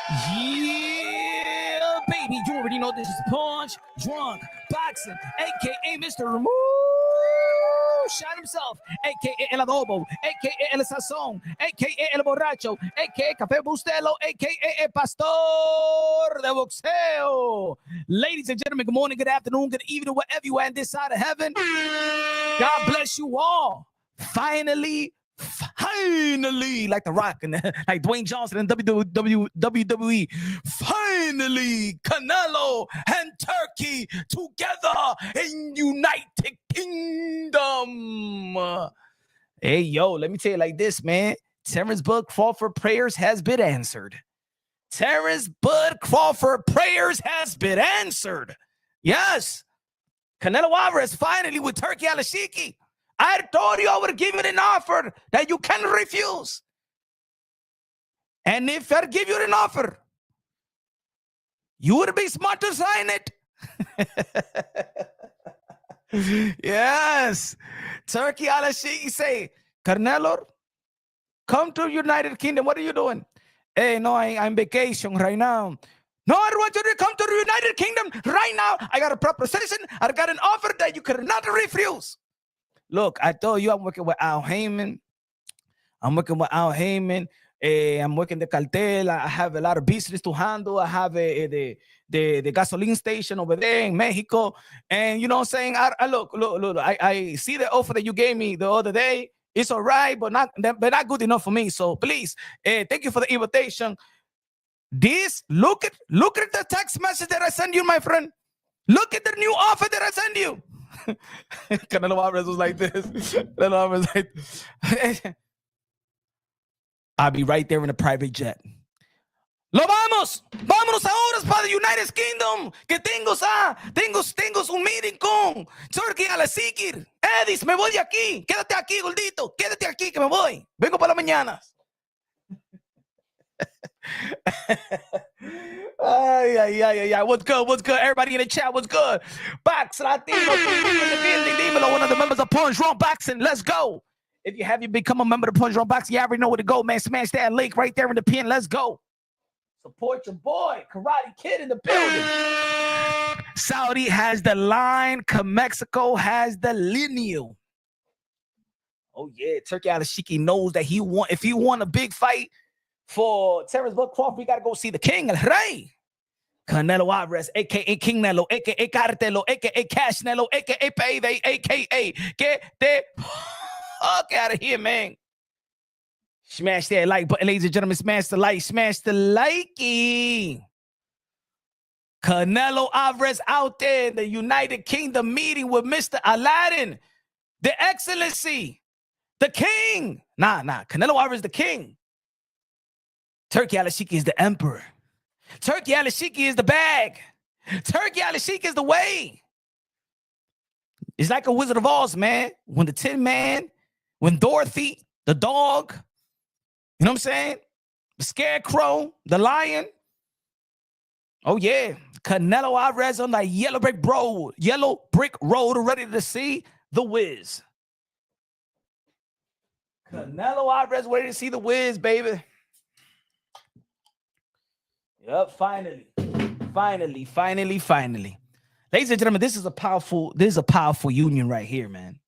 Yeah, baby, you already know this is Punch Drunk Boxing, aka Mr. Remove Shot himself, aka El Adobo, aka El Sazón, aka El Borracho, aka Café Bustelo, aka El Pastor de Boxeo. Ladies and gentlemen, good morning, good afternoon, good evening, wherever you are in this side of heaven. God bless you all. Finally, like The Rock and like Dwayne Johnson in WWE, finally, Canelo and Turkey together in United Kingdom. Hey, yo, let me tell you like this, man. Terrence Bud Crawford prayers has been answered. Terrence Bud Crawford prayers has been answered. Yes. Canelo Alvarez finally with Turki Al-Ashiki. I told you I would have given an offer that you can't refuse. And if I give you an offer, you would be smart to sign it. Yes. Turki Al-Ashiki say, Canelo, come to United Kingdom. What are you doing? Hey, no, I'm vacation right now. No, I want you to come to the United Kingdom right now. I got a proposition. I got an offer that you could not refuse. Look, I told you I'm working with Al Heyman. I'm working the cartel. I have a lot of business to handle. I have the gasoline station over there in Mexico. And you know what I'm saying? Look. I see the offer that you gave me the other day. It's all right, but not good enough for me. So please, thank you for the invitation. Look at the text message that I send you, my friend. Look at the new offer that I send you. Canelo Alvarez was like this. Canelo Alvarez like, I'll be right there in a private jet. Lo vamos. Vámonos ahora para the United Kingdom. Que tengo un meeting con Turki Al-Ashiki. Edis, me voy de aquí. Quédate aquí, gordito. Quédate aquí que me voy. Vengo para la mañana. Ay. What's good? Everybody in the chat, what's good? Box Latino, one of the members of Punch Drunk Boxing. Let's go. If you haven't become a member of Punch Drunk Boxing, you already know where to go, man. Smash that link right there in the pin. Let's go. Support your boy, Karate Kid in the building. Saudi has the line. Mexico has the lineal. Oh, yeah. Turki Al-Ashiki knows that if he won a big fight for Terrence Bud Crawford, we got to go see the king, El Rey. Canelo Alvarez, a.k.a. King Nelo, a.k.a. Cartelo, a.k.a. Cash Nelo, a.k.a. Payday, a.k.a. Get the fuck out of here, man. Smash that like button, ladies and gentlemen. Smash the like. Canelo Alvarez out there in the United Kingdom meeting with Mr. Aladdin, the Excellency, the King. Nah. Canelo Alvarez is the King. Turki Al-Ashiki is the emperor. Turki Al-Ashiki is the bag. Turki Al-Ashiki is the way. It's like a Wizard of Oz, man. When the Tin Man, when Dorothy, the dog, you know what I'm saying? The Scarecrow, the lion. Oh, yeah. Canelo Alvarez on that yellow brick road, ready to see the Wiz. Canelo Alvarez ready to see the Wiz, baby. Yep, finally. Ladies and gentlemen, this is a powerful union right here, man.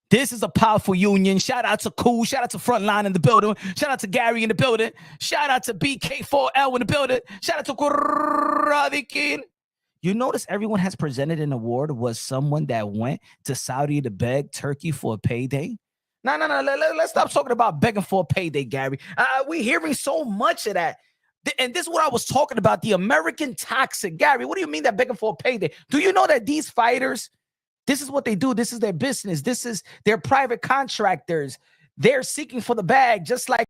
This is a powerful union. Shout out to Cool. Shout out to Frontline in the building. Shout out to Gary in the building. Shout out to BK4L in the building. Shout out to Karate Kid. You notice everyone has presented an award was someone that went to Saudi to beg Turkey for a payday. No. Let's stop talking about begging for a payday, Gary. We're hearing so much of that. And this is what I was talking about, the American toxic. Gary, what do you mean that begging for a payday? Do you know that these fighters, this is what they do. This is their business. This is their private contractors. They're seeking for the bag, just like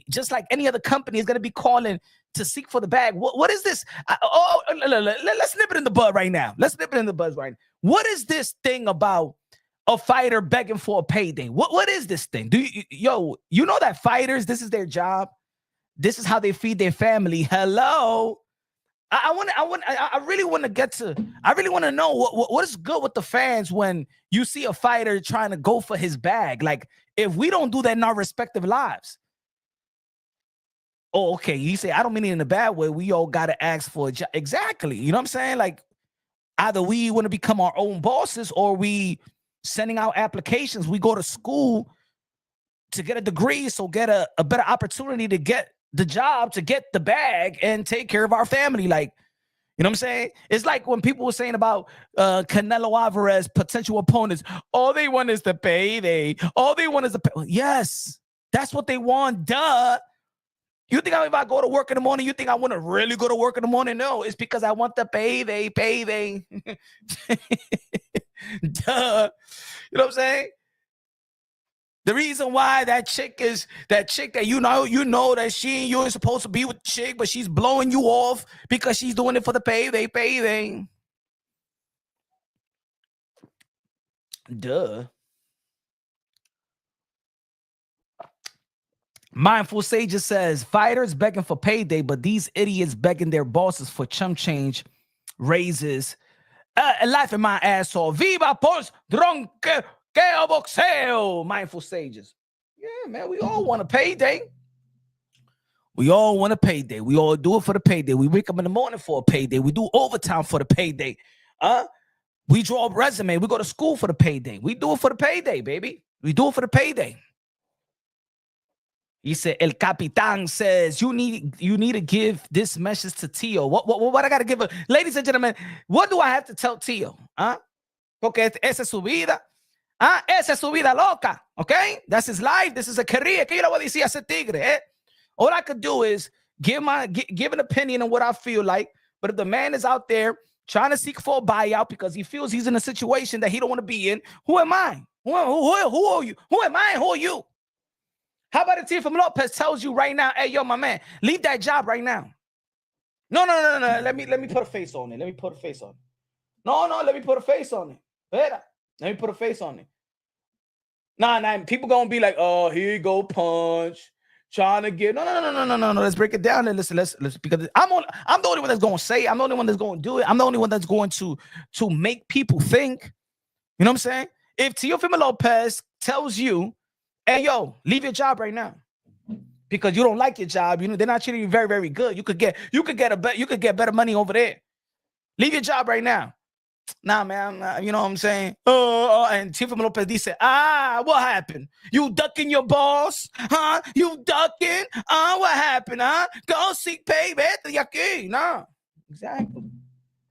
just like any other company is going to be calling to seek for the bag. What is this? Let's nip it in the bud right now. What is this thing about a fighter begging for a payday? What is this thing? You know that fighters, this is their job. This is how they feed their family. Hello. I really want to know what is good with the fans when you see a fighter trying to go for his bag. Like, if we don't do that in our respective lives, Oh, okay. He said, I don't mean it in a bad way. We all got to ask for a job. Exactly. You know what I'm saying? Like, either we want to become our own bosses or we sending out applications. We go to school to get a degree, so get a better opportunity to get the job, to get the bag and take care of our family. Like, you know what I'm saying? It's like when people were saying about Canelo Alvarez, potential opponents, all they want is the payday. All they want is the pay. Yes, that's what they want. Duh. You think if I go to work in the morning, you think I want to really go to work in the morning? No, it's because I want the payday. Duh. You know what I'm saying? The reason why that chick that you know that she and you are supposed to be with the chick, but she's blowing you off because she's doing it for the payday. Duh. Mindful Sages says, fighters begging for payday, but these idiots begging their bosses for chump change, raises, laughing my ass off. Viva Pons Dronke boxeo. Mindful Sages. Yeah, man, we all want a payday. We all want a payday. We all do it for the payday. We wake up in the morning for a payday. We do overtime for the payday. We draw a resume. We go to school for the payday. We do it for the payday, baby. We do it for the payday. He said, El Capitan says, you need to give this message to Tio. What I got to give her? Ladies and gentlemen, what do I have to tell Tio? Porque esa es su vida. Esa es su vida loca. Okay? That's his life. This is a career. ¿Qué yo le voy a decir a ese tigre? All I could do is give an opinion on what I feel like. But if the man is out there trying to seek for a buyout because he feels he's in a situation that he don't want to be in, who am I? Who are you? Who am I and who are you? How about if Teofimo Lopez tells you right now, hey, yo, my man, leave that job right now. No. Let me put a face on it. Let me put a face on it. No, let me put a face on it. Better. Let me put a face on it. Nah. People gonna be like, oh, here you go, Punch. Trying to get no. Let's break it down and let's because I'm the only one that's gonna say it. I'm the only one that's gonna do it. I'm the only one that's going to make people think. You know what I'm saying? If Teofimo Lopez tells you, hey, yo, leave your job right now because you don't like your job. You know, they're not treating you very, very good. You could get better money over there. Leave your job right now. Nah, man, you know what I'm saying? And Teofimo Lopez said, what happened? You ducking your boss? Huh? You ducking? What happened? Huh? Go seek pay, man. Nah, exactly.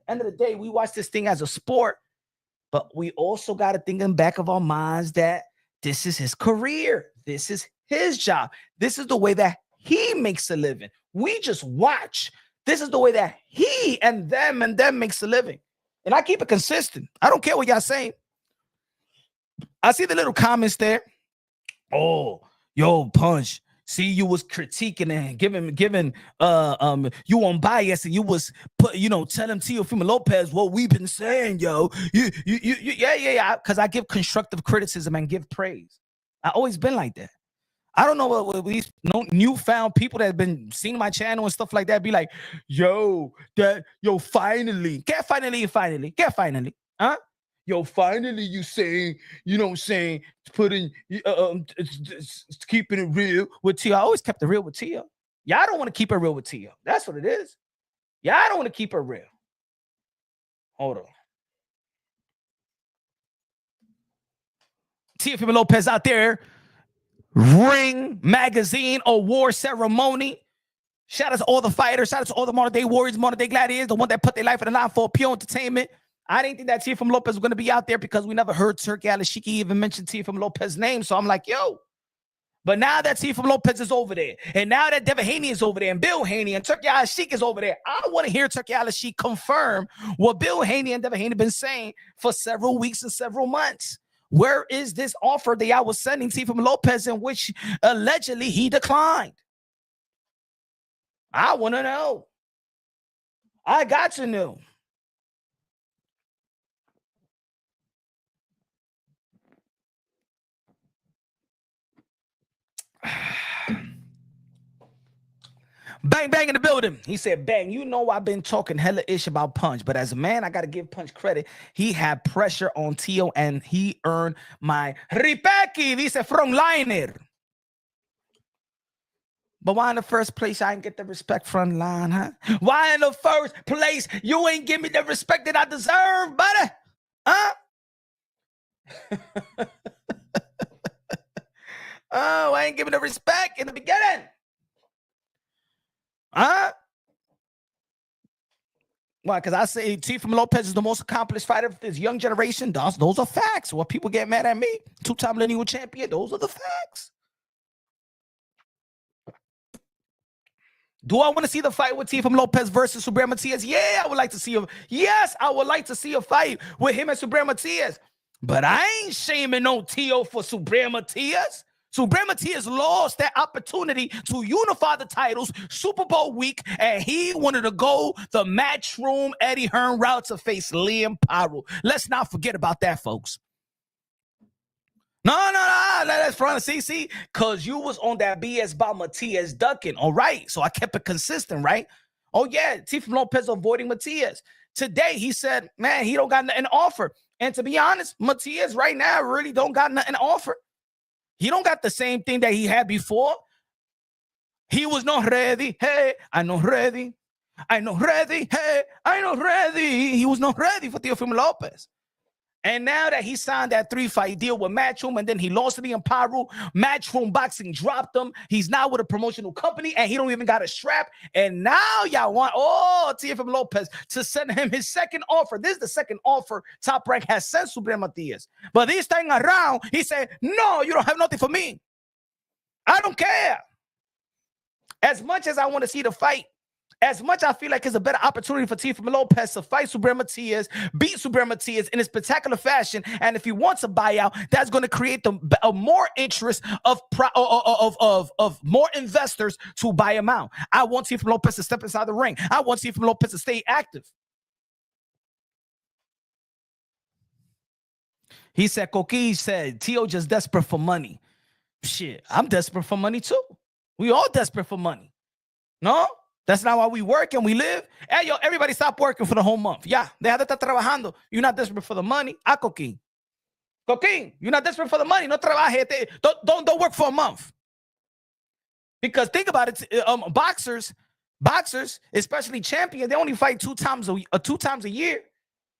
End of the day, we watch this thing as a sport, but we also got to think in the back of our minds that this is his career. This is his job. This is the way that he makes a living. We just watch. This is the way that he and them makes a living. And I keep it consistent. I don't care what y'all saying. I see the little comments there. Oh, yo, Punch. See, you was critiquing and giving you unbiased, and you was telling Teofimo Lopez what we've been saying, yo. Yeah. Because I give constructive criticism and give praise. I always been like that. I don't know what these newfound people that have been seeing my channel and stuff like that be like, finally, huh? Yo, finally, you saying, putting, keeping it real with Tio. I always kept it real with Tio. Y'all don't want to keep it real with Tio. That's what it is. Y'all don't want to keep it real. Hold on. Teofimo Lopez out there. Ring Magazine award ceremony. Shout out to all the fighters. Shout out to all the modern day warriors, modern day gladiators, the one that put their life in the line for pure entertainment. I didn't think that Teofimo Lopez was going to be out there because we never heard Turki Alashiki even mention Teofimo Lopez's name. So I'm like, yo. But now that Teofimo Lopez is over there, and now that Devin Haney is over there, and Bill Haney and Turki Alashiki is over there, I want to hear Turki Alashiki confirm what Bill Haney and Devin Haney have been saying for several weeks and several months. Where is this offer that I was sending Teofimo Lopez in which allegedly he declined? I want to know. I got to know. Bang, bang in the building. He said, bang, I've been talking hella ish about Punch, but as a man, I got to give Punch credit. He had pressure on Tio, and he earned my Ripeki, dice Frontliner. But why in the first place I ain't get the respect front line, huh? Why in the first place you ain't give me the respect that I deserve, buddy? Huh? Oh, I ain't giving the respect in the beginning. Huh? Why? Because I say Teofimo Lopez is the most accomplished fighter of this young generation. Those are facts. Well, people get mad at me. Two-time lineal champion. Those are the facts. Do I want to see the fight with Teofimo Lopez versus Subriel Matias? Yeah, I would like to see him. Yes, I would like to see a fight with him and Subriel Matias. But I ain't shaming no Tio for Subriel Matias. Subriel Matias lost that opportunity to unify the titles Super Bowl week, and he wanted to go the Matchroom Eddie Hearn route to face Liam Pyro. Let's not forget about that, folks. No, that's front of CC, because you was on that BS about Matias ducking, all right? So I kept it consistent, right? Oh, yeah, Teofimo Lopez avoiding Matias. Today, he said, man, he don't got nothing to offer. And to be honest, Matias right now really don't got nothing to offer. He don't got the same thing that he had before. He was not ready. Hey, I'm not ready. I'm not ready. Hey, I'm not ready. He was not ready for Teofimo Lopez. And now that he signed that 3-fight deal with Matchroom, and then he lost to the Empire, Matchroom Boxing dropped him. He's now with a promotional company, and he don't even got a strap. And now y'all want, Teofimo Lopez to send him his second offer. This is the second offer Top Rank has sent Subriel Matias. But this time around, he said, no, you don't have nothing for me. I don't care. As much as I want to see the fight, as much I feel like it's a better opportunity for Teofimo Lopez to fight Subriel Matias, beat Subriel Matias in a spectacular fashion, and if he wants a buyout, that's going to create a more interest of more investors to buy him out. I want Teofimo Lopez to step inside the ring. I want Teofimo Lopez to stay active. He said, Coqui said, Tio just desperate for money. Shit, I'm desperate for money too. We all desperate for money. No? That's not why we work and we live. Hey, yo, everybody stop working for the whole month. Yeah, deja de estar trabajando. You're not desperate for the money. Coquín. Coquín, you're not desperate for the money. No trabaje. Don't work for a month. Because think about it, boxers, especially champions, they only fight two times a year.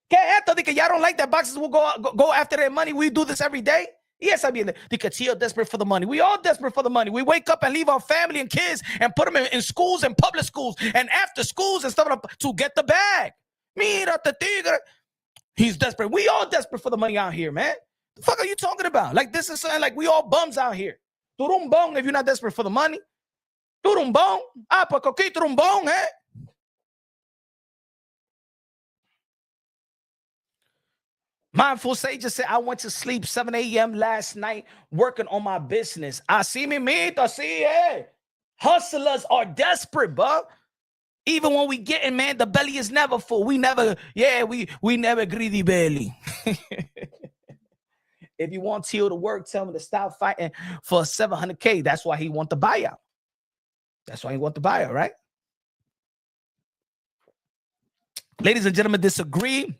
Que esto de que y'all don't like that boxers will go after their money. We do this every day. Yes, I mean, because Tio desperate for the money. We all desperate for the money. We wake up and leave our family and kids and put them in schools and public schools and after schools and stuff to get the bag. Mira the tigre. He's desperate. We all desperate for the money out here, man. The fuck are you talking about? Like, this is something like we all bums out here. Turumbong if you're not desperate for the money. Turumbong. Pa coqui turumbong, eh? Mindful Sage said, I went to sleep 7 a.m. last night working on my business. Así mimito, así, eh? Hustlers are desperate, bro. Even when we getting, man, the belly is never full. We never greedy belly. If you want Tio to work, tell him to stop fighting for $700K. That's why he want the buyout. That's why he want the buyout, right? Ladies and gentlemen, disagree.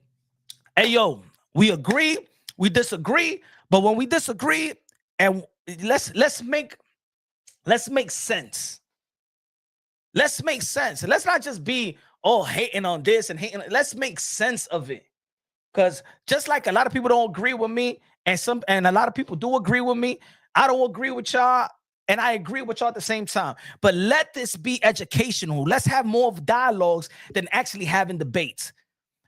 Hey, yo. We agree, we disagree, but when we disagree, and let's make sense. Let's make sense. Let's not just be hating on this and hating. Let's make sense of it. Because just like a lot of people don't agree with me, and a lot of people do agree with me, I don't agree with y'all, and I agree with y'all at the same time. But let this be educational. Let's have more of dialogues than actually having debates.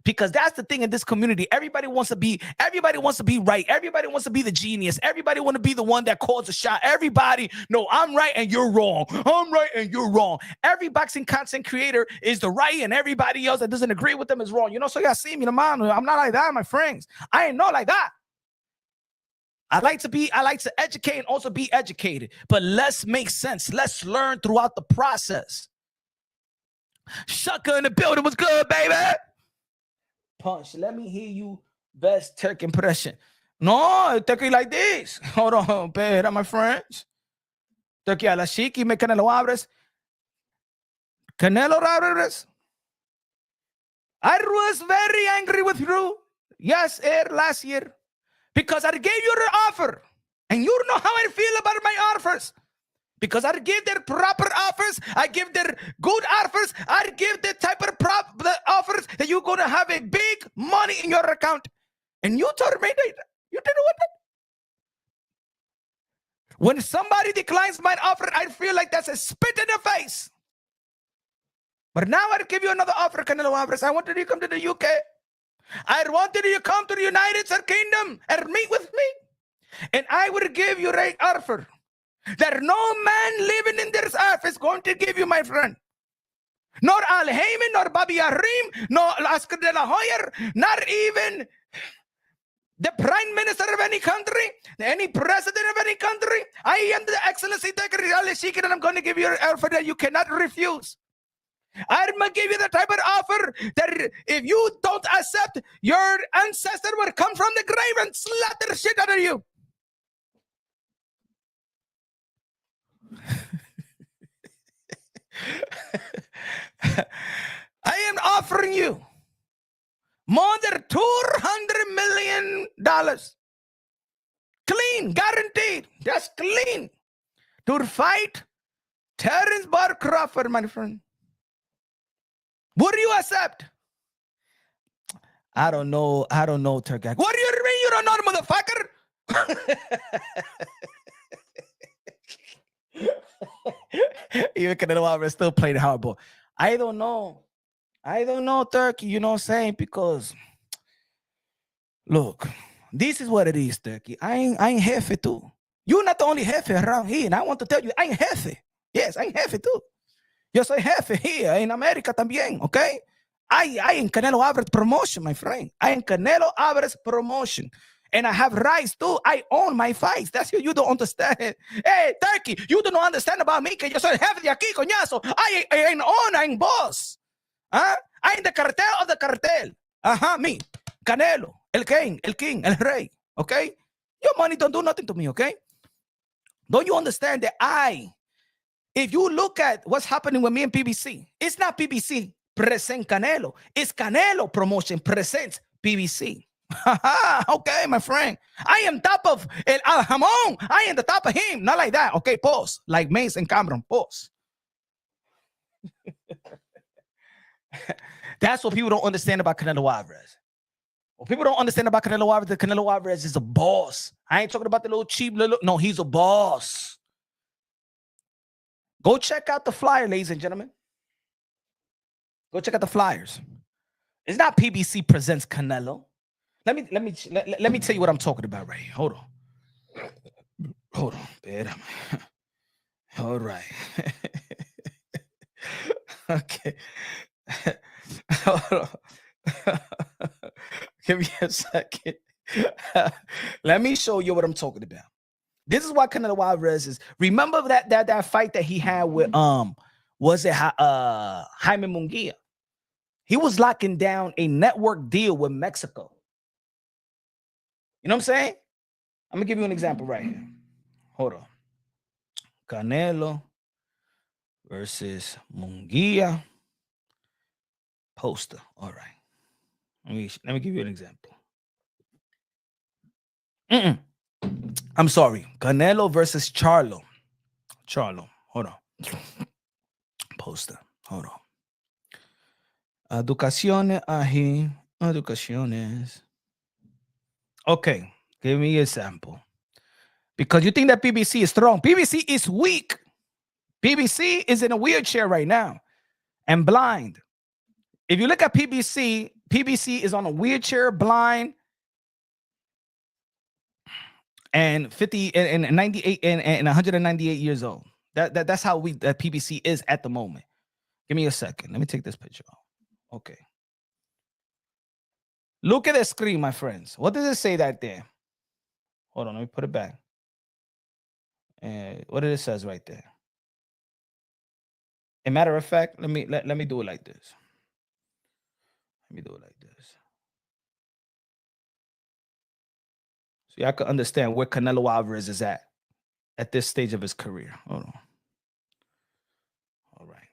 Because that's the thing in this community. Everybody wants to be right. Everybody wants to be the genius. Everybody want to be the one that calls a shot. Everybody, no, I'm right and you're wrong. I'm right and you're wrong. Every boxing content creator is the right and everybody else that doesn't agree with them is wrong. You know, so y'all see me, man. I'm not like that, my friends. I ain't not like that. I like to educate and also be educated. But let's make sense. Let's learn throughout the process. Shaka in the building was good, baby. Punch. Let me hear you best Turk impression. No, Turkey like this. Hold on, pera, my friends. Turkey a la chiqui, me Canelo abres. Canelo abres. I was very angry with you. Yes, last year. Because I gave you the offer. And you know how I feel about my offers. Because I gave the proper offer. give the good offers. I give the type of the offers that you're going to have a big money in your account. And you terminate it. You didn't want it. When somebody declines my offer, I feel like that's a spit in the face. But now I give you another offer, Canelo Alvarez. I wanted you to come to the UK. I wanted you to come to the United States Kingdom and meet with me. And I would give you an offer that no man living in this earth is going to give you, my friend. Nor Al Heyman, nor Bobby Arim, nor Oscar de la Hoya, not even the prime minister of any country, any president of any country. I am the excellency and I'm going to give you an offer that you cannot refuse. I'm going to give you the type of offer that if you don't accept, your ancestor will come from the grave and slap the shit out of you. I am offering you more than $200 million. Clean, guaranteed. That's clean. To fight Terrence Crawford, my friend. Would you accept? I don't know, Turki. What do you mean you don't know, motherfucker? Even Canelo Alvarez still playing hardball. I don't know, Turki. You know what I'm saying? Because look, this is what it is, Turki. I ain't jefe too. You're not the only jefe around here, and I want to tell you, I ain't jefe. Yes, I ain't jefe too. Yo soy jefe here in America también, okay? I in Canelo Alvarez promotion, my friend. I in Canelo Alvarez promotion. And I have rights too. I own my fights. That's what you don't understand. Hey, Turki, you don't understand about me, que yo soy jefe de aquí, coñazo. I ain't owner, I ain't boss. Huh? I ain't the cartel of the cartel. Me. Canelo, el king, el rey, okay? Your money don't do nothing to me, okay? Don't you understand that if you look at what's happening with me and PBC, it's not PBC present Canelo. It's Canelo promotion presents PBC. Okay, my friend. I am top of El Jamón. I am the top of him. Not like that. Okay, pause. Like Mace and Cameron. Pause. That's what people don't understand about Canelo Alvarez. What people don't understand about Canelo Alvarez, that Canelo Alvarez is a boss. I ain't talking about the little cheap little. No, he's a boss. Go check out the flyer, ladies and gentlemen. Go check out the flyers. It's not PBC presents Canelo. Let me tell you what I'm talking about right here. Hold on. All right. Okay. Hold on. Give me a second. Let me show you what I'm talking about. This is why Canelo Alvarez is. Remember that fight that he had with was it Jaime Munguia? He was locking down a network deal with Mexico. You know what I'm saying? I'm gonna give you an example right here. Hold on. Canelo versus Munguia poster. All right. Let me give you an example. I'm sorry. Canelo versus Charlo. Hold on. Poster. Hold on. Educaciones ahí. Educaciones. Okay. Give me an example. Because you think that PBC is strong. PBC is weak. PBC is in a wheelchair right now and blind. If you look at PBC is on a wheelchair, blind, and 50 and 98 and 198 years old. That's how that PBC is at the moment. Give me a second. Let me take this picture off. Okay. Look at the screen, my friends. What does it say that there? Hold on, let me put it back. And what it says right there. A matter of fact, let me do it like this. Let me do it like this. So y'all can understand where Canelo Alvarez is at this stage of his career. Hold on. All right.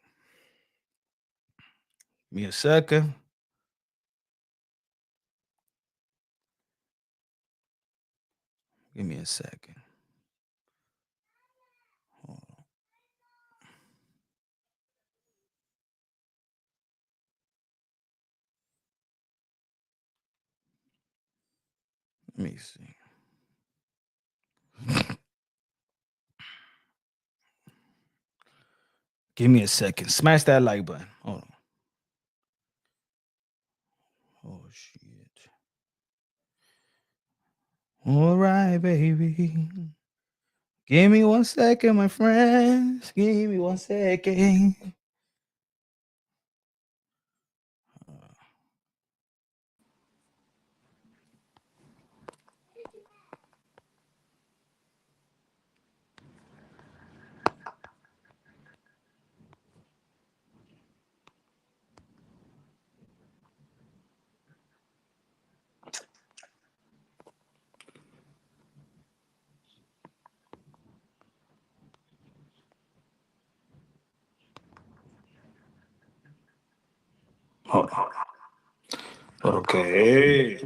Give me a second. Give me a second. Let me see. Give me a second. Smash that like button. Hold on. Oh, shit. All right, baby. Give me 1 second, my friends. Give me 1 second. Hold on. Okay.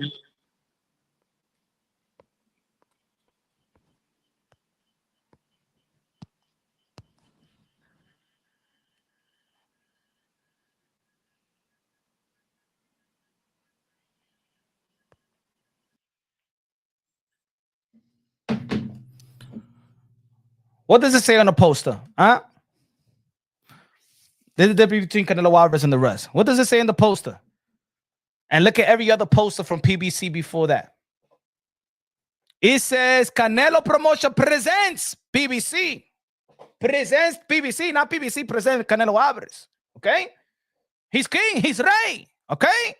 What does it say on the poster? Huh? There's a difference between Canelo Alvarez and the rest. What does it say in the poster? And look at every other poster from PBC before that. It says Canelo Promotion presents PBC. Presents PBC, not PBC presents Canelo Alvarez. Okay? He's king, he's rey. Okay?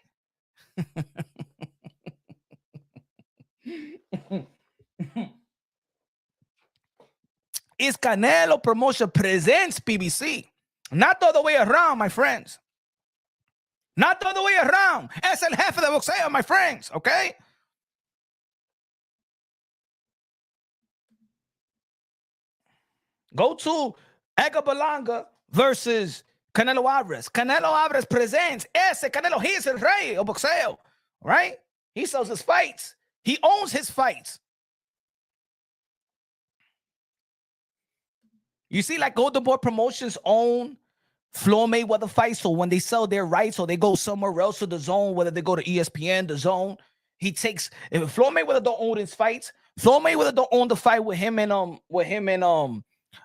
It's Canelo Promotion presents PBC. Not the other way around, my friends. Not the other way around. Es el jefe de boxeo, my friends. Okay? Go to Edgar Berlanga versus Canelo Alvarez. Canelo Alvarez presents ese Canelo. He is el rey of boxeo, right? He sells his fights. He owns his fights. You see, like Golden Boy Promotions own Floyd Mayweather fights. So when they sell their rights or they go somewhere else to the zone, whether they go to ESPN, the zone, he takes. If Floyd Mayweather don't own his fights, Floyd Mayweather don't own the fight with him and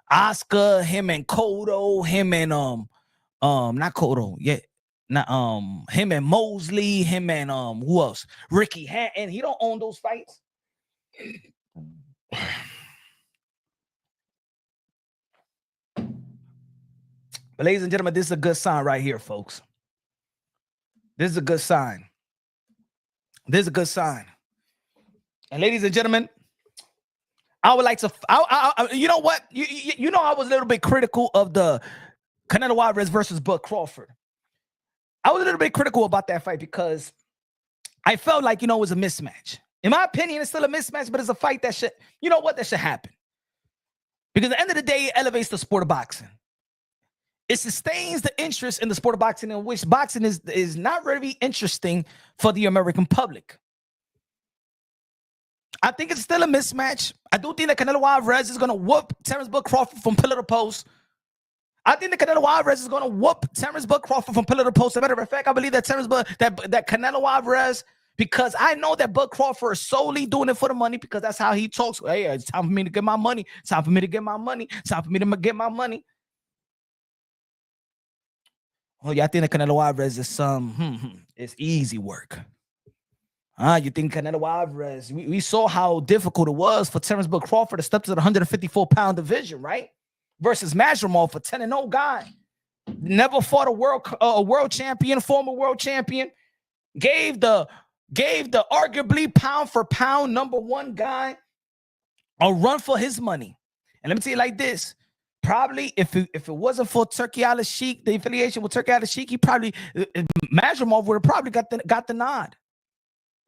Oscar, him and Cotto, him and not Cotto, yeah, not him and Mosley, him and who else? Ricky Hatton. He don't own those fights. But ladies and gentlemen, this is a good sign right here, folks. This is a good sign. This is a good sign. And ladies and gentlemen, I would like to, you know what? You know, I was a little bit critical of the Canelo Alvarez versus Bud Crawford. I was a little bit critical about that fight because I felt like, you know, it was a mismatch. In my opinion, it's still a mismatch, but it's a fight that should, you know what, that should happen. Because at the end of the day, it elevates the sport of boxing. It sustains the interest in the sport of boxing, in which boxing is not really interesting for the American public. I think it's still a mismatch. I do think that Canelo Alvarez is going to whoop Terrence Bud Crawford from pillar to post. I think that Canelo Alvarez is going to whoop Terrence Bud Crawford from pillar to post. As a matter of fact, I believe that that Canelo Alvarez, because I know that Bud Crawford is solely doing it for the money, because that's how he talks. Hey, it's time for me to get my money. It's time for me to get my money. It's time for me to get my money. Oh, yeah, I think that Canelo Alvarez is it's easy work. You think Canelo Alvarez, we saw how difficult it was for Terrence Bud Crawford to step to the 154-pound division, right? Versus Masvidal, for 10-0 guy. Never fought a world champion, former world champion. Gave the arguably pound for pound #1 guy a run for his money. And let me tell you like this. Probably if it wasn't for Turki Al-Sheikh, the affiliation with Turki Al-Sheikh, he probably, Masvidal would have probably got the nod.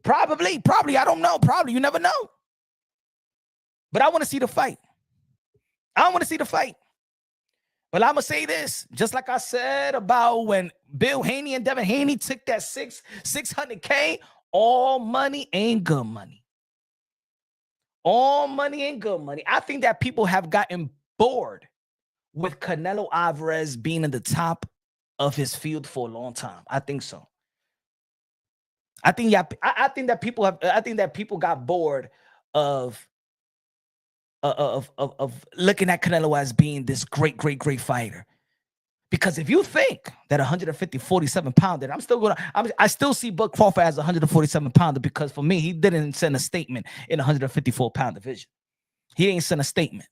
Probably, I don't know. Probably, you never know. But I want to see the fight. But I'm going to say this, just like I said about when Bill Haney and Devin Haney took that $600K, all money ain't good money. All money ain't good money. I think that people have gotten bored with Canelo Alvarez being in the top of his field for a long time. I think so. I think I think that people got bored of looking at Canelo as being this great fighter. Because if you think that 147 pounder, I still see Bud Crawford as 147 pounder, because for me, he didn't send a statement in 154 pound division. He ain't sent a statement.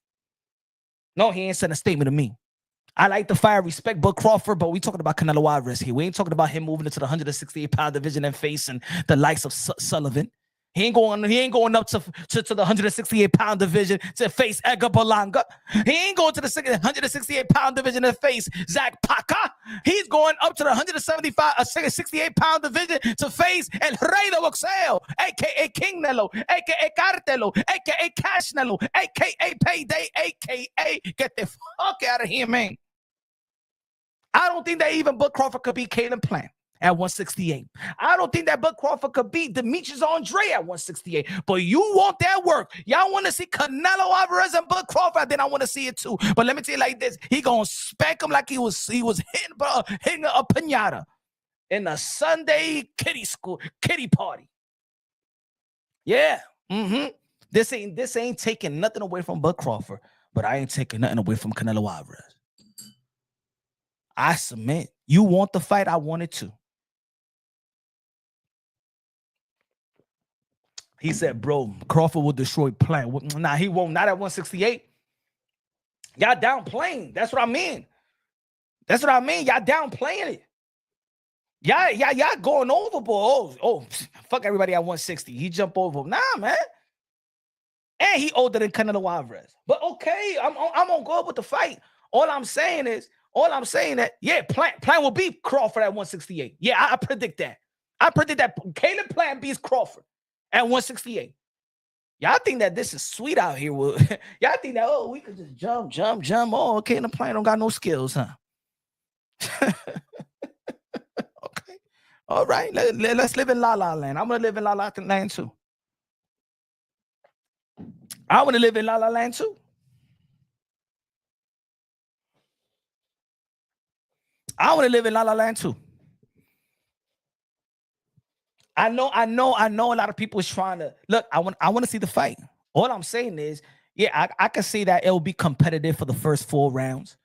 No, he ain't sent a statement to me. I like the fire, respect Bud Crawford, but we talking about Canelo Alvarez here. We ain't talking about him moving into the 168 pound division and facing the likes of Sullivan. He ain't going up to the 168 pound division to face Edgar Berlanga. He ain't going to the 168 pound division to face Zach Paca. He's going up to the 68 pound division to face El Rey de Boxeo, aka King Nelo, aka Cartelo, aka Cash Nelo, aka Payday, aka get the fuck out of here, man. I don't think that even Bud Crawford could beat Caleb Plant at 168. I don't think that Bud Crawford could beat Demetrius Andre at 168. But you want that work. Y'all want to see Canelo Alvarez and Bud Crawford, then I want to see it too. But let me tell you like this. He going to spank him like he was hitting a piñata in a Sunday kiddie party. Yeah. This ain't taking nothing away from Bud Crawford, but I ain't taking nothing away from Canelo Alvarez. I submit. You want the fight? I want it too. He said, bro, Crawford will destroy Plant. Nah, he won't. Not at 168. Y'all downplaying. That's what I mean. Y'all downplaying it. Y'all going overboard. Oh, fuck everybody at 160. He jumped over. Nah, man. And he older than Canelo Alvarez. But okay, I'm on go with the fight. All I'm saying that, yeah, Plant will beat Crawford at 168. Yeah, I predict that. I predict that Caleb Plant beats Crawford at 168. Y'all think that this is sweet out here? Y'all think that, we could just jump. Oh, Caleb Plant don't got no skills, huh? Okay. All right. Let's live in La La Land. I'm going to live in La La Land too. I want to live in La La Land too. I want to live in La La Land too. I know a lot of people is trying to look. I want to see the fight. All I'm saying is, yeah, I can see that it will be competitive for the first 4 rounds.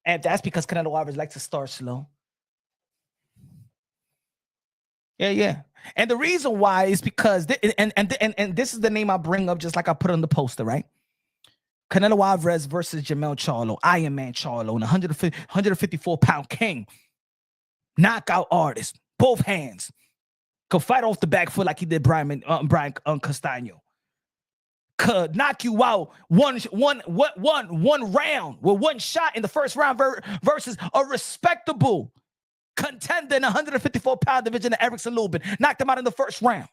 And that's because Canelo Alvarez likes to start slow. Yeah. And the reason why is because and this is the name I bring up, just like I put on the poster, right? Canelo Alvarez versus Jermell Charlo, Iron Man Charlo, and 154-pound king, knockout artist, both hands, could fight off the back foot like he did Brian Castano. Could knock you out one round with one shot in the first round versus a respectable contender in the 154-pound division of Erickson Lubin. Knocked him out in the first round.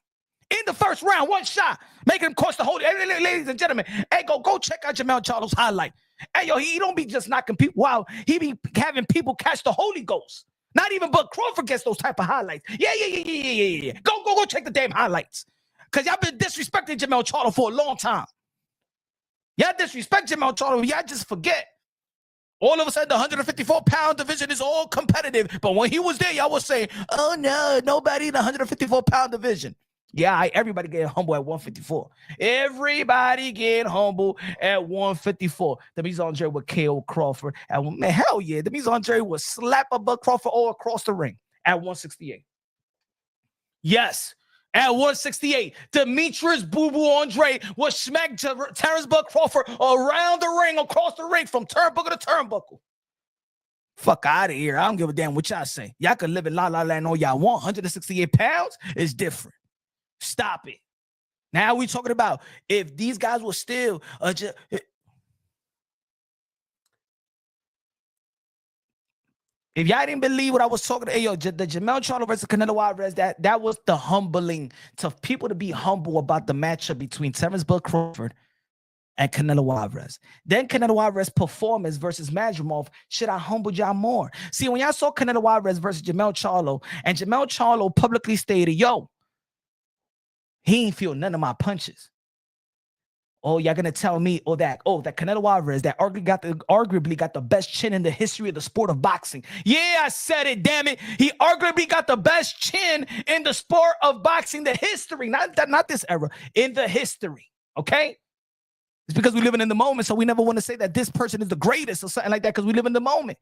In the first round, one shot, making him cost the whole. Hey, ladies and gentlemen, hey, go check out Jermell Charlo's highlight. Hey, yo, he don't be just knocking people out. He be having people catch the Holy Ghost. Not even Bud Crawford gets those type of highlights. Yeah. Go check the damn highlights. Because y'all been disrespecting Jermell Charlo for a long time. Y'all disrespect Jermell Charlo. Y'all just forget. All of a sudden, the 154-pound division is all competitive. But when he was there, y'all was saying, oh, no, nobody in the 154-pound division. Yeah, everybody getting humble at 154. Everybody getting humble at 154. Demetrius Andre would KO Crawford at one. Man, hell yeah. Demetrius Andre would slap a Bud Crawford all across the ring at 168. Yes, at 168. Demetrius Boo Boo Andre would smack Terrence Bud Crawford around the ring, across the ring, from turnbuckle to turnbuckle. Fuck out of here. I don't give a damn what y'all say. Y'all can live in La La Land all y'all want. 168 pounds is different. Stop it. Now we talking about if these guys were still if y'all didn't believe what I was talking to, the Jermell Charlo versus Canelo Alvarez, that was the humbling to people to be humble about the matchup between Terrence Bud Crawford and Canelo Alvarez. Then Canelo Alvarez performance versus Madrimov should I humbled y'all more. See, when y'all saw Canelo Alvarez versus Jermell Charlo, and Jermell Charlo publicly stated, he ain't feel none of my punches. Oh, y'all gonna tell me, that Canelo Alvarez that arguably got the best chin in the history of the sport of boxing. Yeah, I said it, damn it. He arguably got the best chin in the sport of boxing, the history, not this era, in the history. Okay? It's because we living in the moment, so we never want to say that this person is the greatest or something like that, because we live in the moment.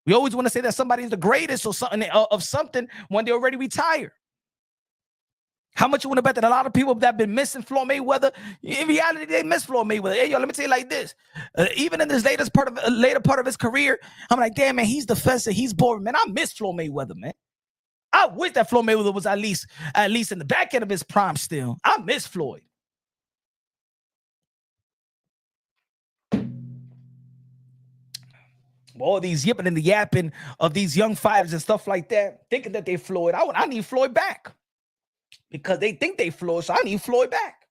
We always want to say that somebody is the greatest or something of something when they already retired. How much you want to bet that a lot of people that have been missing Floyd Mayweather, in reality, they miss Floyd Mayweather? Hey, yo, let me tell you like this. Even in this later part of his career, I'm like, damn, man, he's defensive. He's boring, man. I miss Floyd Mayweather, man. I wish that Floyd Mayweather was at least in the back end of his prime still. I miss Floyd. All these yipping and the yapping of these young fighters and stuff like that, thinking that they Floyd. I need Floyd back. Because they think they Floyd, so I need Floyd back.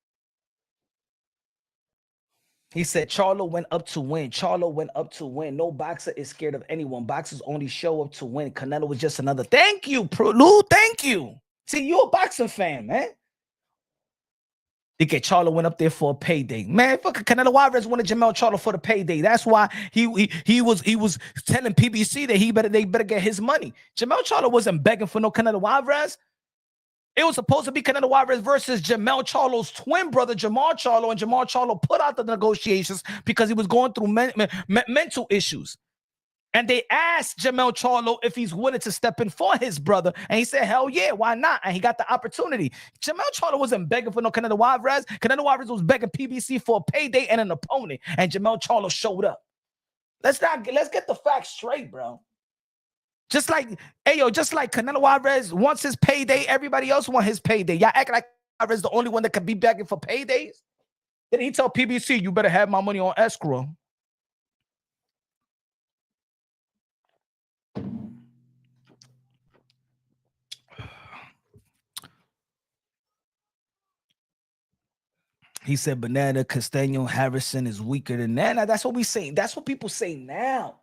He said Charlo went up to win. Charlo went up to win. No boxer is scared of anyone. Boxers only show up to win. Canelo was just another. Thank you, Lou. Thank you. See, you're a boxing fan, man. Charlo went up there for a payday. Man, fucking Canelo Alvarez wanted Jermell Charlo for the payday. That's why he was telling PBC that they better get his money. Jermell Charlo wasn't begging for no Canelo Alvarez. It was supposed to be Canelo Alvarez versus Jermell Charlo's twin brother, Jermall Charlo, and Jermall Charlo put out the negotiations because he was going through mental issues. And they asked Jermell Charlo if he's willing to step in for his brother. And he said, hell yeah, why not? And he got the opportunity. Jermell Charlo wasn't begging for no Canelo Alvarez. Canelo Alvarez was begging PBC for a payday and an opponent. And Jermell Charlo showed up. Let's get the facts straight, bro. Just like Canelo Alvarez wants his payday, everybody else wants his payday. Y'all act like Alvarez is the only one that can be begging for paydays. Then he tell PBC, you better have my money on escrow. He said Banana, Castaño, Harrison is weaker than Nana. That's what we say. That's what people say now.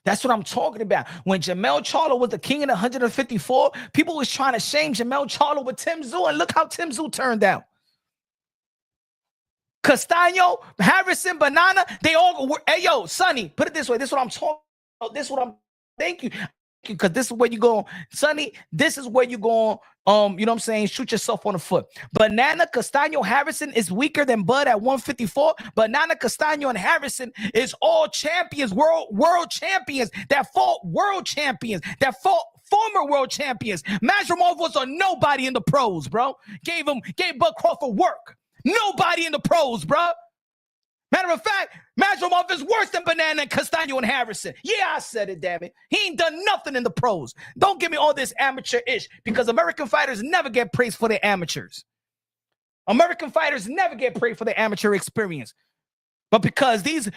That's what I'm talking about. When Jermell Charlo was the king in 154, people was trying to shame Jermell Charlo with Tim Tszyu, and look how Tim Tszyu turned out. Castaño, Harrison, Banana, they all were, hey, yo, Sonny, put it this way. This is what I'm talking about. Thank you. Because this is where you go, Sonny, this is where you go, you know what I'm saying, shoot yourself on the foot. Banana, Castaño, Harrison is weaker than Bud at 154. Banana, Castaño, and Harrison is all champions, world champions that fought world champions, that fought former world champions. Mazurov was a nobody in the pros, bro. Gave Bud Crawford work. Nobody in the pros, bro. Matter of fact, Mazurov is worse than Banana and Castaño and Harrison. Yeah, I said it, damn it. He ain't done nothing in the pros. Don't give me all this amateur-ish, because American fighters never get praised for their amateurs. American fighters never get praised for their amateur experience. But because these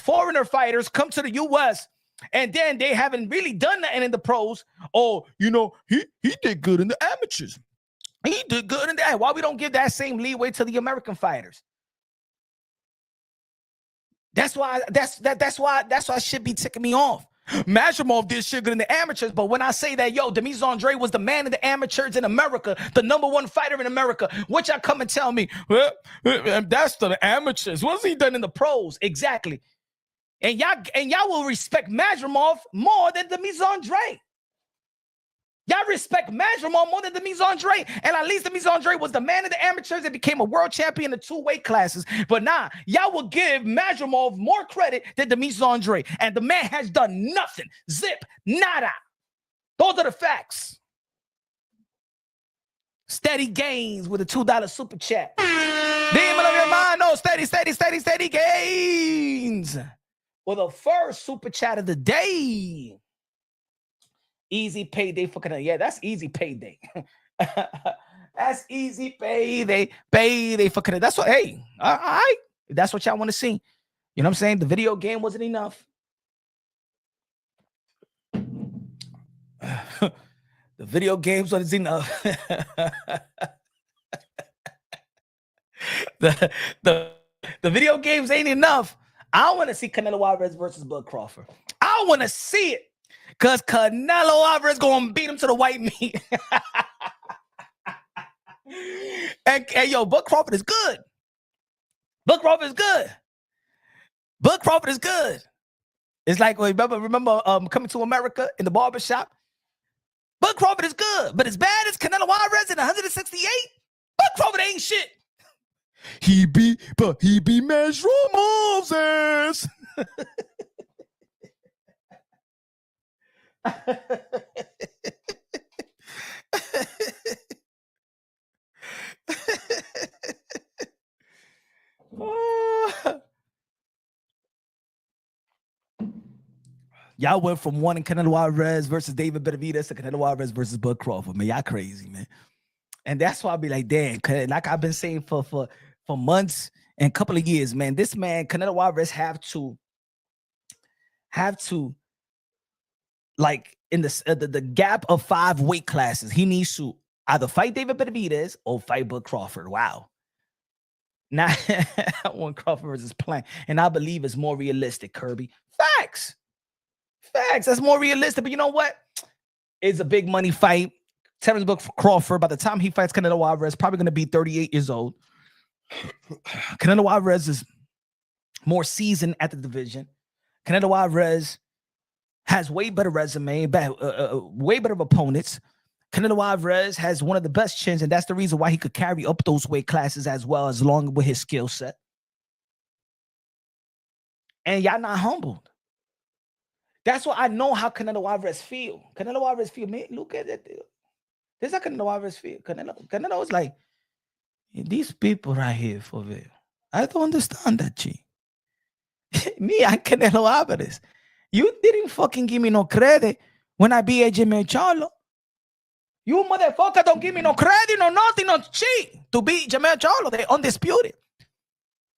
foreigner fighters come to the U.S. and then they haven't really done nothing in the pros, oh, you know, he did good in the amateurs. He did good in that. Why we don't give that same leeway to the American fighters? That's why shit be ticking me off. Mazurov did shit good in the amateurs, but when I say that, Demise Andre was the man of the amateurs in America, the #1 fighter in America, what y'all come and tell me, well, that's the amateurs. What's he done in the pros? Exactly. And y'all will respect Mazurov more than Demise Andre. Y'all respect Mazurov more than Demise Andre. And at least Demise Andre was the man of the amateurs and became a world champion in the 2 weight classes. But nah, y'all will give Mazurov more credit than Demise Andre. And the man has done nothing. Zip. Nada. Those are the facts. Steady gains with a $2 super chat. Demon of your mind. No, steady gains. Well, the first super chat of the day. Easy payday for Canelo. Yeah, that's easy payday. That's easy payday for Canelo. That's what, hey, all right. If that's what y'all want to see. You know what I'm saying? The video game wasn't enough. The video games wasn't enough. the video games ain't enough. I want to see Canelo Alvarez versus Bud Crawford. I want to see it. Because Canelo Alvarez going to beat him to the white meat. and Bud Crawford is good. Bud Crawford is good. Bud Crawford is good. It's like, remember Coming to America in the barbershop? Bud Crawford is good, but as bad as Canelo Alvarez in 168, Bud Crawford ain't shit. He be Measure Moses. Y'all went from wanting Canelo Alvarez versus David Benavidez to Canelo Alvarez versus Bud Crawford, man. Y'all crazy, man. And that's why I be like, damn, like I've been saying for months and a couple of years, man, this man, Canelo Alvarez, have to like in the gap of 5 weight classes, he needs to either fight David Benavidez or fight Bud Crawford. Wow. Now, one Crawford versus Plank, and I believe it's more realistic, Kirby. Facts. That's more realistic. But you know what? It's a big money fight. Terrence Bud Crawford, by the time he fights Canelo Alvarez, probably going to be 38 years old. Canelo Alvarez is more seasoned at the division. Canelo Alvarez has way better resume, way better opponents. Canelo Alvarez has one of the best chins, and that's the reason why he could carry up those weight classes as well, as long with his skill set. And y'all not humbled. That's why I know how Canelo Alvarez feel. Canelo Alvarez feel, man, look at that. This is how Canelo Alvarez feel. Canelo is like, these people right here, for real. I don't understand that, G. Me and Canelo Alvarez. You didn't fucking give me no credit when I beat Jamel Charlo. You motherfucker don't give me no credit, no nothing, no shit to beat Jamel Charlo. They're undisputed.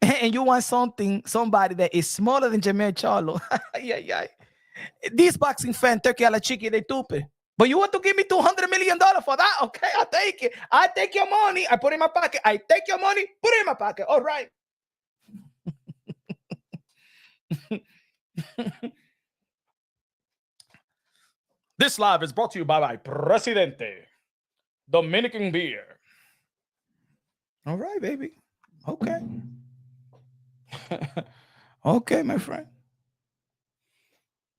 And you want somebody that is smaller than Jamel Charlo. Yeah. These boxing fans, Turki a la chiqui, they stupid. But you want to give me $200 million for that? Okay, I'll take it. I take your money. I put it in my pocket. I take your money, put it in my pocket. All right. This live is brought to you by Presidente Dominican Beer. All right, baby. Okay. Okay, my friend.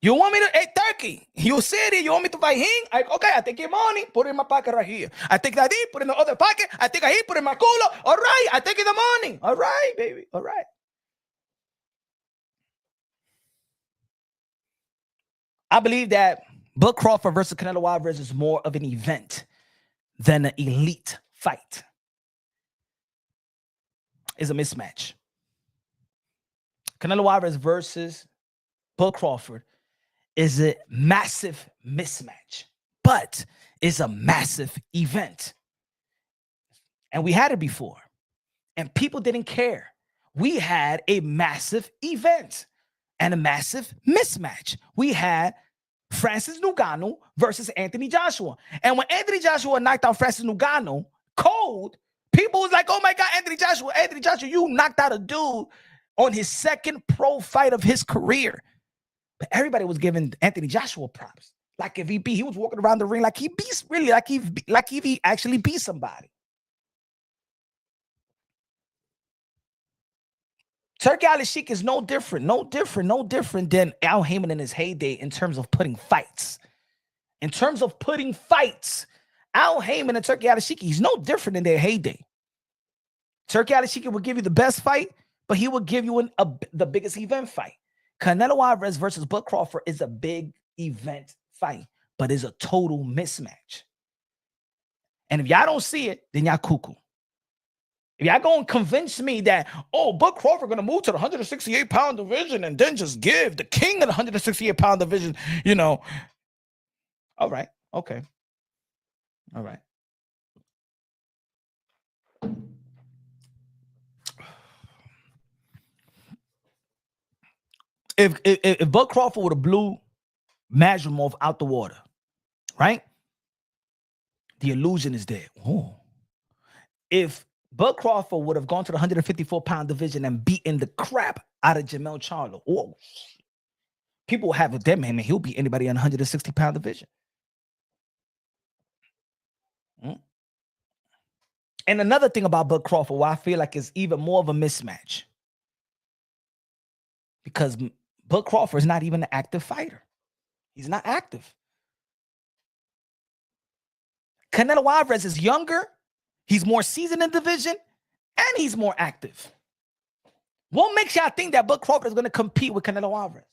You want me to, hey, Turki, you said it, you want me to fight him? Okay, I take your money, put it in my pocket right here. I take that put it in the other pocket. I take it, put it in my culo. All right, I take the money. All right, baby. All right. I believe that Bud Crawford versus Canelo Alvarez is more of an event than an elite fight. It's a mismatch. Canelo Alvarez versus Bud Crawford is a massive mismatch, but it's a massive event. And we had it before, and people didn't care. We had a massive event and a massive mismatch. We had Francis Ngannou versus Anthony Joshua. And when Anthony Joshua knocked out Francis Ngannou cold, people was like, oh my God, Anthony Joshua, you knocked out a dude on his second pro fight of his career. But everybody was giving Anthony Joshua props. Like if he was walking around the ring like he beats, really, like if he actually beat somebody. Turki Al-Sheikh is no different than Al Haymon in his heyday in terms of putting fights. In terms of putting fights, Al Haymon and Turki Al-Sheikh, he's no different in their heyday. Turki Al-Sheikh will give you the best fight, but he will give you the biggest event fight. Canelo Alvarez versus Bud Crawford is a big event fight, but it's a total mismatch. And if y'all don't see it, then y'all cuckoo. If y'all gonna convince me that, Bud Crawford gonna move to the 168-pound division and then just give the king of the 168-pound division, all right, okay. All right. If Bud Crawford would have blew Mazurov out the water, right? The illusion is there. Oh. If Bud Crawford would have gone to the 154-pound division and beaten the crap out of Jamel Charlo, people will have a dead man. He'll beat anybody in the 160-pound division. And another thing about Bud Crawford, why I feel like it's even more of a mismatch, because Bud Crawford is not even an active fighter. He's not active. Canelo Alvarez is younger. He's more seasoned in the division, and he's more active. What makes y'all think that Bud Crawford is going to compete with Canelo Alvarez?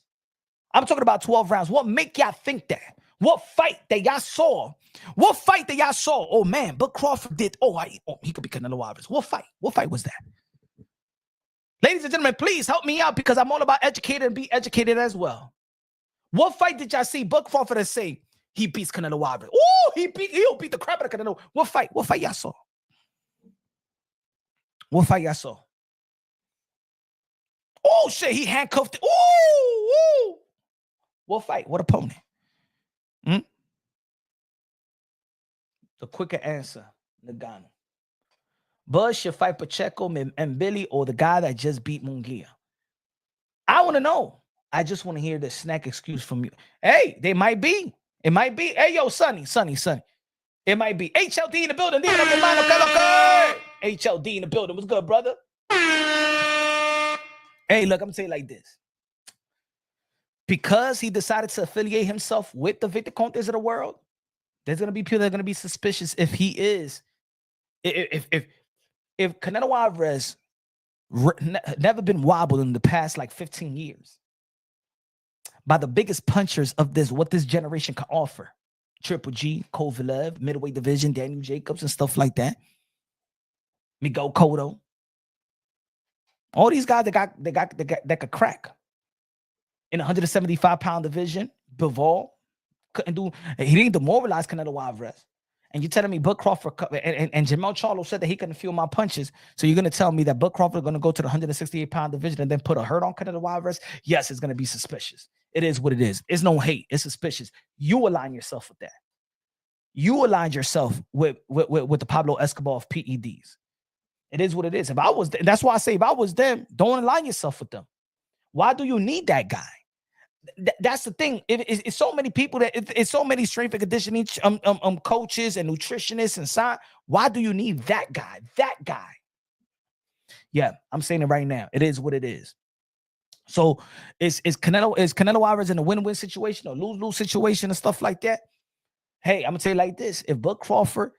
I'm talking about 12 rounds. What make y'all think that? What fight that y'all saw? What fight that y'all saw? Oh, man, Bud Crawford did. He could be Canelo Alvarez. What fight? What fight was that? Ladies and gentlemen, please help me out because I'm all about educated and be educated as well. What fight did y'all see Bud Crawford and say he beats Canelo Alvarez? Oh, he'll beat the crap out of Canelo. What fight? What fight y'all saw? What fight y'all saw? Oh, shit, he handcuffed it. Ooh. What fight? What opponent? The quicker answer, Nagano. Bud should fight Pacheco and Billy or the guy that just beat Munguia. I want to know. I just want to hear the snack excuse from you. Hey, they might be. It might be. Hey, yo, Sonny. It might be. HLD in the building. HLD in the building. What's good, brother? Hey, look, I'm going to say it like this. Because he decided to affiliate himself with the Victor Contes of the world, there's going to be people that are going to be suspicious if he is. If Canelo Alvarez never been wobbled in the past like 15 years by the biggest punchers of what this generation can offer, Triple G, Kovalev, middleweight division, Daniel Jacobs, and stuff like that, Miguel Cotto, all these guys that could crack in 175-pound division. Bivol couldn't do. He didn't demoralize Canelo Alvarez. And you're telling me Bud Crawford and Jermell Charlo said that he couldn't feel my punches. So you're going to tell me that Bud Crawford is going to go to the 168-pound division and then put a hurt on Canelo Alvarez? Yes, it's going to be suspicious. It is what it is. It's no hate. It's suspicious. You align yourself with that. You aligned yourself with the Pablo Escobar of PEDs. It is what it is. That's why I say if I was them, don't align yourself with them. Why do you need that guy? That's the thing. It's so many people it's so many strength and conditioning coaches and nutritionists and science. Why do you need that guy? That guy. Yeah, I'm saying it right now. It is what it is. So is Canelo Alvarez in a win-win situation or lose-lose situation and stuff like that? Hey, I'm gonna tell you like this: if Bud Crawford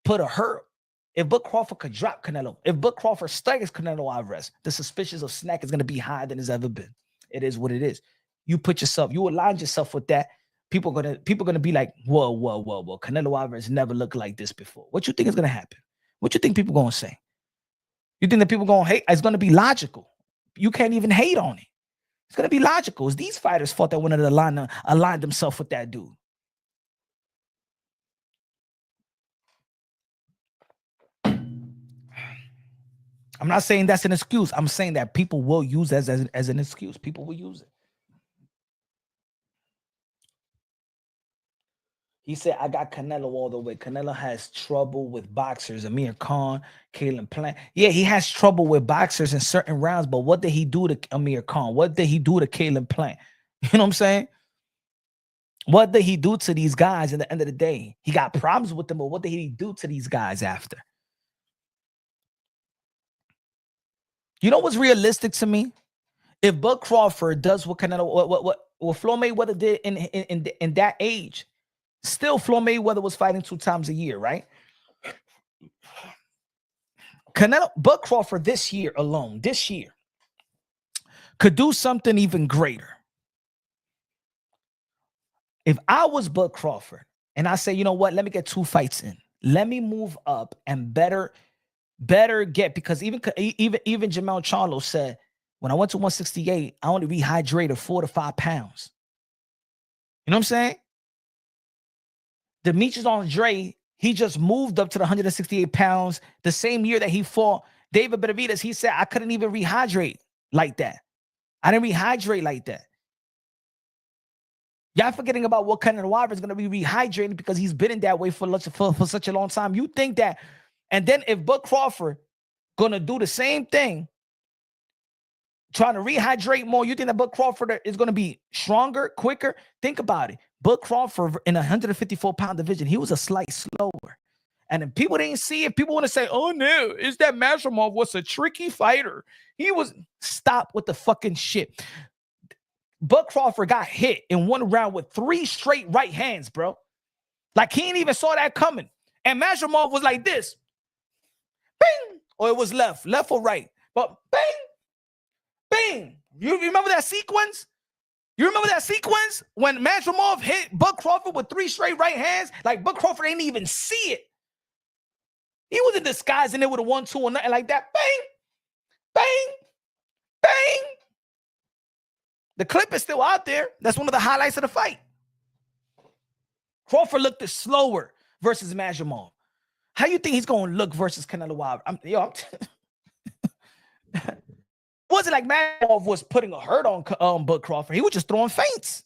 put a hurt, if Bud Crawford could drop Canelo, if Bud Crawford staggers Canelo Alvarez, the suspicions of snack is gonna be higher than it's ever been. It is what it is. You align yourself with that. People gonna be like, whoa. Canelo Alvarez never looked like this before. What you think is gonna happen? What you think people gonna say? You think that people gonna hate? It's gonna be logical. You can't even hate on it. It's gonna be logical. It's these fighters fought that wanted to align themselves with that dude. I'm not saying that's an excuse. I'm saying that people will use as an excuse. People will use it. He said, I got Canelo all the way. Canelo has trouble with boxers. Amir Khan, Kalen Plant. Yeah, he has trouble with boxers in certain rounds, but what did he do to Amir Khan? What did he do to Kalen Plant? You know what I'm saying? What did he do to these guys at the end of the day? He got problems with them, but what did he do to these guys after? You know what's realistic to me? If Bud Crawford does what Canelo, what Floyd Mayweather did in that age, still Floyd Mayweather was fighting 2 times a year, right? Bud Crawford this year alone, could do something even greater. If I was Bud Crawford and I say, you know what, let me get 2 fights in. Let me move up and better get, because even Jermell Charlo said, when I went to 168, I only rehydrated 4 to 5 pounds. You know what I'm saying? Demetrius Andre, he just moved up to the 168 pounds the same year that he fought David Benavidez. He said, I couldn't even rehydrate like that. I didn't rehydrate like that. Y'all forgetting about what Canelo Alvarez is going to be rehydrating because he's been in that way for such a long time. You think that, and then if Bud Crawford going to do the same thing, trying to rehydrate more, you think that Bud Crawford is going to be stronger, quicker? Think about it. Bud Crawford in a 154-pound division, he was a slight slower. And then people didn't see it. People want to say, oh no, is that Masvidal was a tricky fighter. He was, stop with the fucking shit. Bud Crawford got hit in one round with 3 straight right hands, bro. Like he ain't even saw that coming. And Masvidal was like this. Bing! Or it was left or right. But bing! Bing! You remember that sequence? You remember that sequence when Masvidal hit Bud Crawford with 3 straight right hands? Like Bud Crawford didn't even see it. He wasn't disguising it with a 1-2 or nothing like that. Bang! Bang! Bang! The clip is still out there. That's one of the highlights of the fight. Crawford looked slower versus Masvidal. How you think he's going to look versus Canelo Alvarez? Wasn't like Masvidal was putting a hurt on Bud Crawford. He was just throwing feints.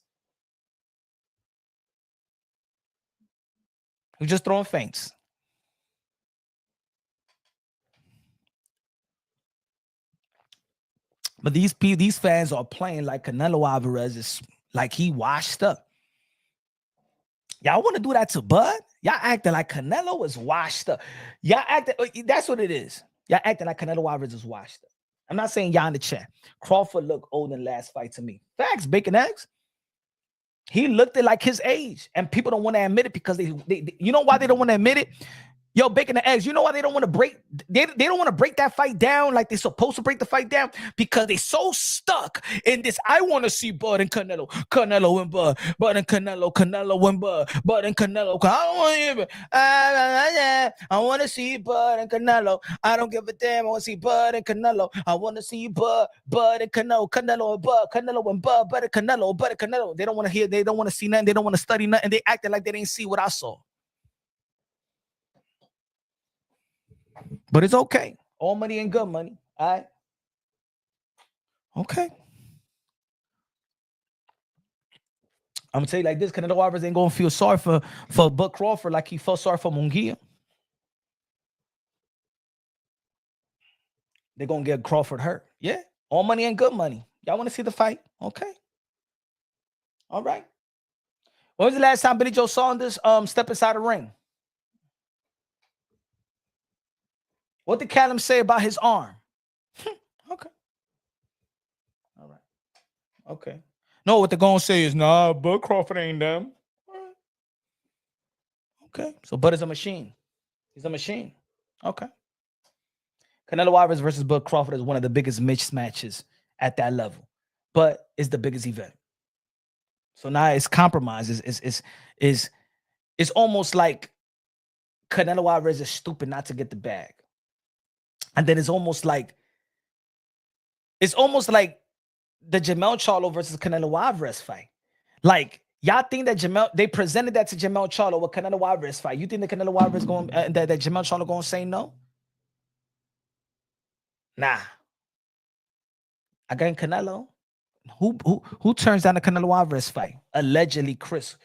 He was just throwing feints. But these fans are playing like Canelo Alvarez is like he washed up. Y'all want to do that to Bud? Y'all acting like Canelo is washed up. Y'all acting, that's what it is. Y'all acting like Canelo Alvarez is washed up. I'm not saying y'all in the chat. Crawford looked old in last fight to me. Facts, bacon eggs. He looked it like his age, and people don't want to admit it because they you know why they don't want to admit it? Yo, bacon the eggs. You know why they don't want to break? They don't want to break that fight down like they're supposed to break the fight down because they so stuck in this. I want to see Bud and Canelo, Canelo and Bud, Bud and Canelo, Canelo and Bud, Bud and Canelo. I don't want to hear it. I want to see Bud and Canelo. I don't give a damn. I want to see Bud and Canelo. I want to see Bud, Bud and Canelo, Canelo and Bud, Canelo and Bud, Bud and Canelo, Bud and Canelo. They don't want to hear. They don't want to see nothing. They don't want to study nothing. They acting like they didn't see what I saw. But it's okay. All money and good money. All right. Okay. I'm gonna tell you like this: Canelo Alvarez ain't gonna feel sorry for Bud Crawford like he felt sorry for Munguia. They're gonna get Crawford hurt. Yeah. All money and good money. Y'all want to see the fight? Okay. All right. When was the last time Billy Joe Saunders step inside the ring? What did Callum say about his arm? Okay. All right. Okay. No, what they're going to say is, nah, Bud Crawford ain't them. All right. Okay. So Bud is a machine. He's a machine. Okay. Canelo Alvarez versus Bud Crawford is one of the biggest mismatches at that level. But it's the biggest event. So now it's compromise. It's almost like Canelo Alvarez is stupid not to get the bag. And then it's almost like the Jermell Charlo versus Canelo Alvarez fight. Like, y'all think that they presented that to Jermell Charlo with Canelo Alvarez fight. You think that Canelo Alvarez that Jermell Charlo going to say no? Nah. I got Canelo. Who turns down the Canelo Alvarez fight? Allegedly, Chris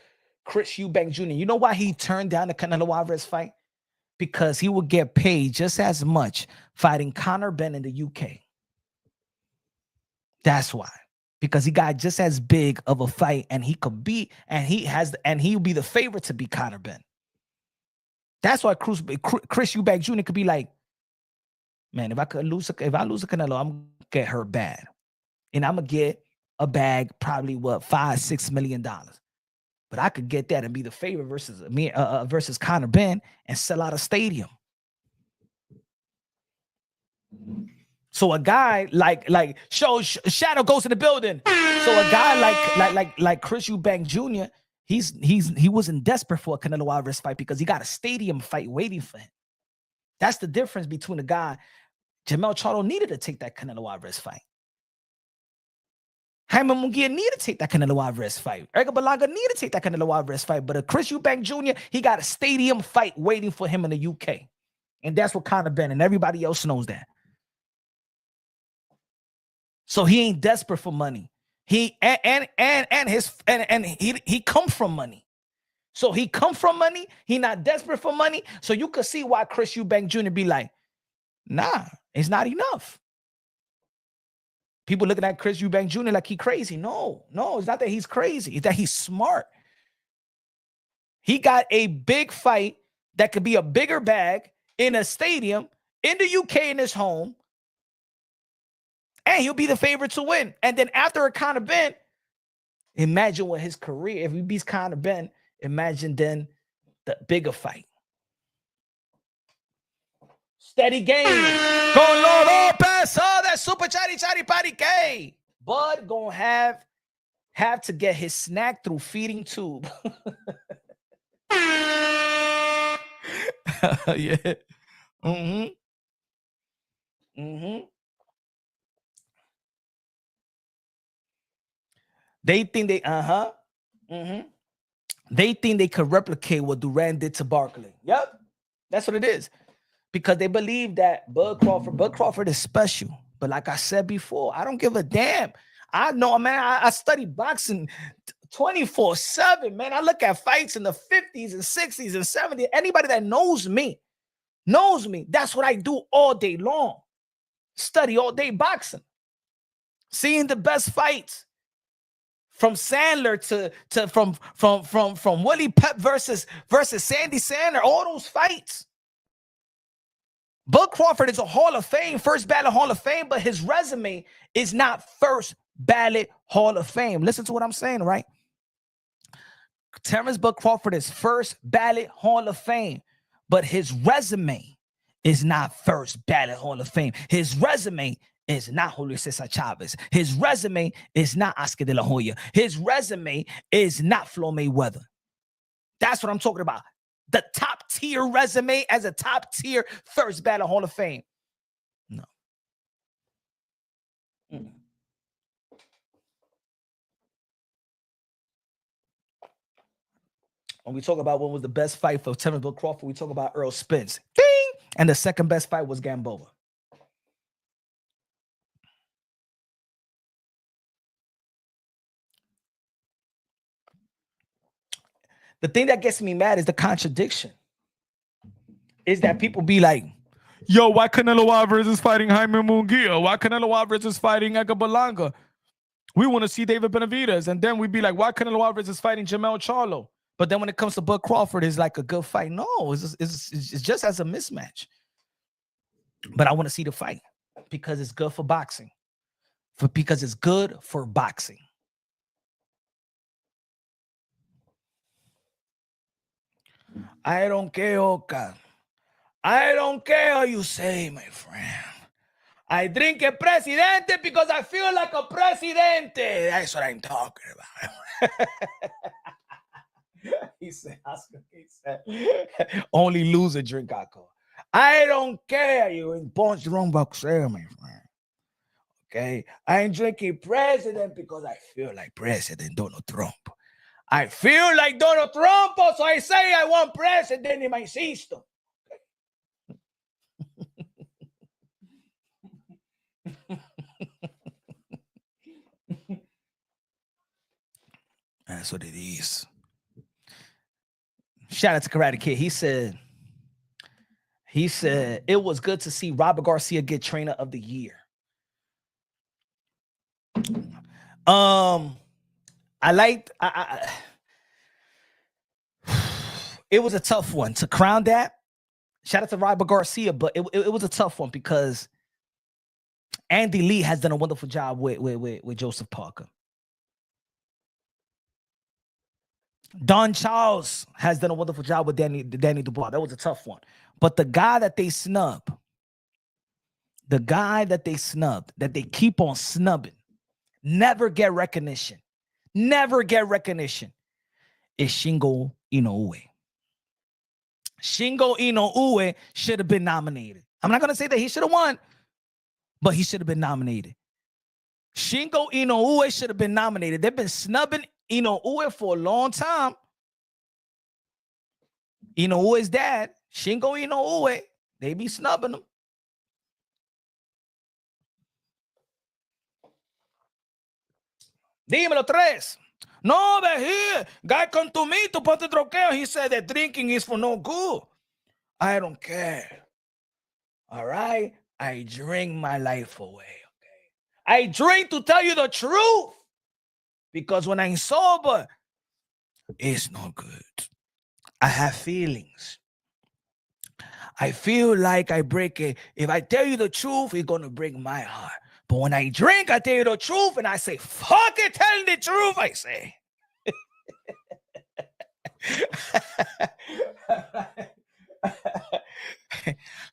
Eubank Jr. You know why he turned down the Canelo Alvarez fight? Because he would get paid just as much fighting Conor Benn in the UK. That's why. Because he got just as big of a fight, and he could beat, and he'll be the favorite to beat Conor Benn. That's why Chris Eubank Jr. could be like, man, if I lose a Canelo, I'm gonna get her bad. And I'm gonna get a bag, probably $5-6 million. But I could get that and be the favorite versus Conor Benn and sell out a stadium. So a guy like Shadow goes in the building. So a guy like Chris Eubank Jr. He wasn't desperate for a Canelo Alvarez fight because he got a stadium fight waiting for him. That's the difference between a guy. Jermell Charlo needed to take that Canelo Alvarez fight. Jaime Munguia needed to take that Canelo Alvarez fight. Edgar Berlanga needed to take that Canelo Alvarez fight. But a Chris Eubank Jr., he got a stadium fight waiting for him in the UK. And that's what Conor Benn, and everybody else knows that. So he ain't desperate for money. He come from money. So he come from money. He not desperate for money. So you could see why Chris Eubank Jr. be like, nah, it's not enough. People looking at Chris Eubank Jr. like he crazy. No, it's not that he's crazy. It's that he's smart. He got a big fight that could be a bigger bag in a stadium in the UK in his home, and he'll be the favorite to win. And then after a Conor Ben, imagine what his career, if he beats Conor Ben, imagine then the bigger fight. Steady game. Con Lopez. Oh, that super chatty patty K. Bud gonna have to get his snack through feeding tube. Yeah. They think they think they could replicate what Durant did to Barkley. Yep. That's what it is. Because they believe that Bud Crawford is special. But like I said before, I don't give a damn. I know, man, I studied boxing 24/7, man. I look at fights in the 50s and 60s and 70s. Anybody that knows me. That's what I do all day long. Study all day boxing. Seeing the best fights. From Sandler to from Willie Pep versus Sandy Sandler, all those fights. Bud Crawford is a Hall of Fame, first ballot Hall of Fame, but his resume is not first ballot Hall of Fame. Listen to what I'm saying, right? Terrence Bud Crawford is first ballot Hall of Fame, but his resume is not first ballot Hall of Fame. His resume is not Julio Cesar Chavez. His resume is not Oscar De La Hoya. His resume is not Floyd Mayweather. That's what I'm talking about. The top tier resume as a top tier first ballot Hall of Fame. No. When we talk about what was the best fight for Terrence Bud Crawford, we talk about Earl Spence. Ding! And the second best fight was Gamboa. The thing that gets me mad is the contradiction. Is that people be like, yo, why Canelo Alvarez is fighting Jaime Munguia? Why Canelo Alvarez is fighting Edgar Berlanga? We want to see David Benavidez. And then we'd be like, why Canelo Alvarez is fighting Jamel Charlo? But then when it comes to Bud Crawford, it's like a good fight. No, it's just as a mismatch. But I want to see the fight because it's good for boxing. Because it's good for boxing. I don't care, Oka. I don't care how you say, my friend. I drink a presidente because I feel like a presidente. That's what I'm talking about. He said, only loser drink alcohol. I don't care. You in punch the wrong boxer, my friend. Okay? I ain't drinking president because I feel like President Donald Trump. I feel like Donald Trump, so I say I want president in my system. That's what it is. Shout out to Karate Kid. He said it was good to see Robert Garcia get Trainer of the Year. It was a tough one to crown that. Shout out to Robert Garcia, but it was a tough one because Andy Lee has done a wonderful job with Joseph Parker. Don Charles has done a wonderful job with Danny Dubois. That was a tough one. But the guy that they snubbed, that they keep on snubbing, never get recognition, is Shingo Inoue. Shingo Inoue should have been nominated. I'm not going to say that he should have won, but he should have been nominated. Shingo Inoue should have been nominated. They've been snubbing Inoue for a long time. Inoue's dad, Shingo Inoue, they be snubbing him. Dímelo, Tres. No, but here, guy come to me to put the troqueo. He said that drinking is for no good. I don't care. All right? I drink my life away, okay? I drink to tell you the truth. Because when I'm sober, it's not good. I have feelings. I feel like I break it. If I tell you the truth, it's gonna break my heart. But when I drink, I tell you the truth, and I say, fuck it, telling the truth, I say.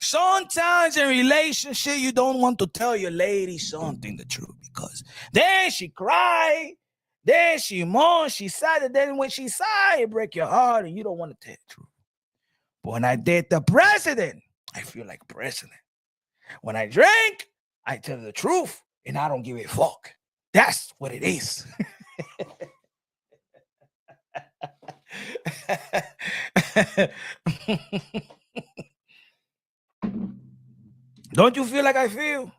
Sometimes in relationship, you don't want to tell your lady something the truth because then she cry, then she moan, she sad, and then when she sigh, it break your heart, and you don't want to tell the truth. But when I date the president, I feel like president. When I drink, I tell the truth, and I don't give a fuck. That's what it is. Don't you feel like I feel?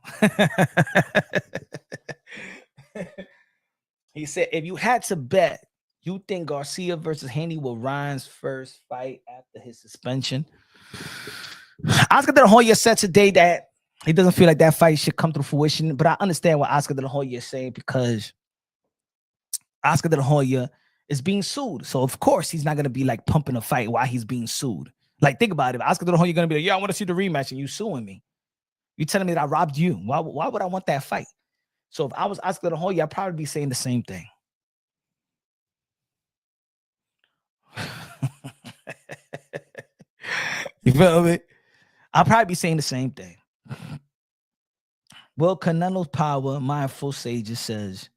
He said, if you had to bet, you think Garcia versus Haney will Ryan's first fight after his suspension? Oscar De La Hoya said today that he doesn't feel like that fight should come to fruition, but I understand what Oscar De La Hoya is saying because Oscar De La Hoya is being sued. So, of course, he's not going to be like pumping a fight while he's being sued. Like, think about it. Oscar De La Hoya going to be like, yeah, I want to see the rematch, and you suing me. You telling me that I robbed you. Why would I want that fight? So if I was Oscar De La Hoya, I'd probably be saying the same thing. You feel me? I'll probably be saying the same thing. Will Canelo's power, Mindful Sages says,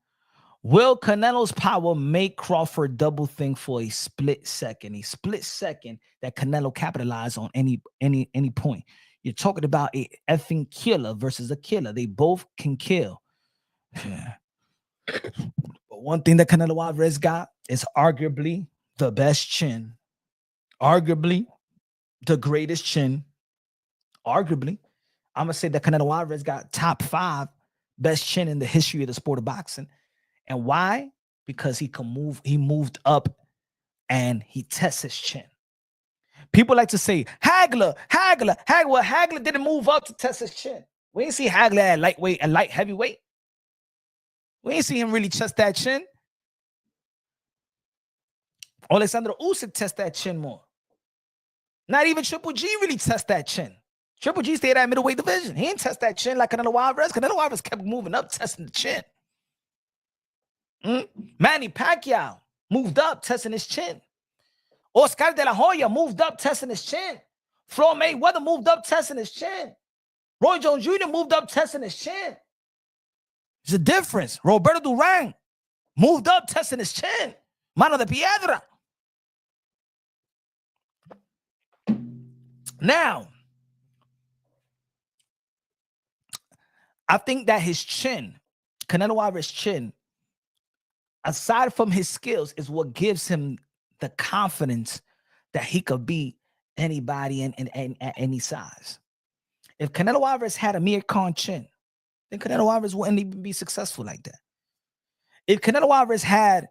will Canelo's power make Crawford double think for a split second? A split second that Canelo capitalized on any point. You're talking about a effing killer versus a killer. They both can kill. Yeah. But one thing that Canelo Alvarez got is arguably the best chin. Arguably the greatest chin. Arguably. I'm going to say that Canelo Alvarez got top 5 best chin in the history of the sport of boxing. And why? Because he moved up and he tests his chin. People like to say, Hagler. Well, Hagler didn't move up to test his chin. We ain't see Hagler at lightweight and light heavyweight. We ain't see him really test that chin. Alexander Usyk test that chin more. Not even Triple G really test that chin. Triple G stayed at middleweight division. He didn't test that chin like Canelo Alvarez. Canelo Alvarez kept moving up, testing the chin. Manny Pacquiao moved up, testing his chin. Oscar De La Hoya moved up, testing his chin. Floyd Mayweather moved up, testing his chin. Roy Jones Jr. moved up, testing his chin. There's a difference. Roberto Duran moved up, testing his chin. Mano de Piedra. Now, I think that his chin, Canelo Alvarez's chin, aside from his skills, is what gives him the confidence that he could beat anybody in at any size. If Canelo Alvarez had a Mir Khan chin, then Canelo Alvarez wouldn't even be successful like that. If Canelo Alvarez had,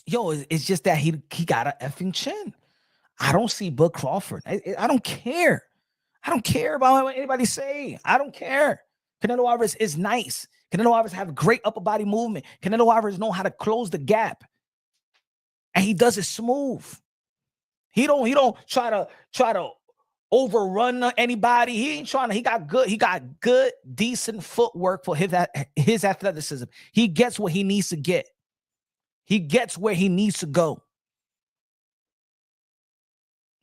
it's just that he got an effing chin. I don't see Bud Crawford. I don't care. I don't care about what anybody say. I don't care. Canelo Alvarez is nice. Canelo Alvarez have great upper body movement. Canelo Alvarez know how to close the gap. And he does it smooth. He don't try to overrun anybody. He got good, decent footwork for his athleticism. He gets what he needs to get. He gets where he needs to go.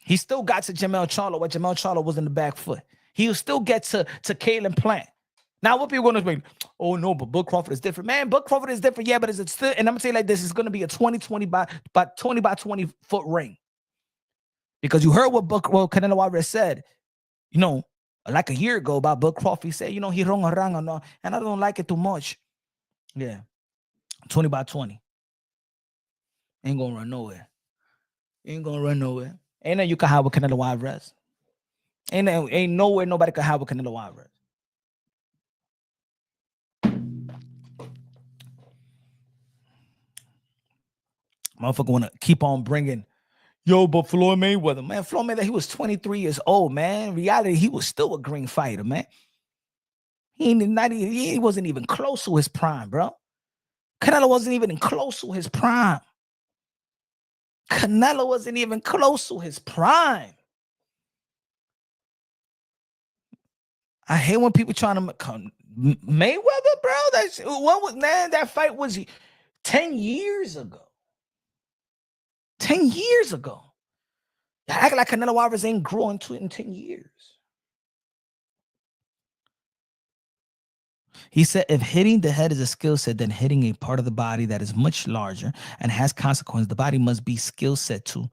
He still got to Jamel Charlo, where Jamel Charlo was in the back foot. He'll still get to Caleb Plant. Now, what people are going to say, oh, no, but Bud Crawford is different. Man, Bud Crawford is different, yeah, but is it still, and I'm going to say like this, it's going to be a 20 by 20 foot ring. Because you heard what Canelo Alvarez said, like a year ago about Bud Crawford. He said, he wrong and I don't like it too much. Yeah, 20 by 20. Ain't going to run nowhere. Ain't no you can have with Canelo Alvarez. Ain't nowhere nobody can have with Canelo Alvarez. Motherfucker want to keep on bringing, but Floyd Mayweather, man. Floyd Mayweather, he was 23 years old, man. Reality, he was still a green fighter, man. He wasn't even close to his prime, bro. Canelo wasn't even close to his prime. Canelo wasn't even close to his prime. I hate when people trying to come Mayweather, bro. That's what was, man. That fight was 10 years ago. 10 years ago. I act like Canelo Alvarez ain't growing to it in 10 years. He said, if hitting the head is a skill set, then hitting a part of the body that is much larger and has consequences, the body must be skill set too.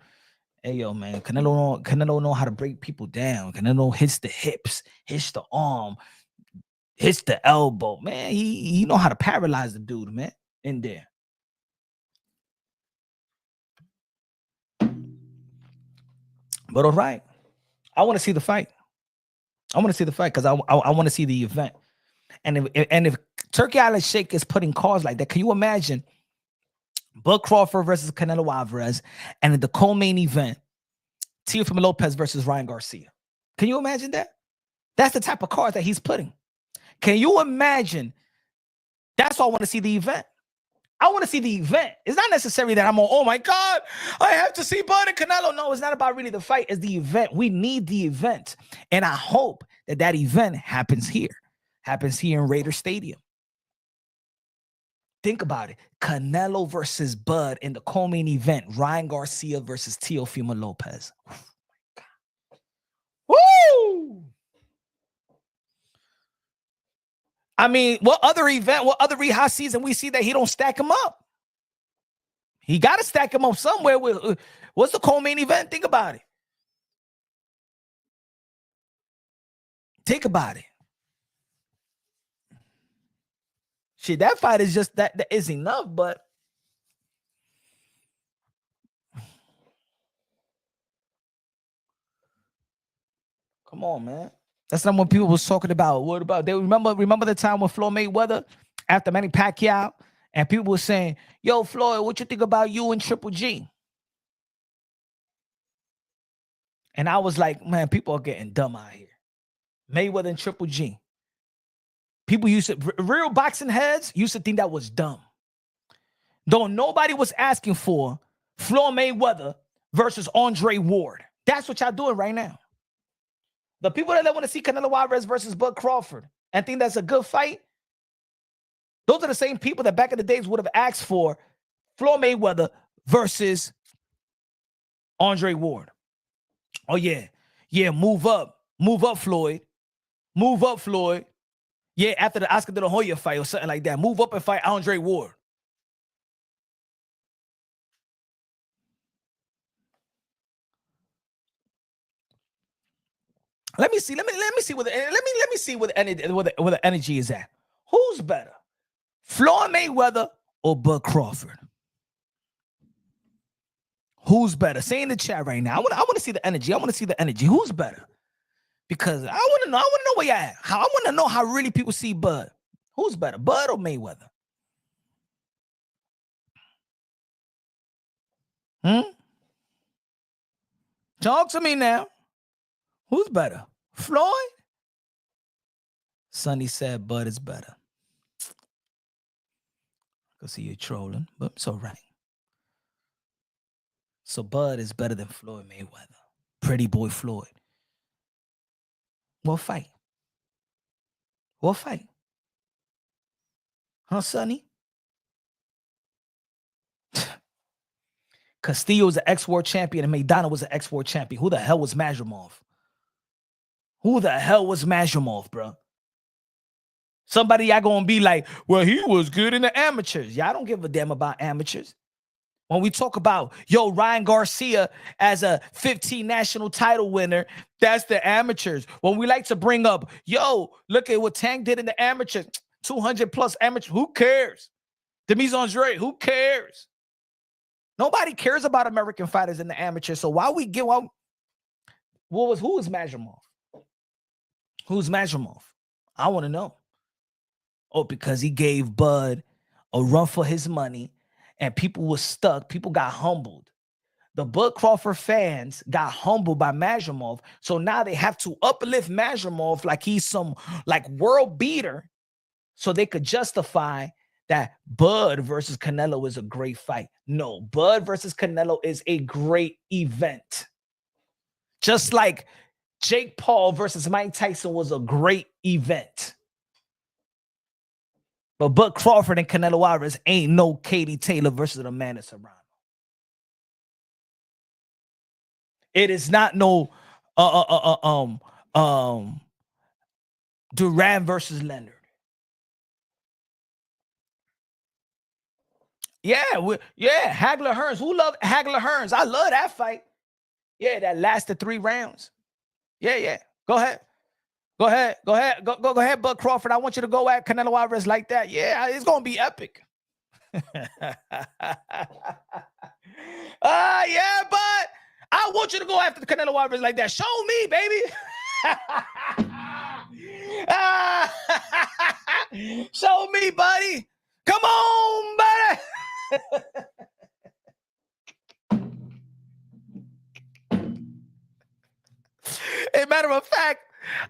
Hey, yo, man, Canelo know how to break people down. Canelo hits the hips, hits the arm, hits the elbow. Man, he know how to paralyze the dude, man, in there. But all right, I want to see the fight. I want to see the fight because I want to see the event. And if Turkey Island Shake is putting cards like that, can you imagine Bud Crawford versus Canelo Alvarez, and in the co-main event, Teofimo Lopez versus Ryan Garcia? Can you imagine that? That's the type of cards that he's putting. Can you imagine? That's why I want to see the event. I want to see the event. It's not necessarily that I'm on, oh my God, I have to see Bud and Canelo. No, it's not about really the fight. It's the event. We need the event. And I hope that that event happens here in Raider Stadium. Think about it. Canelo versus Bud in the co-main event. Ryan Garcia versus Teofimo Lopez. Oh my God. Woo! I mean, what other Reha season we see that he don't stack him up? He got to stack him up somewhere. What's the co-main event? Think about it. Think about it. Shit, that fight is just that is enough, but come on, man. That's not what people was talking about. What about they remember the time when Floyd Mayweather after Manny Pacquiao, and people were saying, "Yo, Floyd, what you think about you and Triple G?" And I was like, man, people are getting dumb out here. Mayweather and Triple G. People used to, real boxing heads used to think that was dumb. Though nobody was asking for Floyd Mayweather versus Andre Ward. That's what y'all doing right now. The people that want to see Canelo Alvarez versus Bud Crawford and think that's a good fight, those are the same people that back in the days would have asked for Floyd Mayweather versus Andre Ward. Oh, yeah. Yeah, move up. Move up, Floyd. Move up, Floyd. Yeah, after the Oscar de la Hoya fight or something like that. Move up and fight Andre Ward. Let me see. Let me see what the energy is at. Who's better, Floyd Mayweather or Bud Crawford? Who's better? Say in the chat right now. I want to see the energy. I want to see the energy. Who's better? Because I want to know. I want to know where you're at. I want to know how really people see Bud. Who's better, Bud or Mayweather? Talk to me now. Who's better? Floyd? Sonny said Bud is better. I can see you trolling, but it's all right. So Bud is better than Floyd Mayweather. Pretty boy Floyd. What fight? What fight? Huh, Sonny? Castillo was an ex-world champion and McDonald was an ex-world champion. Who the hell was Mazurmov? Who the hell was Mazurmov, bro? Somebody y'all gonna be like, well, he was good in the amateurs. Y'all don't give a damn about amateurs. When we talk about, yo, Ryan Garcia as a 15 national title winner, that's the amateurs. When we like to bring up, yo, look at what Tank did in the amateurs, 200 plus amateurs. Who cares? Demise Andre, who cares? Nobody cares about American fighters in the amateurs. So why we give up? Who was Mazurmov? Who's Mazurmov? I want to know. Oh, because he gave Bud a run for his money and people were stuck. People got humbled. The Bud Crawford fans got humbled by Mazurmov. So now they have to uplift Mazurmov like he's some like world beater so they could justify that Bud versus Canelo is a great fight. No, Bud versus Canelo is a great event. Just like Jake Paul versus Mike Tyson was a great event. But Bud Crawford and Canelo Alvarez ain't no Katie Taylor versus Amanda Serrano. It is not no Duran versus Leonard. Yeah, Hagler Hearns. Who loved Hagler Hearns? I love that fight. Yeah, that lasted 3 rounds. Yeah. Go ahead. Go ahead, Bud Crawford. I want you to go at Canelo Alvarez like that. Yeah, it's gonna be epic. Yeah, but I want you to go after the Canelo Alvarez like that. Show me, baby. Show me, buddy. Come on, buddy. As a matter of fact,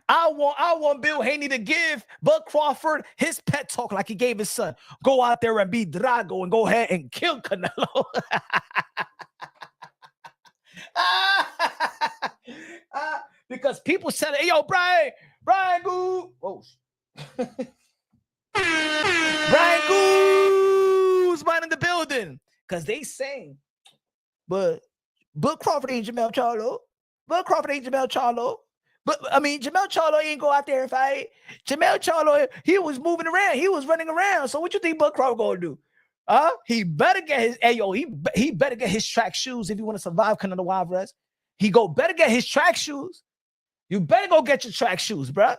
I want Bill Haney to give Bud Crawford his pet talk like he gave his son. Go out there and be Drago and go ahead and kill Canelo. Because people said, hey, yo, Brian Goo. Oh, Brian Goo's right in the building. Because they saying, but Bud Crawford ain't Jamel Charlo. Bud Crawford ain't Jamel Charlo. But, I mean, Jamel Charlo ain't go out there and fight. Jamel Charlo, he was moving around. He was running around. So what you think Bud Crawford going to do? He better get his, he better get his track shoes if you want to survive Canelo Alvarez. He better get his track shoes. You better go get your track shoes, bro.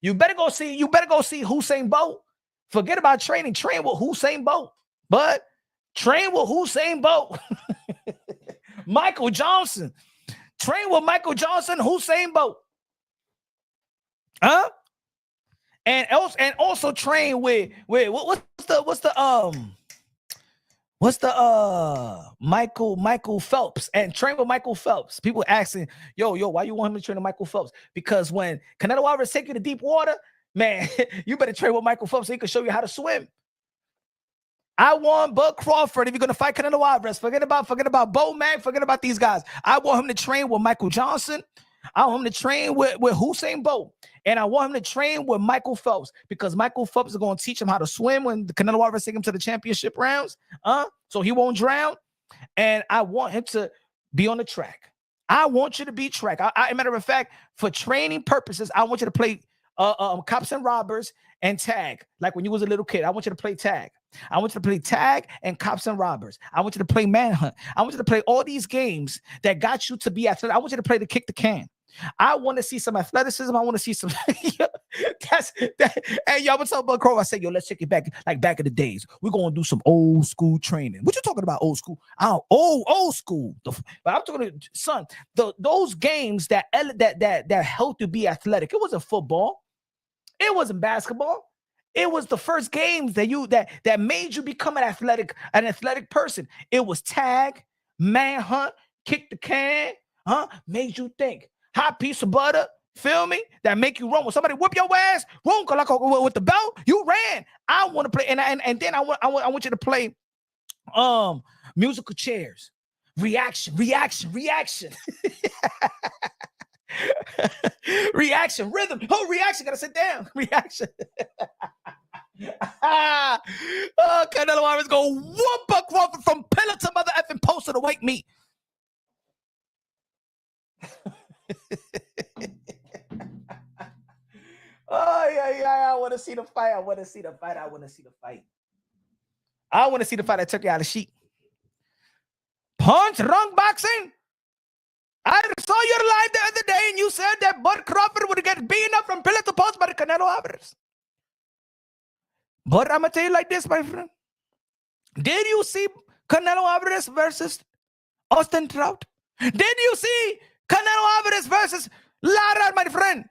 You better go see Usain Bolt. Forget about training. Train with Usain Bolt. But train with Usain Bolt. Michael Johnson. Train with Michael Johnson, Usain Bolt. And also train with what's the Michael Phelps, and train with Michael Phelps. People asking, yo, why you want him to train with Michael Phelps? Because when Canelo Alvarez take you to deep water, man, you better train with Michael Phelps so he can show you how to swim. I want Bud Crawford, if you're going to fight Canelo Alvarez, forget about Bo Mack, forget about these guys. I want him to train with Michael Johnson. I want him to train with Usain Bolt. And I want him to train with Michael Phelps, because Michael Phelps is going to teach him how to swim when the Canelo Alvarez take him to the championship rounds. So he won't drown. And I want him to be on the track. I want you to be track. As a matter of fact, for training purposes, I want you to play cops and robbers and tag. Like when you was a little kid, I want you to play tag. I want you to play tag and cops and robbers. I want you to play manhunt. I want you to play all these games that got you to be athletic. I want you to play the kick the can. I want to see some athleticism. I want to see some. Hey, y'all, what's up, Bud Crawford? I said, yo, let's take it back like back in the days. We're gonna do some old school training. What you talking about, old school? Old school. But I'm talking to son. Those games that helped you be athletic. It wasn't football. It wasn't basketball. It was the first games that made you become an athletic person. It was tag, manhunt, kick the can, made you think. Hot piece of butter, feel me? That make you run. When somebody whip your ass, run with the belt, you ran. I want to play, and then I want you to play musical chairs. Reaction. Reaction, rhythm. Oh, reaction, gotta sit down. Reaction. Canelo Alvarez go whoop a Crawford from pillar to mother effing poster to wake me. I want to see the fight. I want to see the fight that took you out of sheet. Punch, wrong boxing. I saw your live the other day, and you said that Bud Crawford would get beaten up from pillar to post by the Canelo Alvarez. But I'm going to tell you like this, my friend. Did you see Canelo Alvarez versus Austin Trout? Did you see Canelo Alvarez versus Lara, my friend?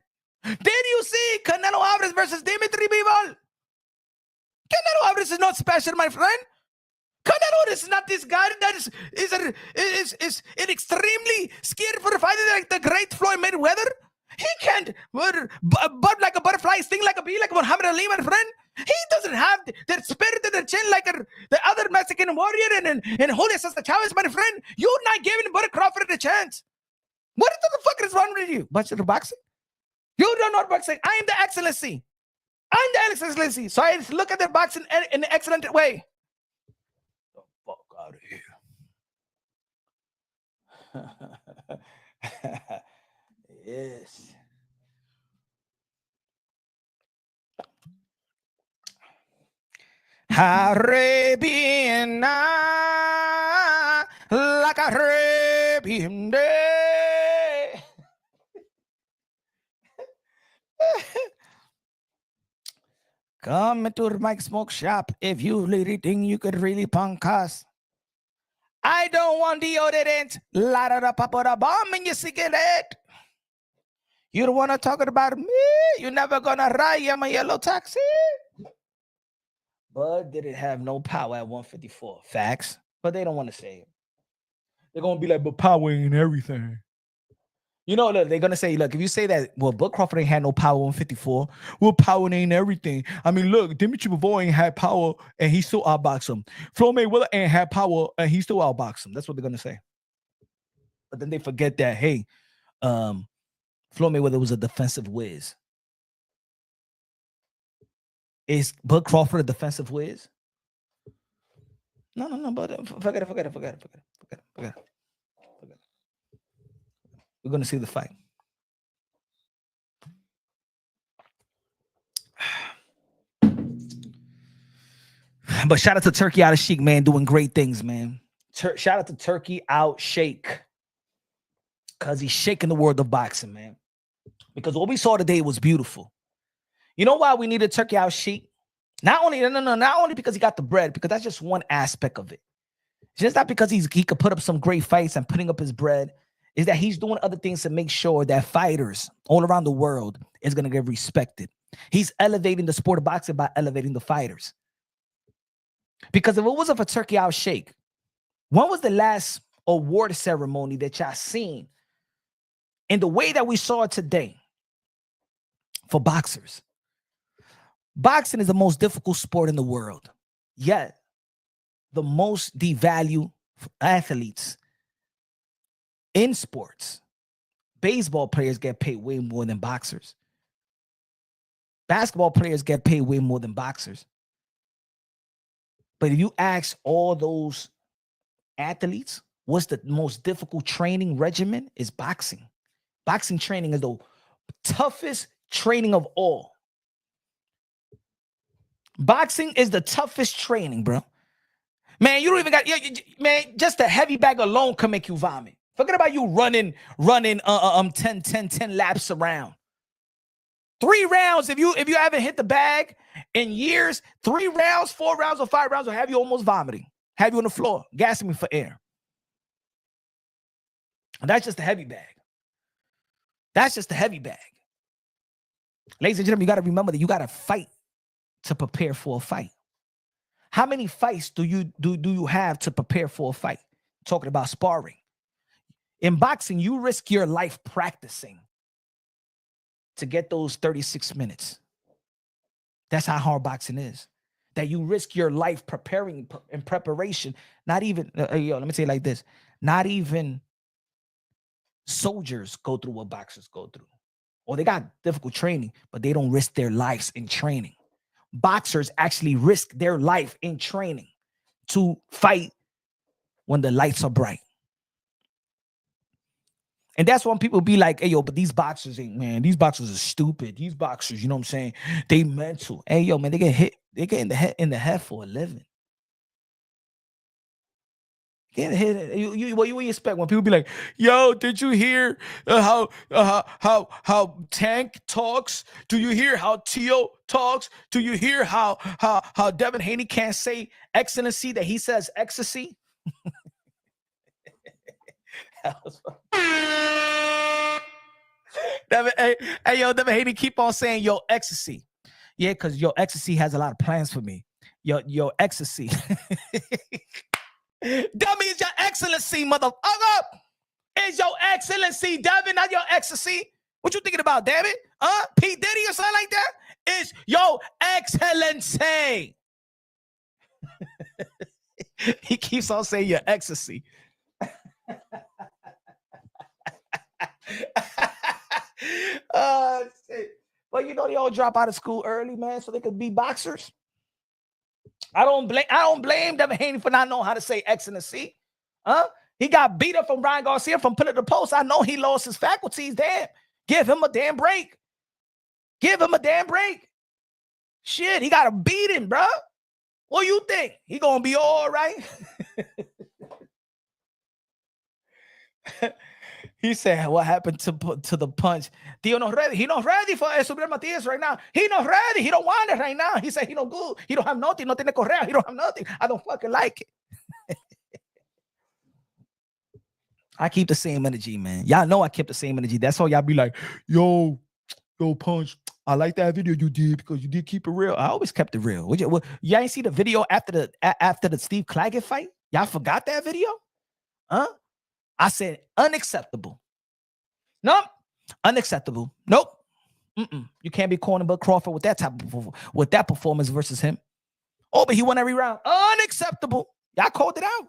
Did you see Canelo Alvarez versus Dimitri Bivol? Canelo Alvarez is not special, my friend. Canelo is not this guy that is extremely scared for the fight like the great Floyd Mayweather. He can't bud like a butterfly, sting like a bee, like Muhammad Ali, my friend. He doesn't have that spirit in the chin like the other Mexican warrior and Julio Cesar Chavez, my friend. You're not giving Bud Crawford a chance. What the fuck is wrong with you? Bunch of the boxing? You don't know boxing. I am the excellency. I'm the excellency. So I look at the boxing in an excellent way. The fuck out of here. Yes. Arabian night, like a Arabian day. Come into the Mike Smoke shop if you really think you could really punk us. I don't want deodorant. Light it up with a bomb in your cigarette. You don't want to talk about me. You're never gonna ride in my yellow taxi. But did it have no power at 154? Facts. But they don't want to say it. They're gonna be like, but power ain't everything. You know, look, they're gonna say, look, if you say that, well, Bud Crawford ain't had no power 154. Well, power ain't everything. I mean, look, Dimitri Bivol ain't had power and he still outboxed him. Floyd Mayweather ain't had power and he still outboxed him. That's what they're gonna say. But then they forget that, hey, Floyd Mayweather was a defensive whiz. Is Bud Crawford a defensive whiz? No, but forget it. We're gonna see the fight. But shout out to Turki out of Sheik, man, doing great things, man. Shout out to Turki out Sheik, because he's shaking the world of boxing, man. Because what we saw today was beautiful. You know why we needed Turki out Sheik? Not only because he got the bread, because that's just one aspect of it. It's just not because he could put up some great fights and putting up his bread. Is that he's doing other things to make sure that fighters all around the world is going to get respected. He's elevating the sport of boxing by elevating the fighters. Because if it wasn't for Turki out Sheik, when was the last award ceremony that y'all seen in the way that we saw it today for boxers? Boxing is the most difficult sport in the world, yet the most devalued athletes in sports. Baseball players get paid way more than boxers. Basketball players get paid way more than boxers. But if you ask all those athletes, what's the most difficult training regimen? Is boxing. Boxing training is the toughest training of all. Boxing is the toughest training, bro. Man, you don't even got, man, just a heavy bag alone can make you vomit. Forget about you running 10 laps around. 3 rounds, if you haven't hit the bag in years, 3 rounds, 4 rounds, or 5 rounds will have you almost vomiting. Have you on the floor, gasping for air. And that's just a heavy bag. That's just a heavy bag. Ladies and gentlemen, you got to remember that you got to fight to prepare for a fight. How many fights do you have to prepare for a fight? Talking about sparring. In boxing, you risk your life practicing to get those 36 minutes. That's how hard boxing is. That you risk your life preparing in preparation. Not even, let me say it like this. Not even soldiers go through what boxers go through. Or they got difficult training, but they don't risk their lives in training. Boxers actually risk their life in training to fight when the lights are bright. And that's when people be like, hey, yo, but these boxers ain't, man, these boxers are stupid. These boxers, you know what I'm saying? They mental. Hey, yo, man, they get hit. They get in the head for a living. Get hit. What you expect when people be like, yo, did you hear how Tank talks? Do you hear how Tio talks? Do you hear how Devin Haney can't say excellency, that he says ecstasy? Devin Haney keep on saying yo ecstasy. Yeah, because your ecstasy has a lot of plans for me. Your ecstasy. Dummy, is your excellency, motherfucker. Is your excellency, Devin, not your ecstasy. What you thinking about, damn it? P. Diddy or something like that? It's your excellency. He keeps on saying your ecstasy. Shit. But you know, they all drop out of school early, man, so they could be boxers. I don't blame Devin Haney for not knowing how to say X and a C. Huh? He got beat up from Ryan Garcia from pillar to post. I know he lost his faculties. Damn. Give him a damn break. Give him a damn break. Shit, he got a beating, bro. What do you think? He gonna be all right? He said, what happened to the punch? Tio not ready. He not ready for Subir Matias right now. He not ready. He don't want it right now. He said he no good. He don't have nothing. No tiene correa. He don't have nothing. I don't fucking like it. I keep the same energy, man. Y'all know I keep the same energy. That's why y'all be like, yo, Punch, I like that video you did because you did keep it real. I always kept it real. Y'all ain't see the video after the Steve Claggett fight? Y'all forgot that video? Huh? I said unacceptable. Nope. Unacceptable. Nope. You can't be corner but Crawford with that performance versus him. Oh, but he won every round. Unacceptable. Y'all called it out.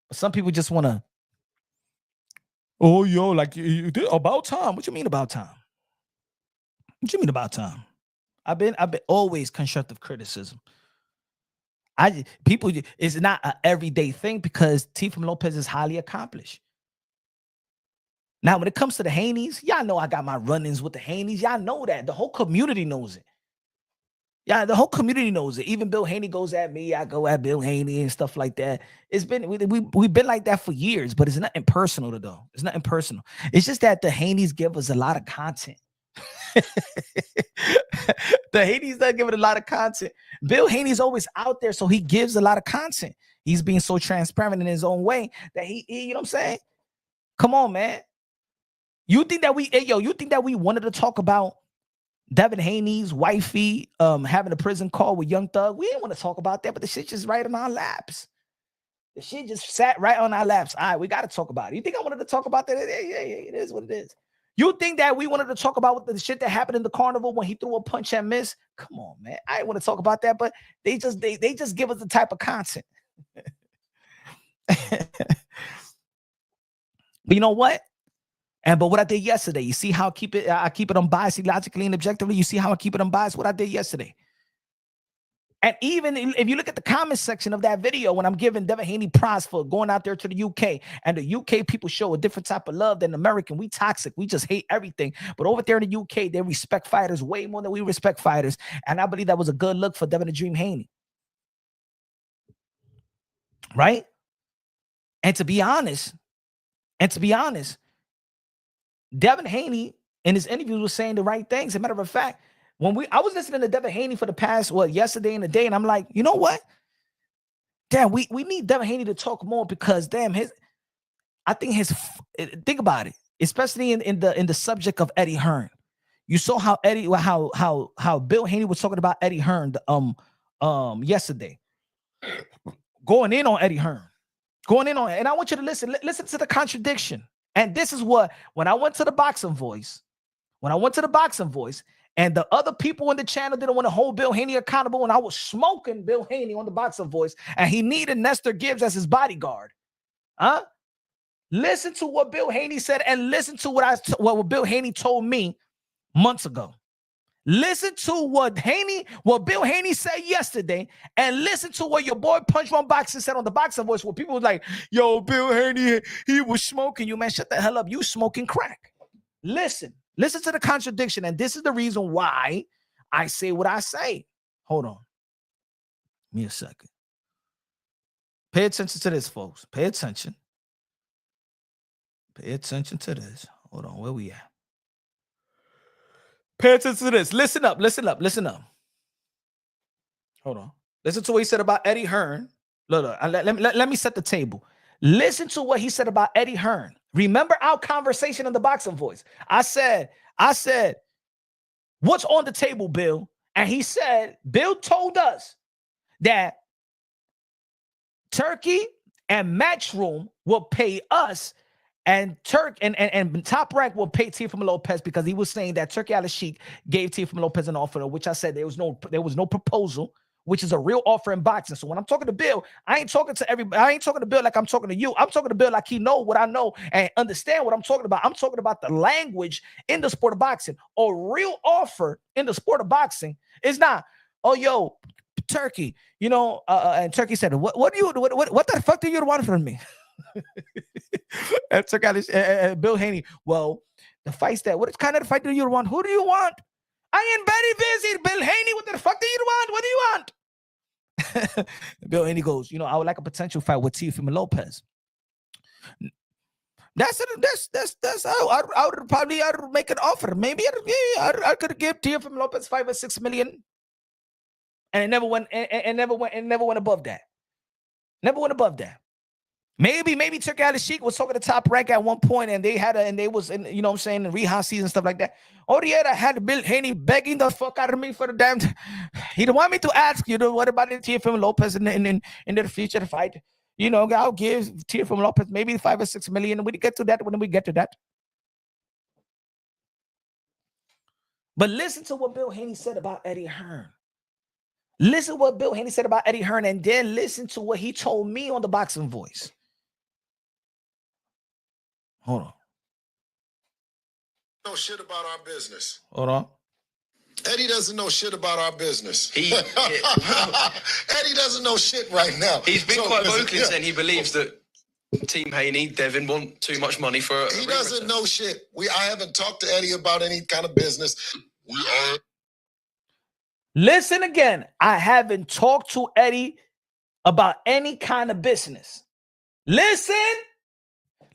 But some people just want to, oh, yo, like about time. What you mean about time? What you mean about time? I've been always constructive criticism. It's not an everyday thing because Teofimo Lopez is highly accomplished. Now, when it comes to the Haneys, y'all know I got my run-ins with the Haneys. Y'all know that. The whole community knows it. Yeah, the whole community knows it. Even Bill Haney goes at me. I go at Bill Haney and stuff like that. It's been we've been like that for years, but it's nothing personal though. It's nothing personal. It's just that the Haneys give us a lot of content. The Haney's not giving a lot of content. Bill Haney's always out there, so he gives a lot of content. He's being so transparent in his own way that he you know what I'm saying? Come on, man. You think that we wanted to talk about Devin Haney's wifey having a prison call with Young Thug? We didn't want to talk about that, but the shit just right on our laps. The shit just sat right on our laps. All right, we got to talk about it. You think I wanted to talk about that? Yeah, it is what it is. You think that we wanted to talk about the shit that happened in the carnival when he threw a punch and miss? Come on, man. I didn't want to talk about that, but they just give us the type of content. But you know what? But what I did yesterday, you see how I keep it unbiased, logically and objectively. You see how I keep it unbiased? What I did yesterday. And even if you look at the comment section of that video, when I'm giving Devin Haney prize for going out there to the UK, and the UK people show a different type of love than American. We toxic. We just hate everything. But over there in the UK, they respect fighters way more than we respect fighters. And I believe that was a good look for Devin the Dream Haney. Right? And to be honest, Devin Haney in his interviews was saying the right things. As a matter of fact, I was listening to Devin Haney for the past, yesterday and the day, and I'm like, you know what? Damn, we need Devin Haney to talk more because damn, think about it, especially in the subject of Eddie Hearn. You saw how Bill Haney was talking about Eddie Hearn yesterday, going in on Eddie Hearn, and I want you to listen to the contradiction. And this is what, when I went to the boxing voice, and the other people in the channel didn't want to hold Bill Haney accountable, and I was smoking Bill Haney on the boxing voice, and he needed Nestor Gibbs as his bodyguard. Huh? Listen to what Bill Haney said, and listen to what Bill Haney told me months ago. Listen to what Bill Haney said yesterday, and listen to what your boy Punch One Boxing said on the boxing voice, where people was like, yo, Bill Haney, he was smoking you, man. Shut the hell up. You smoking crack. Listen to the contradiction. And this is the reason why I say what I say. Hold on. Give me a second. Pay attention to this, folks. Pay attention. Pay attention to this. Hold on. Where we at? Pay attention to this. Listen up. Hold on. Listen to what he said about Eddie Hearn. Look, let me set the table. Listen to what he said about Eddie Hearn. Remember our conversation in the boxing voice. I said, what's on the table, Bill? And he said, Bill told us that Turki and Matchroom will pay us, and and Top Rank will pay Teofimo Lopez, because he was saying that Turki Al-Sheikh gave Teofimo Lopez an offer, which I said there was no proposal. which is a real offer in boxing. So when I'm talking to Bill, I ain't talking to everybody. I ain't talking to Bill like I'm talking to you. I'm talking to Bill like he know what I know and understand what I'm talking about. I'm talking about the language in the sport of boxing. A real offer in the sport of boxing is not, oh, yo, Turkey, you know, and Turkey said, what the fuck do you want from me? And Bill Haney, well, the fights that, what kind of fight do you want? Who do you want? I am very busy, Bill Haney. What the fuck do you want? What do you want? Bill Haney goes, you know, I would like a potential fight with Teofimo Lopez. That's I would probably make an offer. Maybe I could give Teofimo Lopez $5 or $6 million, and it never went above that. Never went above that. Maybe Turki Al-Sheikh was talking to Top Rank at one point, and they was in, you know what I'm saying, in rehab season, stuff like that. Oh yeah, I had Bill Haney begging the fuck out of me for the damn. He didn't want me to ask, you know, what about Teofimo Lopez in the future fight? You know, I'll give Teofimo Lopez maybe $5 or $6 million. We get to that when we get to that. But listen to what Bill Haney said about Eddie Hearn. Listen to what Bill Haney said about Eddie Hearn, and then listen to what he told me on the Boxing Voice. Hold on. No shit about our business. Hold on. Eddie doesn't know shit about our business. Eddie doesn't know shit right now. He's been quite vocal in saying he believes that Team Haney, Devin, want too much money for a He doesn't know shit. I haven't talked to Eddie about any kind of business. Listen again. I haven't talked to Eddie about any kind of business.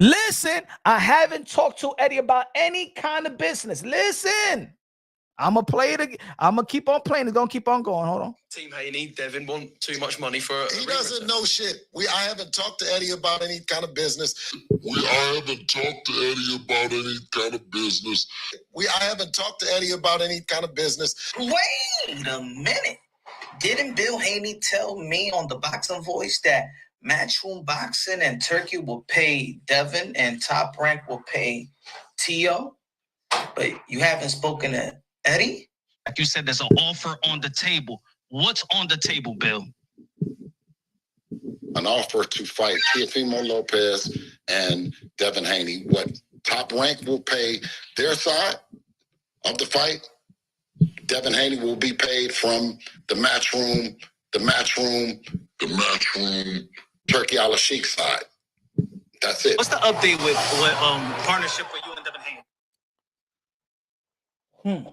Listen, I haven't talked to Eddie about any kind of business. Listen, I'm going to play it again. I'm going to keep on playing. It's going to keep on going. Hold on. Team Haney, Devin, want too much money for a He doesn't know shit. I haven't talked to Eddie about any kind of business. I haven't talked to Eddie about any kind of business. I haven't talked to Eddie about any kind of business. Wait a minute. Didn't Bill Haney tell me on the Boxing Voice that Matchroom Boxing and Turkey will pay Devin and Top Rank will pay Tio? But you haven't spoken to Eddie? Like you said, there's an offer on the table. What's on the table, Bill? An offer to fight Teofimo Lopez and Devin Haney. What Top Rank will pay their side of the fight. Devin Haney will be paid from the Matchroom, Turki Al-Sheikh side. That's it. What's the update with partnership with you and Devin Haney?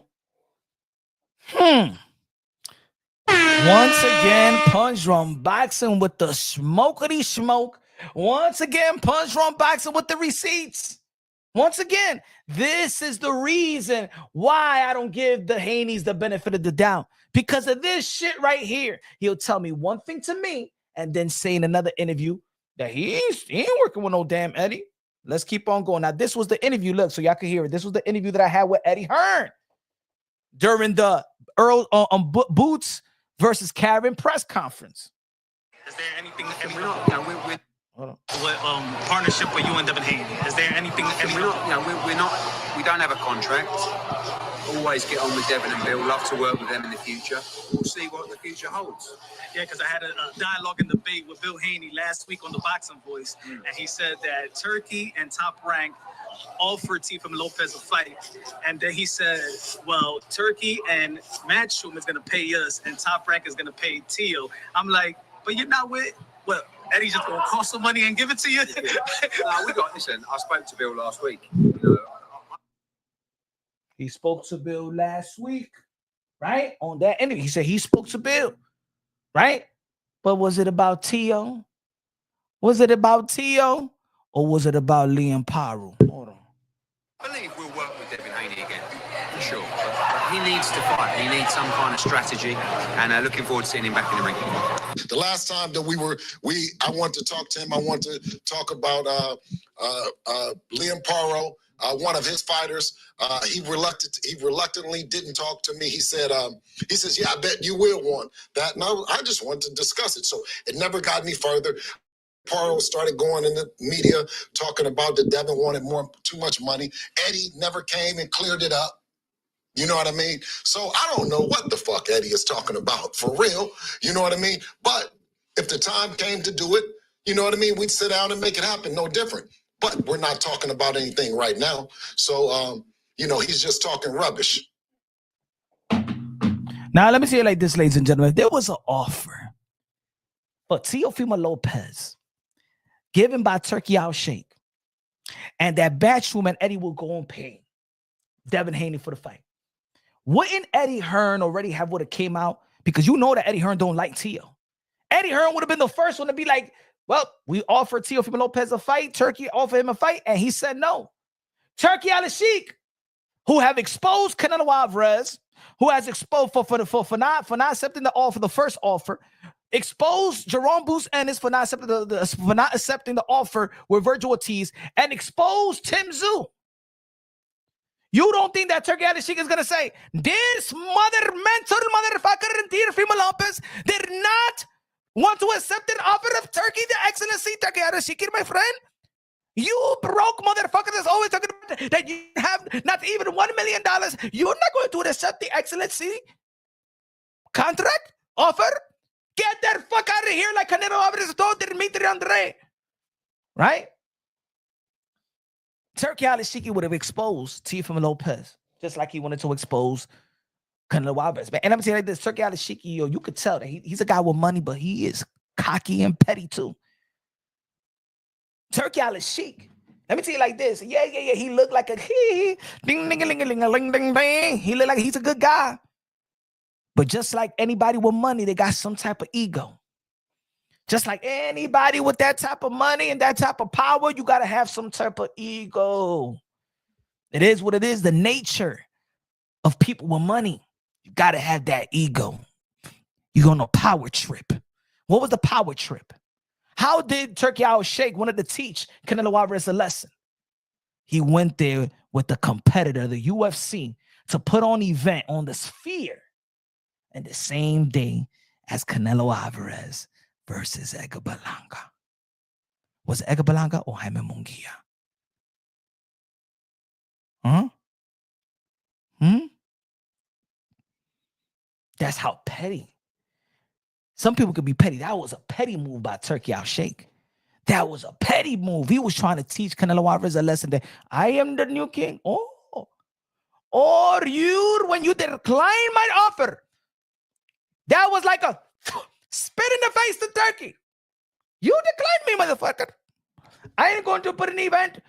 Once again, Punch Drunk Boxing with the smokity smoke. Once again, Punch Drunk Boxing with the receipts. Once again, this is the reason why I don't give the Haneys the benefit of the doubt. Because of this shit right here. He'll tell me one thing to me and then say in another interview that he ain't working with no damn Eddie. Let's keep on going. Now, this was the interview. Look, so y'all can hear it. This was the interview that I had with Eddie Hearn during the Boots versus Karen press conference. Is there anything? And we're not. Hold on. What partnership with you and Devin Haney? Is there anything? And we're not. We're not. We don't have a contract. Always get on with Devin and Bill. Love to work with them in the future. We'll see what the future holds. Yeah, because I had a dialogue and debate with Bill Haney last week on the Boxing Voice, and he said that Turkey and Top Rank offered Teofimo Lopez a fight, and then he said, well, Turkey and Matchroom is going to pay us, and Top Rank is going to pay Tio. I'm like, but you're not with, well, Eddie's just going to cost some money and give it to you? Listen, I spoke to Bill last week. He spoke to Bill last week, right? On that interview, he said he spoke to Bill, right? But was it about Tio? Was it about Tio? Or was it about Liam Paru? Hold on. I believe we'll work with Devin Haney again, for sure. But he needs to fight. He needs some kind of strategy, and looking forward to seeing him back in the ring. The last time that I want to talk to him. I want to talk about Liam Paro, one of his fighters. He reluctantly didn't talk to me. He says, yeah, I bet you will want that. And I just wanted to discuss it. So it never got any further. Paro started going in the media talking about that Devin wanted too much money. Eddie never came and cleared it up. You know what I mean? So I don't know what the fuck Eddie is talking about, for real. You know what I mean? But if the time came to do it, you know what I mean? We'd sit down and make it happen, no different. But we're not talking about anything right now. So, you know, he's just talking rubbish. Now, let me say it like this, ladies and gentlemen. If there was an offer for Teofimo Lopez given by Turki Al-Sheikh, and that Backroom and Eddie will go and pay Devin Haney for the fight, wouldn't Eddie Hearn already have would have came out? Because you know that Eddie Hearn don't like Teo. Eddie Hearn would have been the first one to be like, well, we offered Teofimo Lopez a fight. Turki offered him a fight, and he said no. Turki Al-Sheikh, who have exposed Canelo Alvarez, who has exposed for not accepting the offer, the first offer, exposed Jerome Bruce Ennis for not accepting the offer with Virgil Ortiz, and exposed Tim Tszyu. You don't think that Turki Al-Sheikh is going to say, this motherfucker and Teofimo Lopez did not want to accept an offer of Turki, the excellency, Turki Al-Sheikh, my friend? You broke motherfucker that's always talking about that you have not even $1 million. You're not going to accept the excellency contract offer? Get that fuck out of here like Canelo Alvarez told Dimitri Andre. Right? Turki Al-Sheikh would have exposed Teofimo Lopez just like he wanted to expose Canelo Alvarez. And I'm saying like this, Turki Al-Sheikh, yo, you could tell that he's a guy with money, but he is cocky and petty too. Turki Al-Sheikh, let me tell you like this. Yeah. He looked like a ding ding ding ding ding ding ding. He looked like he's a good guy. But just like anybody with money, they got some type of ego. Just like anybody with that type of money and that type of power, you got to have some type of ego. It is what it is, the nature of people with money. You got to have that ego. You're on a power trip. What was the power trip? How did Turki Al-Sheikh wanted to teach Canelo Alvarez a lesson? He went there with the competitor, the UFC, to put on an event on the Sphere and the same day as Canelo Alvarez versus Edgar Berlanga. Was it Edgar Berlanga or Jaime Munguia? That's how petty. Some people could be petty. That was a petty move by Turki Al-Sheikh. That was a petty move. He was trying to teach Canelo Alvarez a lesson that I am the new king. Oh, or you, when you decline my offer, that was like a spit in the face to Turki. You declined me, motherfucker. I ain't going to put an event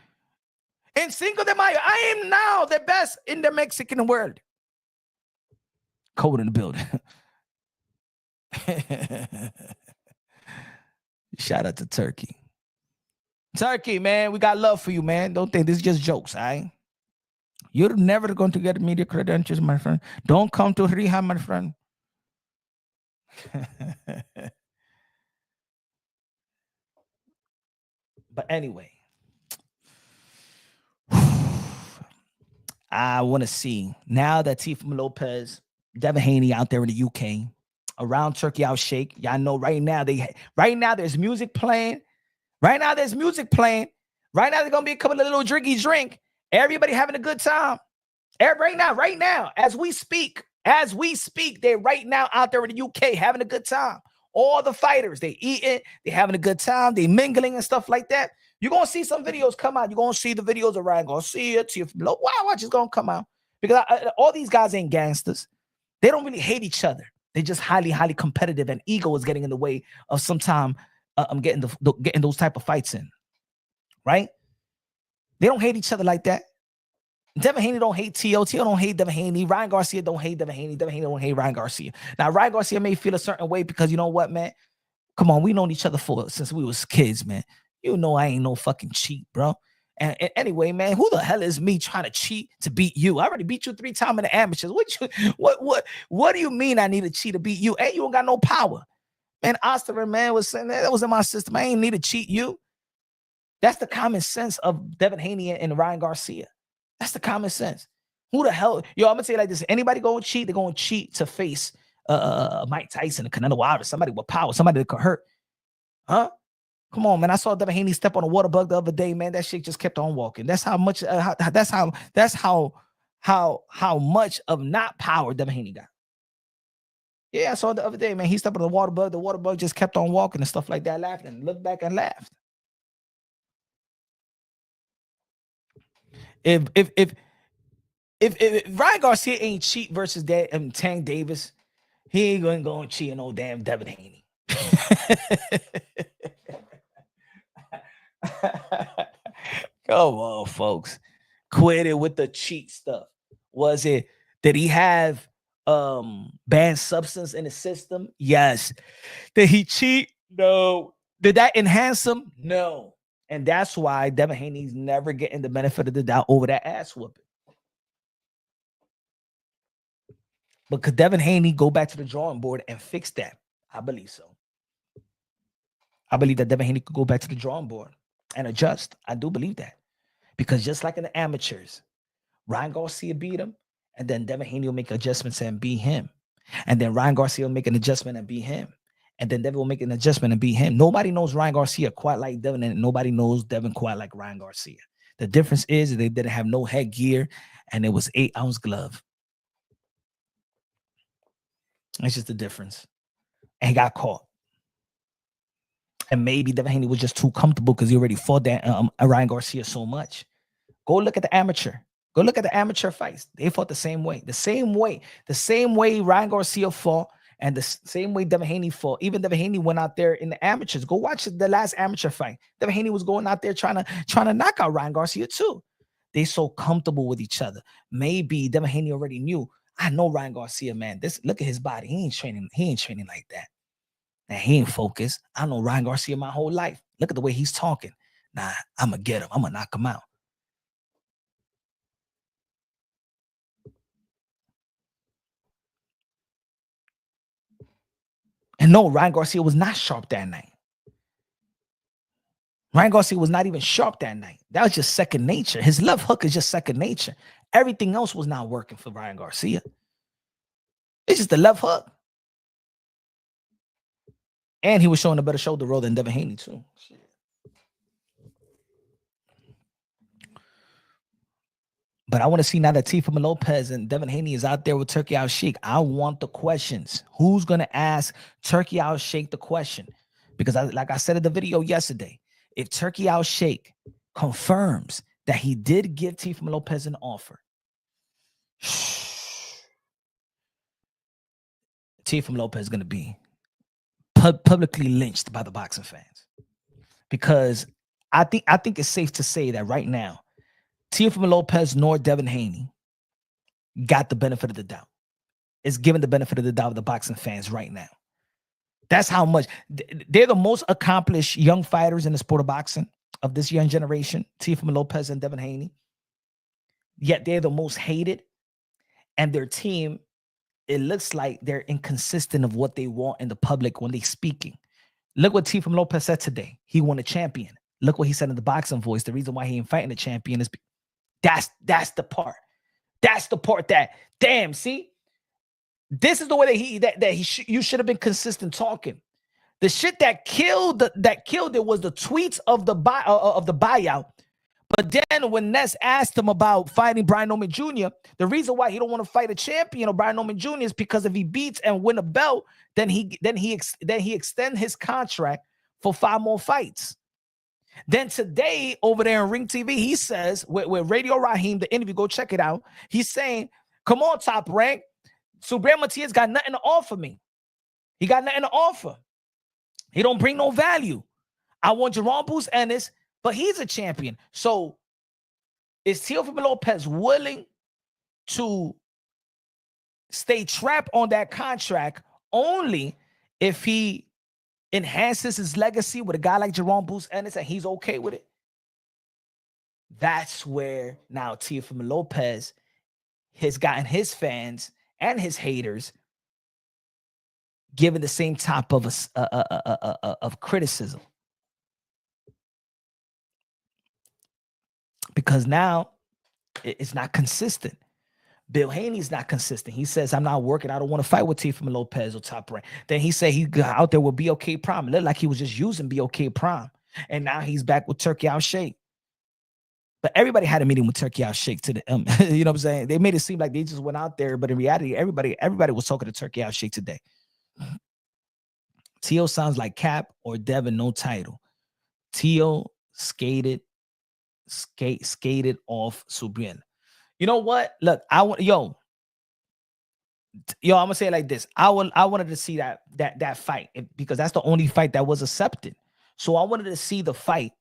in Cinco de Mayo. I am now the best in the Mexican world. Cold in the building. Shout out to Turki. Turki, man, we got love for you, man. Don't think this is just jokes, all right? You're never going to get media credentials, my friend. Don't come to rehab, my friend. But anyway, I want to see now that Teofimo Lopez, Devin Haney out there in the UK, around Turki Al-Sheikh. Y'all know right now there's music playing. Right now there's gonna be a couple of little drinky drink. Everybody having a good time. Right now, as we speak, they're right now out there in the UK having a good time. All the fighters, they eating, they having a good time, they mingling and stuff like that. You're gonna see some videos come out. You're gonna see the videos of Ryan Garcia, watch is gonna come out because all these guys ain't gangsters. They don't really hate each other. They're just highly, highly competitive, and ego is getting in the way of sometime getting those type of fights in, right? They don't hate each other like that. Devin Haney don't hate Teo. Teo don't hate Devin Haney. Ryan Garcia don't hate Devin Haney. Devin Haney don't hate Ryan Garcia. Now, Ryan Garcia may feel a certain way because you know what, man? Come on, we known each other since we was kids, man. You know I ain't no fucking cheat, bro. And anyway, man, who the hell is me trying to cheat to beat you? I already beat you 3 times in the amateurs. What do you mean I need to cheat to beat you? Hey, you don't got no power. Man, Osterman, man, was saying that was in my system. I ain't need to cheat you. That's the common sense of Devin Haney and Ryan Garcia. That's the common sense. Who the hell? Yo, I'm gonna say it like this: anybody going to cheat, they're going to cheat to face Mike Tyson, and Canelo Alvarez, somebody with power, somebody that could hurt. Huh? Come on, man. I saw Devin Haney step on a water bug the other day, man. That shit just kept on walking. That's how much. That's how how much of not power Devin Haney got. Yeah, I saw the other day, man. He stepped on the water bug. The water bug just kept on walking and stuff like that, laughing, looked back and laughed. If Ryan Garcia ain't cheat versus Tank Davis, he ain't gonna go and cheat on no damn Devin Haney. Come on, folks. Quit it with the cheat stuff. Did he have banned substance in the system? Yes. Did he cheat? No. Did that enhance him? No. And that's why Devin Haney's never getting the benefit of the doubt over that ass whooping. But could Devin Haney go back to the drawing board and fix that? I believe so. I believe that Devin Haney could go back to the drawing board and adjust. I do believe that. Because just like in the amateurs, Ryan Garcia beat him, and then Devin Haney will make adjustments and beat him. And then Ryan Garcia will make an adjustment and beat him. And then Devin will make an adjustment and beat him. Nobody knows Ryan Garcia quite like Devin, and nobody knows Devin quite like Ryan Garcia. The difference is they didn't have no headgear, and it was 8-ounce glove. That's just the difference. And he got caught. And maybe Devin Haney was just too comfortable because he already fought that Ryan Garcia so much. Go look at the amateur. Go look at the amateur fights. They fought the same way. The same way Ryan Garcia fought and the same way Devin Haney fought. Even Devin Haney went out there in the amateurs. Go watch the last amateur fight. Devin Haney was going out there trying to knock out Ryan Garcia too. They so comfortable with each other. Maybe Devin Haney already knew. I know Ryan Garcia, man. Look at his body. He ain't training like that. And he ain't focused. I know Ryan Garcia my whole life. Look at the way he's talking. Nah, I'm going to get him. I'm going to knock him out. And no, Ryan Garcia was not sharp that night. Ryan Garcia was not even sharp that night. That was just second nature. His left hook is just second nature. Everything else was not working for Ryan Garcia. It's just the left hook. And he was showing a better shoulder roll than Devin Haney too. Shit. But I want to see now that Teofimo Lopez and Devin Haney is out there with Turki Al-Sheikh. I want the questions. Who's going to ask Turki Al-Sheikh the question? Because like I said in the video yesterday, if Turki Al-Sheikh confirms that he did give Teofimo Lopez an offer, Teofimo Lopez is going to be publicly lynched by the boxing fans. Because I think it's safe to say that right now, Teofimo Lopez nor Devin Haney got the benefit of the doubt. It's given the benefit of the doubt of the boxing fans right now. That's how much they're the most accomplished young fighters in the sport of boxing of this young generation, Teofimo Lopez and Devin Haney. Yet they're the most hated, and their team, it looks like they're inconsistent of what they want in the public when they're speaking. Look what Teofimo Lopez said today. He won a champion. Look what he said in the boxing voice. The reason why he ain't fighting a champion is that's the part. That's the part that, damn, see? This is the way that you should have been consistent talking. The shit that killed it was the tweets of the buyout. But then when Ness asked him about fighting Brian Norman Jr., the reason why he don't want to fight a champion of Brian Norman Jr. is because if he beats and win a belt, then he extend his contract for 5 more fights. Then today over there on Ring TV, he says with Radio Raheem, the interview, go check it out. He's saying, "Come on, Top Rank. Subriel Matias got nothing to offer me. He got nothing to offer. He don't bring no value. I want Jerome Bruce Ennis, but he's a champion." So is Teofimo Lopez willing to stay trapped on that contract only if he enhances his legacy with a guy like Jerome Bruce Ennis and he's okay with it? That's where now Teofimo Lopez has gotten his fans and his haters given the same type of criticism. Because now it's not consistent. Bill Haney's not consistent. He says, "I'm not working. I don't want to fight with Teofimo Lopez or Top Rank." Then he said he got out there with BOK Prime. It looked like he was just using BOK Prime. And now he's back with Turki Al-Sheikh. But everybody had a meeting with Turki Al Sheikh to the you know what I'm saying? They made it seem like they just went out there, but in reality, everybody was talking to Turki Al Sheikh today. Tio sounds like Cap or Devin, no title. Tio skated off Subriel. You know what? Look, I'm gonna say it like this. I wanted to see that fight because that's the only fight that was accepted. So I wanted to see the fight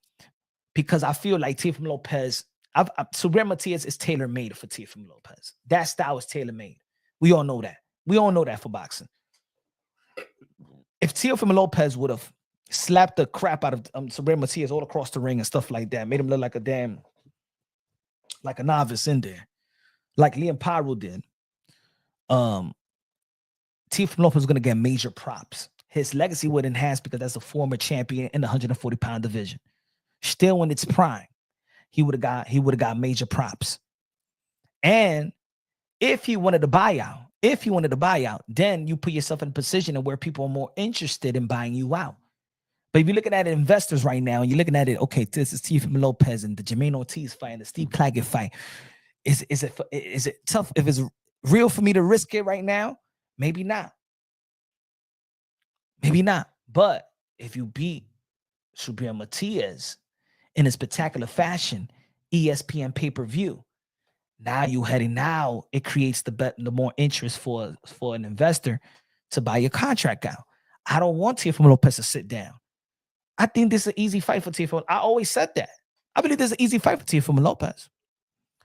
because I feel like Teofimo Lopez, Subriel Matias is tailor-made for Teofimo Lopez. That style is tailor-made. We all know that. We all know that for boxing. If Teofimo Lopez would have slapped the crap out of Subriel Matias all across the ring and stuff like that, made him look like a novice in there, like Liam Pyro did, Teofimo Lopez was going to get major props. His legacy would enhance because that's a former champion in the 140-pound division. Still in its prime, he would have got major props. And if he wanted to buy out, then you put yourself in a position where people are more interested in buying you out. But if you're looking at investors right now, and you're looking at it, okay, this is Teofimo Lopez and the Jermaine Ortiz fight and the Steve Claggett fight. Is it tough? If it's real for me to risk it right now, maybe not. Maybe not. But if you beat Subriel Matias in a spectacular fashion, ESPN pay-per-view, now it creates the more interest for an investor to buy your contract out. I don't want Teofimo Lopez to sit down. I think this is an easy fight for Teofimo. I always said that. I believe this is an easy fight for Teofimo Lopez.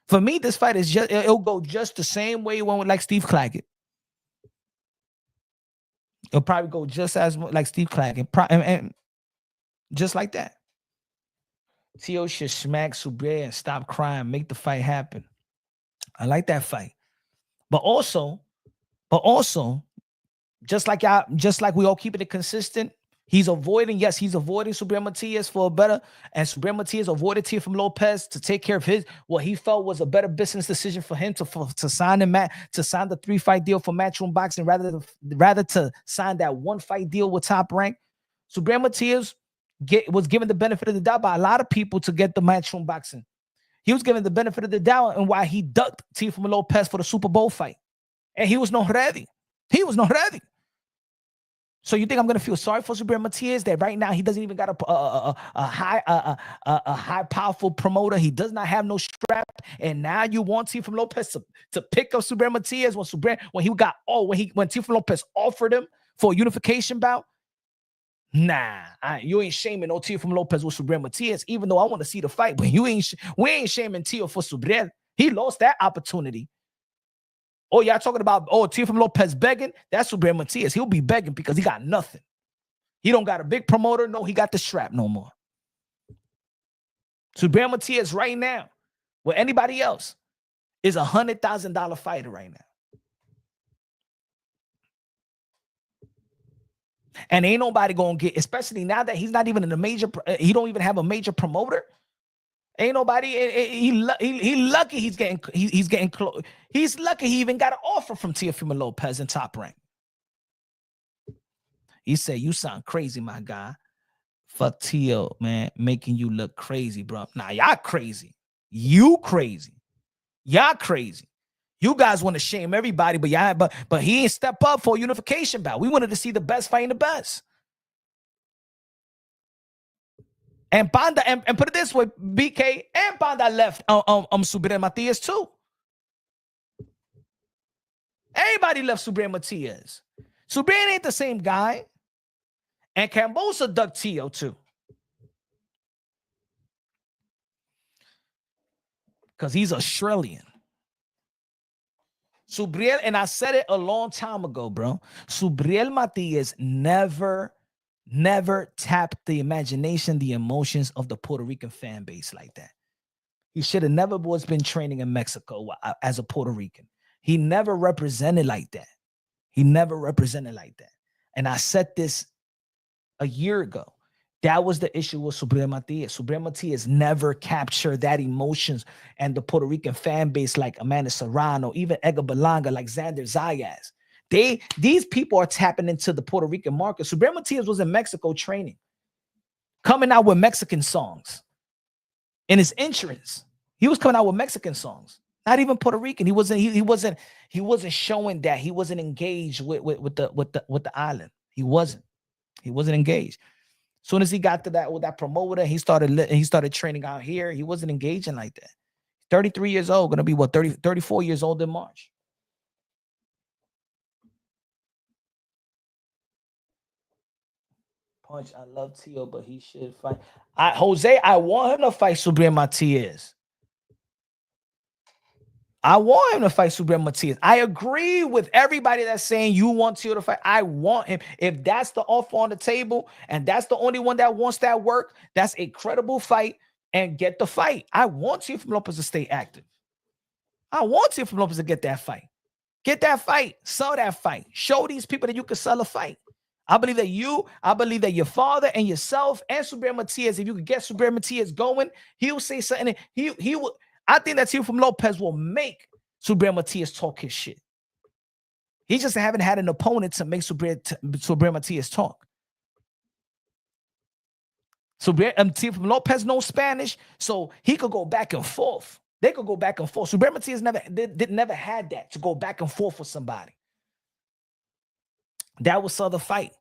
For me, this fight is it'll go just the same way it went with like Steve Claggett. It'll probably go just as like Steve Claggett, and just like that. Tio should smack Subriel and stop crying, make the fight happen. I like that fight. But also, just like we all keeping it consistent, he's avoiding Subriel Matias for a better, and Subriel Matias avoided Teofimo Lopez to take care of what he felt was a better business decision for him to sign the 3-fight deal for Matchroom Boxing rather to sign that 1-fight deal with Top Rank. Subriel Matias was given the benefit of the doubt by a lot of people to get the Matchroom Boxing. He was given the benefit of the doubt and why he ducked Teofimo Lopez for the Super Bowl fight. And he was not ready. So you think I'm going to feel sorry for Subriel Matias that right now he doesn't even got a high powerful promoter. He does not have no strap. And now you want Teofimo Lopez to pick up Subriel Matias when Teofimo Lopez offered him for a unification bout? Nah, you ain't shaming no Teofimo Lopez with Subriel Matias, even though I want to see the fight. But we ain't shaming Teo for Subriel. He lost that opportunity. Oh, y'all talking about, Teofimo Lopez begging? That's Subriel Matias. He'll be begging because he got nothing. He don't got a big promoter. No, he got the strap no more. Subriel Matias right now, with anybody else, is $100,000 fighter right now. And ain't nobody gonna get, especially now that he's not even in a major, he don't even have a major promoter. Ain't nobody. He lucky he's getting close. He's lucky he even got an offer from Teofimo Lopez in Top Rank. He said, "You sound crazy, my guy. Fuck Tio, man, making you look crazy, bro. Nah, y'all crazy. You crazy. Y'all crazy. You guys want to shame everybody, but he ain't step up for a unification bout. We wanted to see the best fighting the best." And Panda, and put it this way, BK and Panda left Subriel Matias too. Everybody left Subriel Matias. Subriel ain't the same guy. And Cambosa ducked Tio too. Because he's Australian. Subriel, and I said it a long time ago, bro. Subriel Matias never tapped the imagination, the emotions of the Puerto Rican fan base like that. He should have never been training in Mexico as a Puerto Rican. He never represented like that. And I said this a year ago. That was the issue with Subriel Matias. Subriel Matias never captured that emotions and the Puerto Rican fan base like Amanda Serrano, even Edgar Berlanga, like Xander Zayas. These people are tapping into the Puerto Rican market. Subriel Matias was in Mexico training, coming out with Mexican songs in his entrance. He was coming out with Mexican songs, not even Puerto Rican. He wasn't showing that. He wasn't engaged with the island. He wasn't engaged. As soon as he got to that with that promoter, he started training out here. He wasn't engaging like that. 33 years old, gonna be 34 years old in March. Punch, I love Tio, but he should fight. Jose, I want him to fight Subriel Matias. I want him to fight Subriel Matias. I agree with everybody that's saying you want Tio to fight. I want him. If that's the offer on the table and that's the only one that wants that work, that's a credible fight and get the fight. I want Teofimo Lopez to stay active. I want Teofimo Lopez to get that fight. Get that fight. Sell that fight. Show these people that you can sell a fight. I believe that your father and yourself and Subriel Matias, if you could get Subriel Matias going, he'll say something. He will. I think that Teofimo Lopez will make Subriel Matias talk his shit. He just haven't had an opponent to make Subriel Matias talk. Teofimo Lopez knows Spanish, so he could go back and forth. They could go back and forth. Subriel Matias never had that to go back and forth with somebody. That was the fight.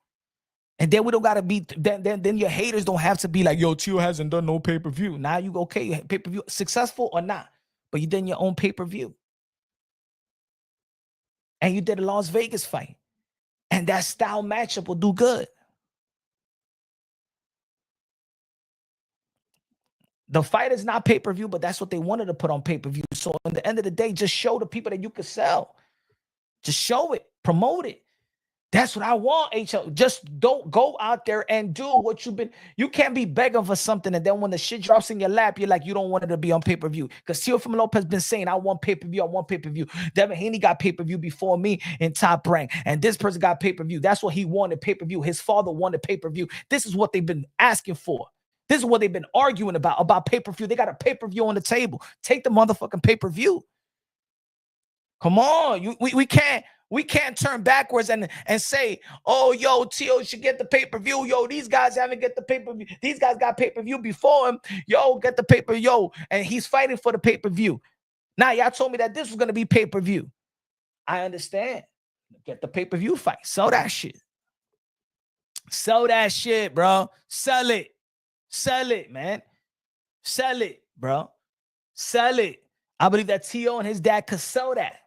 And then we don't gotta be. Then your haters don't have to be like, yo, Tio hasn't done no pay-per-view. Now you okay, pay-per-view, successful or not, but you did your own pay-per-view. And you did a Las Vegas fight. And that style matchup will do good. The fight is not pay-per-view, but that's what they wanted to put on pay-per-view. So at the end of the day, just show the people that you can sell. Just show it, promote it. That's what I want, HL. Just don't go out there and do what you can't be begging for something. And then when the shit drops in your lap, you're like, you don't want it to be on pay-per-view. Because Teofimo Lopez has been saying, I want pay-per-view. I want pay-per-view. Devin Haney got pay-per-view before me in Top Rank. And this person got pay-per-view. That's what he wanted, pay-per-view. His father wanted pay-per-view. This is what they've been asking for. This is what they've been arguing about pay-per-view. They got a pay-per-view on the table. Take the motherfucking pay-per-view. Come on. We can't turn backwards and say, oh, yo, Tio should get the pay-per-view. Yo, these guys haven't get the pay-per-view. These guys got pay-per-view before him. Yo, get the pay-per-view. Yo, and he's fighting for the pay-per-view. Now, y'all told me that this was going to be pay-per-view. I understand. Get the pay-per-view fight. Sell that shit. Sell that shit, bro. Sell it. Sell it, man. Sell it, bro. Sell it. I believe that Tio and his dad could sell that.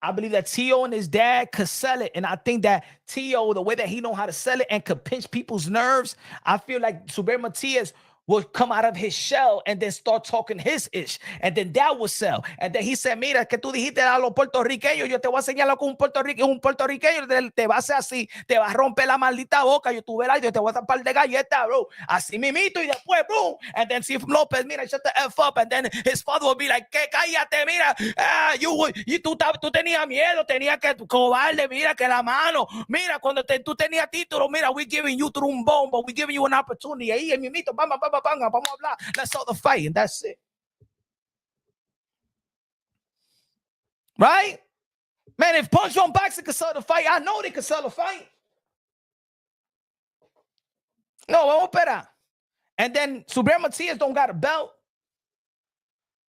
I believe that Tio and his dad could sell it. And I think that Tio, the way that he know how to sell it and could pinch people's nerves, I feel like Subriel Matias will come out of his shell and then start talking his ish. And then that will sell. And then he said, mira, que tú dijiste a los puertorriqueños, yo te voy a señalar con un puertorriqueño te va a hacer así, te va a romper la maldita boca, yo tuve el yo te voy a dar un par de galletas, bro. Así mimito, y después, boom. And then Teofimo Lopez, mira, shut the F up. And then his father will be like, que cállate, mira, tú tenías miedo, tenías que cobarde, mira, que la mano, mira, cuando tú tenías título, mira, we giving you trombone, but we giving you an opportunity. Ahí, mimito, vamos a hablar. Let's start the fight, and that's it. Right? Man, if Punch on Boxing could sell the fight, I know they could sell the fight. No, vamos a esperar. And then Subriel Matias don't got a belt.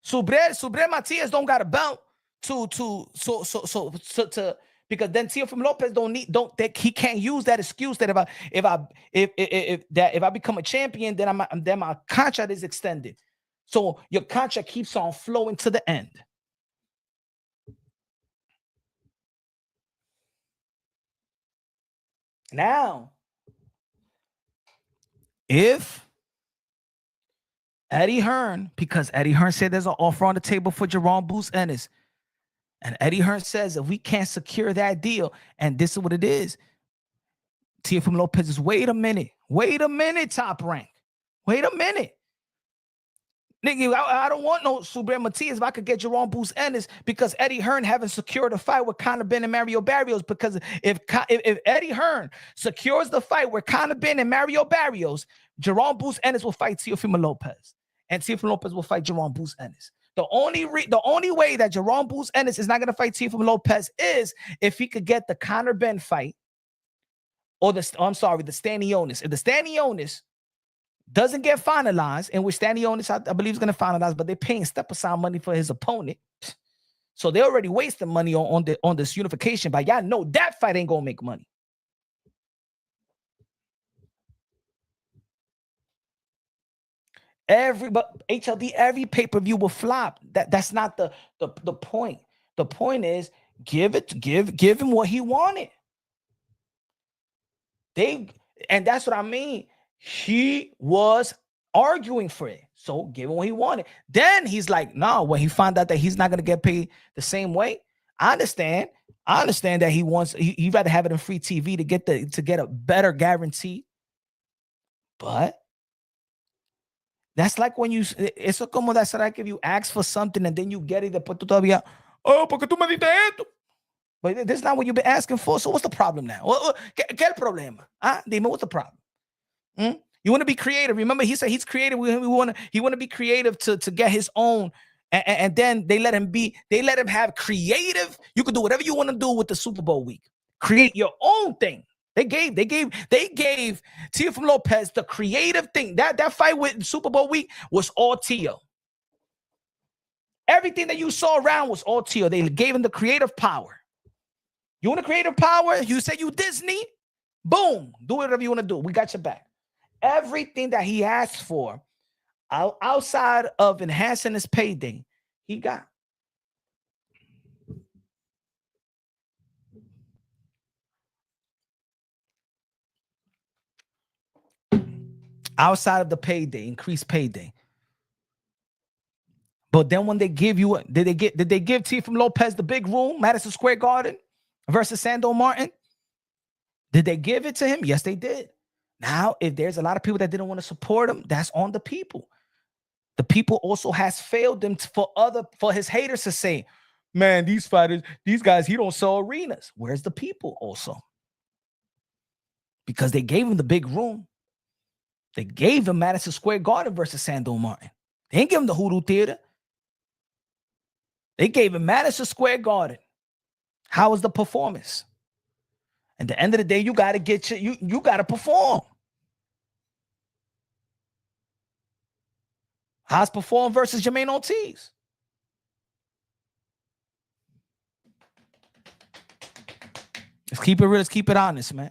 Subriel Matias don't got a belt to because then Teofimo Lopez he can't use that excuse that if I become a champion, then my contract is extended. So your contract keeps on flowing to the end. Now, if Eddie Hearn, because Eddie Hearn said there's an offer on the table for Jerome Boots Ennis, and Eddie Hearn says if we can't secure that deal, and this is what it is, Teofimo Lopez is, wait a minute, Top Rank. Wait a minute. Nigga, I don't want no Subriel Matias if I could get Jerome Boots Ennis, because Eddie Hearn haven't secured a fight with Conor Benn and Mario Barrios. Because if Eddie Hearn secures the fight with Conor Benn and Mario Barrios, Jerome Boots Ennis will fight Teofimo Lopez, and Teofimo Lopez will fight Jerome Boots Ennis. The only way that Jerome Boots Ennis is not going to fight Teofimo Lopez is if he could get the Conor Benn fight, or the Stanionis. If the Stanionis doesn't get finalized, in which Stanionis, I believe, is going to finalize, but they're paying step aside money for his opponent. So they already wasted money on this unification, but y'all know that fight ain't going to make money. But HLD, every pay-per-view will flop. That's not the point. The point is give him what he wanted. And that's what I mean. He was arguing for it. So give him what he wanted. Then he's like, no, when he found out that he's not gonna get paid the same way. I understand that he'd rather have it in free TV to get a better guarantee. But that's like when eso como that será que if you ask for something and then you get it, después tú todavía, porque tú me diste esto. But this is not what you've been asking for. So what's the problem now? ¿Qué el problema? Dime, what's the problem? You want to be creative. Remember, he said he's creative. He want to be creative to get his own. And then they let him have creative. You can do whatever you want to do with the Super Bowl week. Create your own thing. They gave Teofimo Lopez the creative thing. That fight with Super Bowl week was all Teo. Everything that you saw around was all Teo. They gave him the creative power. You want a creative power? You say you Disney? Boom. Do whatever you want to do. We got your back. Everything that he asked for outside of enhancing his payday, he got. Outside of the payday, increased payday. But then when they give you, did they give Teofimo Lopez the big room, Madison Square Garden versus Sando Martin? Did they give it to him? Yes, they did. Now, if there's a lot of people that didn't want to support him, that's on the people. The people also has failed them for his haters to say, man, these fighters, these guys, he don't sell arenas. Where's the people also? Because they gave him the big room. They gave him Madison Square Garden versus Sando Martin. They didn't give him the Hoodoo Theater. They gave him Madison Square Garden. How was the performance? At the end of the day, you got to you got to perform. How's perform versus Jermaine Ortiz? Let's keep it real. Let's keep it honest, man.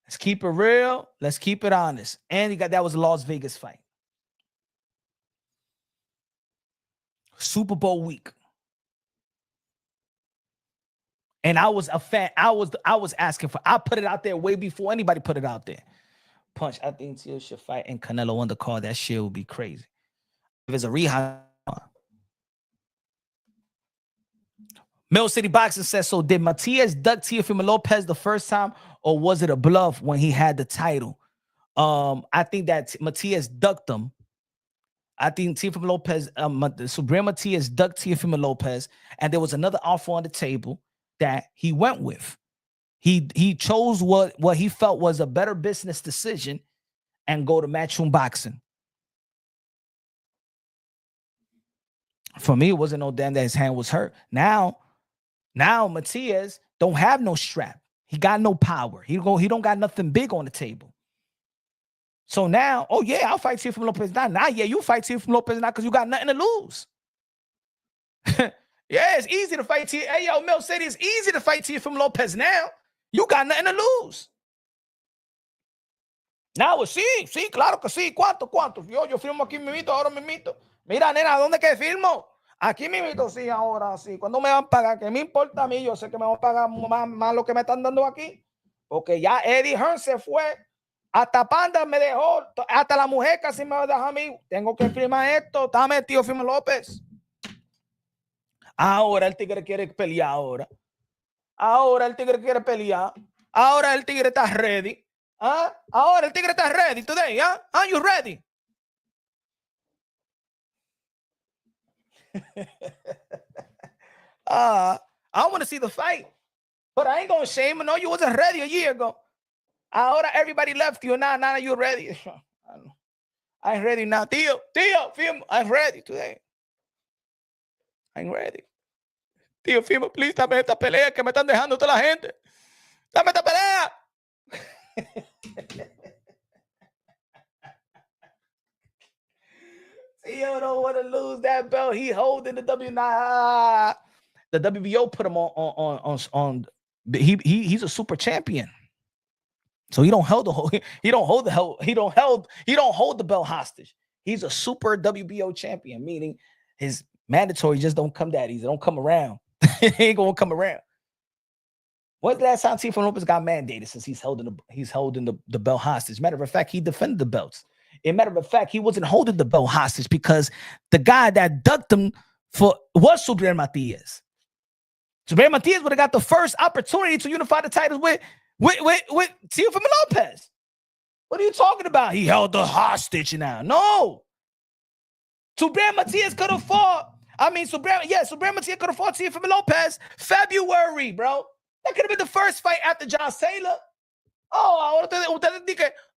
Let's keep it real. Let's keep it honest. And that was a Las Vegas fight. Super Bowl week. And I was a fan. I was asking for. I put it out there way before anybody put it out there. Punch. I think Teo should fight and Canelo on the card. That shit would be crazy. If it's a rehash. Mill City Boxing says, so did Matias duck Teofimo Lopez the first time, or was it a bluff when he had the title? I think that Matias ducked him. I think Teofimo Lopez, Subriel Matias ducked Teofimo Lopez, and there was another offer on the table that he went with. He chose what he felt was a better business decision and go to Matchroom Boxing. For me, it wasn't no damn that his hand was hurt. Now Matias don't have no strap. He got no power. He don't got nothing big on the table. So now, oh yeah, I'll fight Teofimo Lopez now. Nah, yeah, you fight Teofimo Lopez now because you got nothing to lose. Yeah, it's easy to fight Teofimo. Hey, yo, Mel said it's easy to fight Teofimo Lopez now. You got nothing to lose. Now, sí, claro que sí. ¿Cuánto? Yo firmo aquí mismito, ahora mismito. Mira, nena, ¿dónde que firmo? Aquí mismito, sí, ahora sí. ¿Cuándo me van a pagar? ¿Qué me importa a mí? Yo sé que me van a pagar más lo que me están dando aquí. Porque ya Eddie Hearn se fue. Hasta Panda me dejó. Hasta la mujer casi me va a dejar a mí. Tengo que firmar esto. Dame, Teofimo López. Ahora el tigre quiere pelear ahora. Ahora el tigre quiere pelear. Ahora el tigre está ready. Ahora el tigre está ready today. Are you ready? I want to see the fight. But I ain't going to shame him. No, you wasn't ready a year ago. Ahora everybody left you. Now you're ready. I'm ready now. Tío, firmo. I'm ready today. I'm ready. Tío, firmo, please, dame esta pelea que me están dejando toda la gente. Dame esta pelea. Theo don't want to lose that belt. He holding the W9. The WBO put him on. He's a super champion. So he don't hold the belt hostage. He's a super WBO champion, meaning his mandatory just don't come that easy. Don't come around. He ain't gonna come around. When's the last time Teofimo Lopez got mandated since he's holding the belt hostage? Matter of fact, he defended the belts. As a matter of fact, he wasn't holding the belt hostage because the guy that ducked him was Subriel Matias. Subriel Matias would have got the first opportunity to unify the titles with Teofimo Lopez. What are you talking about? He held the hostage now. No. Subriel Matias could have fought. Subriel Matias could have fought Teofimo Lopez February, bro. That could have been the first fight after John Taylor. Oh,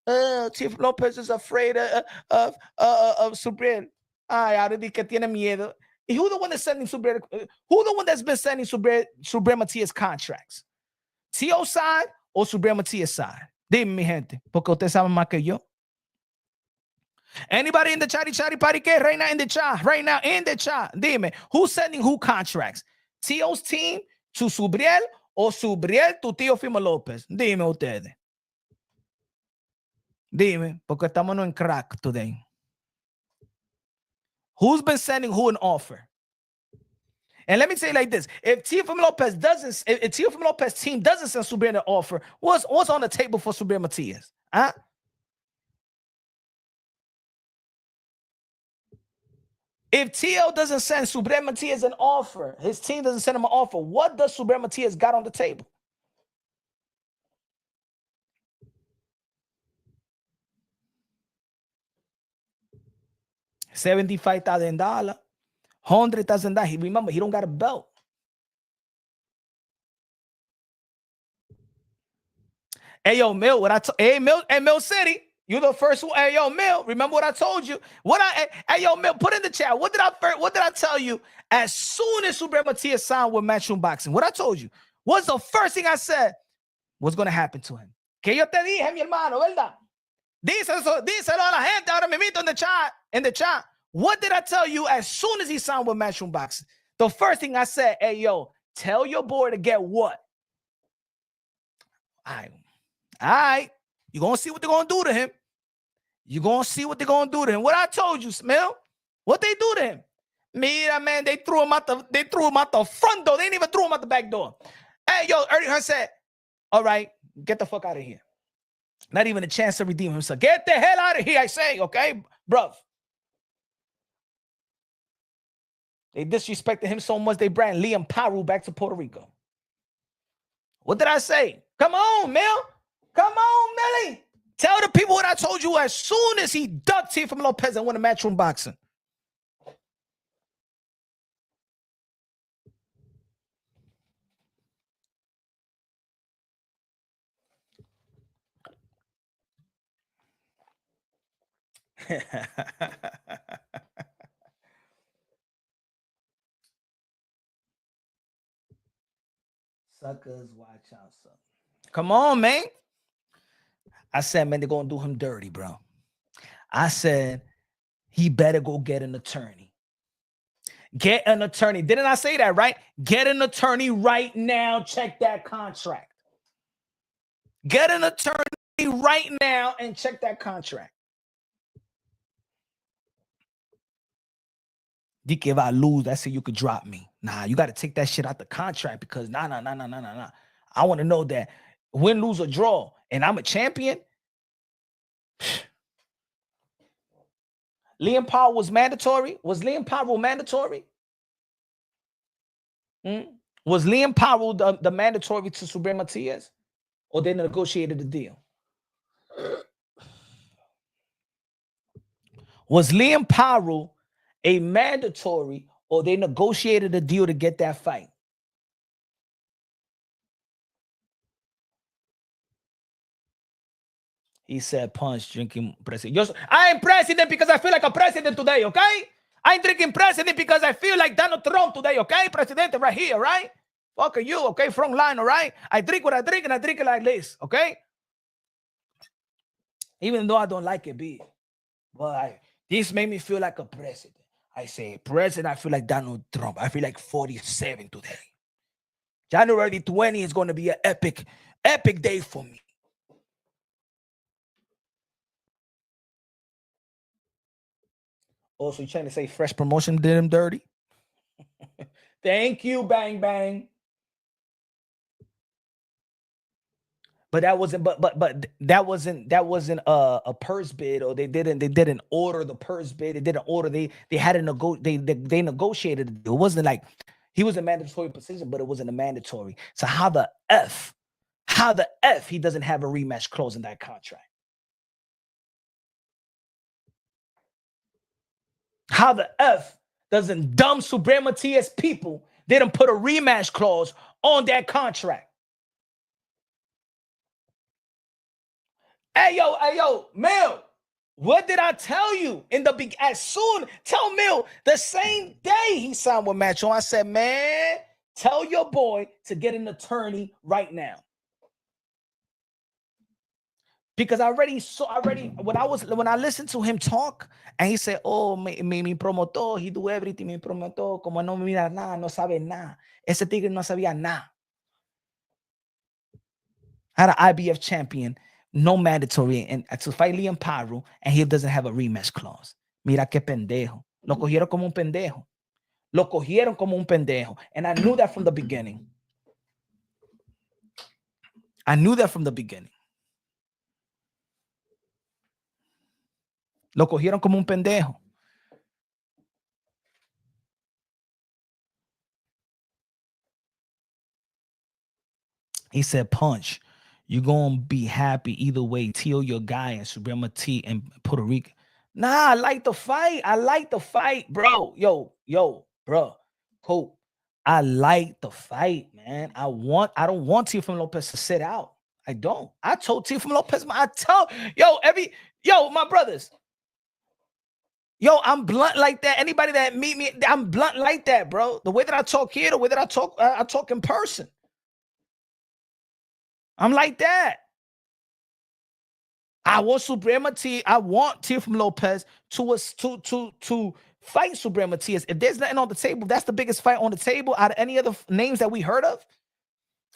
Teofimo Lopez is afraid of Subriel. Ahora di que tiene miedo. Who the one that's sending Subriel? Who the one that's been sending Subriel Matias contracts? Tio side or Subriel Matias side? Dime, mi gente, porque ustedes saben más que yo. Anybody in the chatty party que right now in the chat? Dime, who's sending who contracts? Tio's team to Subriel or Subriel to Teofimo Lopez? Dime ustedes. Dime, porque estamos en crack today. Who's been sending who an offer? And let me say it like this: if Teofimo Lopez team doesn't send Subriel an offer, what's on the table for Subriel Matias? Huh? If Tio doesn't send Subriel Matias an offer, his team doesn't send him an offer, what does Subriel Matias got on the table? $75,000, $100,000. Remember, he don't got a belt. Hey, yo, Mill, Mill City, you the first one. Hey, yo, Mill, remember what I told you? Hey, yo, Mill, put in the chat. What did I tell you as soon as Subriel Matias signed with Matchroom Boxing? What I told you? What's the first thing I said was going to happen to him? Que yo te dije, mi hermano, ¿verdad? Díselo a la gente ahora mismo in the chat. What did I tell you as soon as he signed with Matchroom Boxing? The first thing I said, hey, yo, tell your boy to get what? All right. You're going to see what they're going to do to him. You're going to see what they're going to do to him. What I told you, Smell? What they do to him? Mira, man, they threw him out the front door. They didn't even throw him out the back door. Hey, yo, Ernie Hearn said, all right, get the fuck out of here. Not even a chance to redeem himself. Get the hell out of here, I say, okay, bruv. They disrespected him so much, they brought Liam Paru back to Puerto Rico. What did I say? Come on, Mel. Come on, Millie. Tell the people what I told you as soon as he ducked Teofimo Lopez and won a Matchroom Boxing. Suckers, watch out, son. Come on, man. I said, man, they're going to do him dirty, bro. I said, he better go get an attorney. Get an attorney. Didn't I say that, right? Get an attorney right now. Check that contract. Get an attorney right now and check that contract. DK, if I lose, that's it, you could drop me. Nah, you got to take that shit out the contract because nah. I want to know that win, lose, or draw, and I'm a champion. Liam Powell was mandatory. Was Liam Powell mandatory? Was Liam Powell the mandatory to Subriel Matias? Or they negotiated the deal? Was Liam Powell a mandatory or they negotiated a deal to get that fight? He said, punch, drinking president. I am president because I feel like a president today, okay? I'm drinking president because I feel like Donald Trump today, okay? President right here, right? Fuck you, okay? Front line, all right? I drink what I drink and I drink it like this, okay? Even though I don't like it, B. But This made me feel like a president. I say, president, I feel like Donald Trump. I feel like 47 today. January 20 is going to be an epic day for me. Also, you trying to say fresh promotion did him dirty? Thank you, Bang Bang. But that wasn't that wasn't a purse bid, or they didn't order the purse bid. They didn't order, they had to they negotiated. It wasn't like he was a mandatory position, but it wasn't a mandatory. So how the F he doesn't have a rematch clause in that contract? How the F doesn't dumb Suprema TS people didn't put a rematch clause on that contract? Hey yo, Mil, what did I tell you in the big? As soon, tell Mil the same day he signed with Matchon, I said, man, tell your boy to get an attorney right now. Because I already when I listened to him talk, and he said, oh, mi promotor, he do everything, mi promotor, como no mira nada, no sabe nada. Ese tigre no sabía nada. Had an IBF champion, no mandatory, and to fight Liam Pyro, and he doesn't have a rematch clause. Mira qué pendejo. Lo cogieron como un pendejo. Lo cogieron como un pendejo. And I knew that from the beginning. Lo cogieron como un pendejo. He said, Punch, you're going to be happy either way. T.O. your guy and Suprema T in Puerto Rico. Nah, I like the fight. Bro. Yo, bro. Cool. I like the fight, man. I don't want Teofimo Lopez to sit out. I don't. I told Teofimo Lopez, my brothers. Yo, I'm blunt like that. Anybody that meet me, I'm blunt like that, bro. The way that I talk here, the way that I talk in person. I'm like that. I want Suprema T. I want Teofimo Lopez to fight Suprema T. If there's nothing on the table, that's the biggest fight on the table out of any other names that we heard of.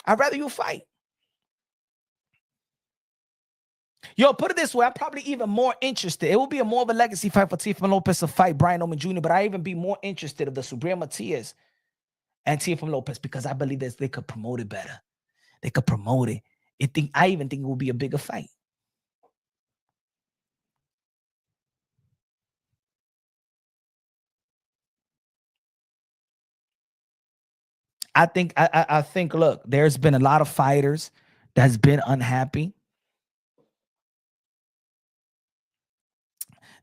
I'd rather you fight. Yo, put it this way, I'm probably even more interested. It will be more of a legacy fight for Teofimo Lopez to fight Brian Oman Jr., but I even be more interested of the Suprema T. and Teofimo Lopez, because I believe that they could promote it better. They could promote it. I even think it will be a bigger fight. I think, look, there's been a lot of fighters that's been unhappy.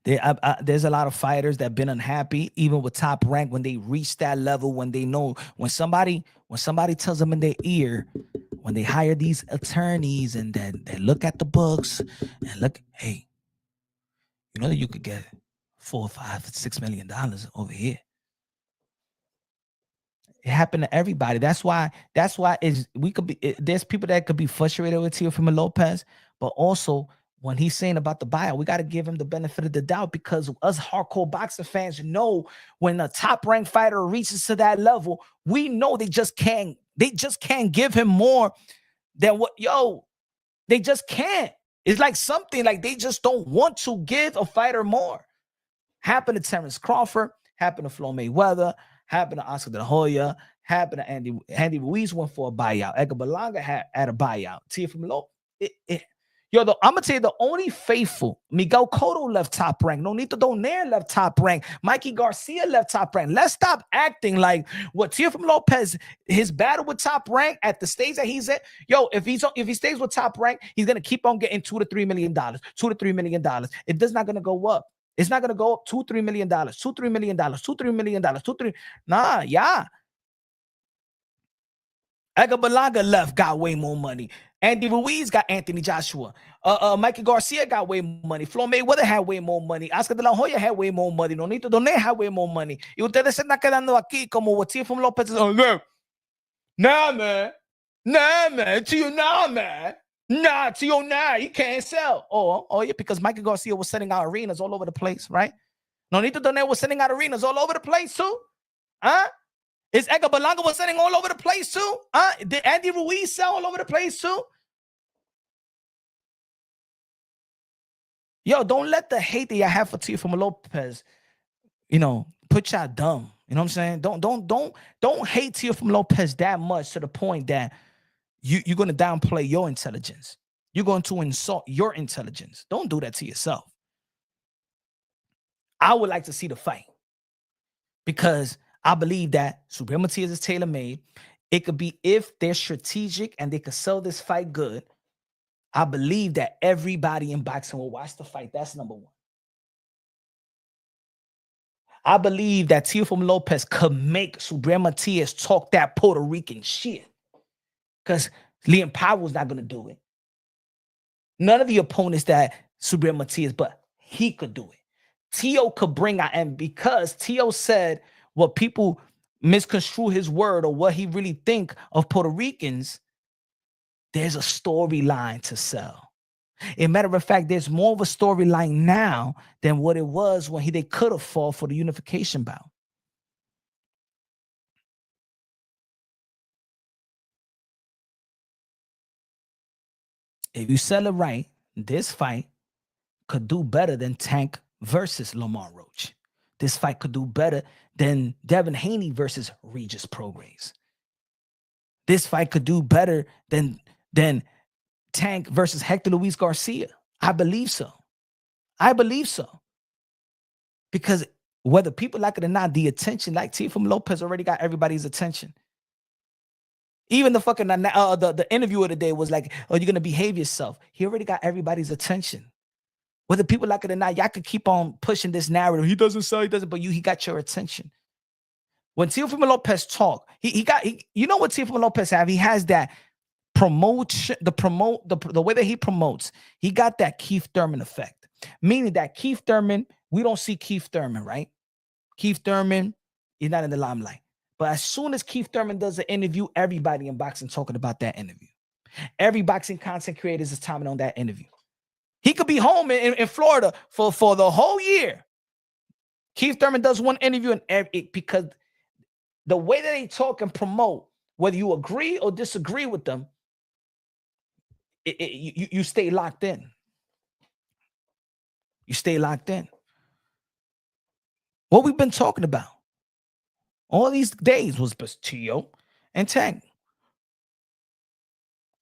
There's a lot of fighters that have been unhappy, even with Top Rank, when they reach that level, when they know, when somebody tells them in their ear, when they hire these attorneys and then they look at the books and look, hey, you know that you could get $4, $5, $6 million over here. It happened to everybody. That's why there's people that could be frustrated with Teofimo Lopez, but also when he's saying about the buyout, we got to give him the benefit of the doubt, because us hardcore boxing fans know when a top ranked fighter reaches to that level, we know they just can't give him more than what, they just can't. It's like something like they just don't want to give a fighter more. Happened to Terrence Crawford, happened to Floyd Mayweather, happened to Oscar De La Hoya, happened to Andy Ruiz went for a buyout. Edgar Berlanga had a buyout. Teofimo Lopez. I'm going to tell you, the only faithful, Miguel Cotto left Top Rank. Nonito Donaire left Top Rank. Mikey Garcia left Top Rank. Let's stop acting like what Teofimo Lopez, his battle with Top Rank at the stage that he's at. If he stays with Top Rank, he's going to keep on getting $2 to $3 million. $2 to $3 million. It does not going to go up. It's not going to go up $2, $3 million. $2, $3 million. $2, $3 million. $2, 3. Nah, yeah. Edgar Berlanga left, got way more money. Andy Ruiz got Anthony Joshua. Mikey Garcia got way more money. Floyd Mayweather had way more money. Oscar De La Hoya had way more money. Nonito Donaire had way more money. Y ustedes se están quedando aquí como what Teofimo Lopez is on. Nah, man. Tio, nah, man. Nah, Tio, nah. You can't sell. Oh, yeah, because Mikey Garcia was setting out arenas all over the place, right? Nonito Donaire was sending out arenas all over the place too. Huh? Is Edgar Berlanga was sending all over the place too? Did Andy Ruiz sell all over the place too? Yo, don't let the hate that y'all have for Teofimo Lopez, put y'all dumb. You know what I'm saying? Don't hate Teofimo Lopez that much to the point that you're going to downplay your intelligence. You're going to insult your intelligence. Don't do that to yourself. I would like to see the fight because I believe that Subriel Matias is tailor-made. It could be if they're strategic and they could sell this fight good. I believe that everybody in boxing will watch the fight. That's number one. I believe that Teofimo Lopez could make Subriel Matias talk that Puerto Rican shit because Liam Powell's not going to do it. None of the opponents that Subriel Matias, but he could do it. Tio could bring out, and because Tio said what people misconstrue his word or what he really think of Puerto Ricans, there's a storyline to sell. As a matter of fact, there's more of a storyline now than what it was when they could have fought for the unification bout. If you sell it right, this fight could do better than Tank versus Lamar Roach. This fight could do better than Devin Haney versus Regis Prograis. This fight could do better than Tank versus Hector Luis Garcia. I believe so. I believe so. Because whether people like it or not, the attention, like Teofimo Lopez already got everybody's attention. Even the fucking the interview of the day was like, "Oh, you're gonna behave yourself." He already got everybody's attention. Whether people like it or not, y'all could keep on pushing this narrative. He doesn't sell, he doesn't, but he got your attention. When Teofimo Lopez talk, you know what Teofimo Lopez have? He has that promotion, the way that he promotes. He got that Keith Thurman effect, meaning that Keith Thurman, we don't see Keith Thurman, right? Keith Thurman is not in the limelight. But as soon as Keith Thurman does an interview, everybody in boxing talking about that interview. Every boxing content creators is timing on that interview. He could be home in Florida for the whole year. Keith Thurman does one interview because the way that they talk and promote, whether you agree or disagree with them, you stay locked in. You stay locked in. What we've been talking about all these days was Tio and Tank.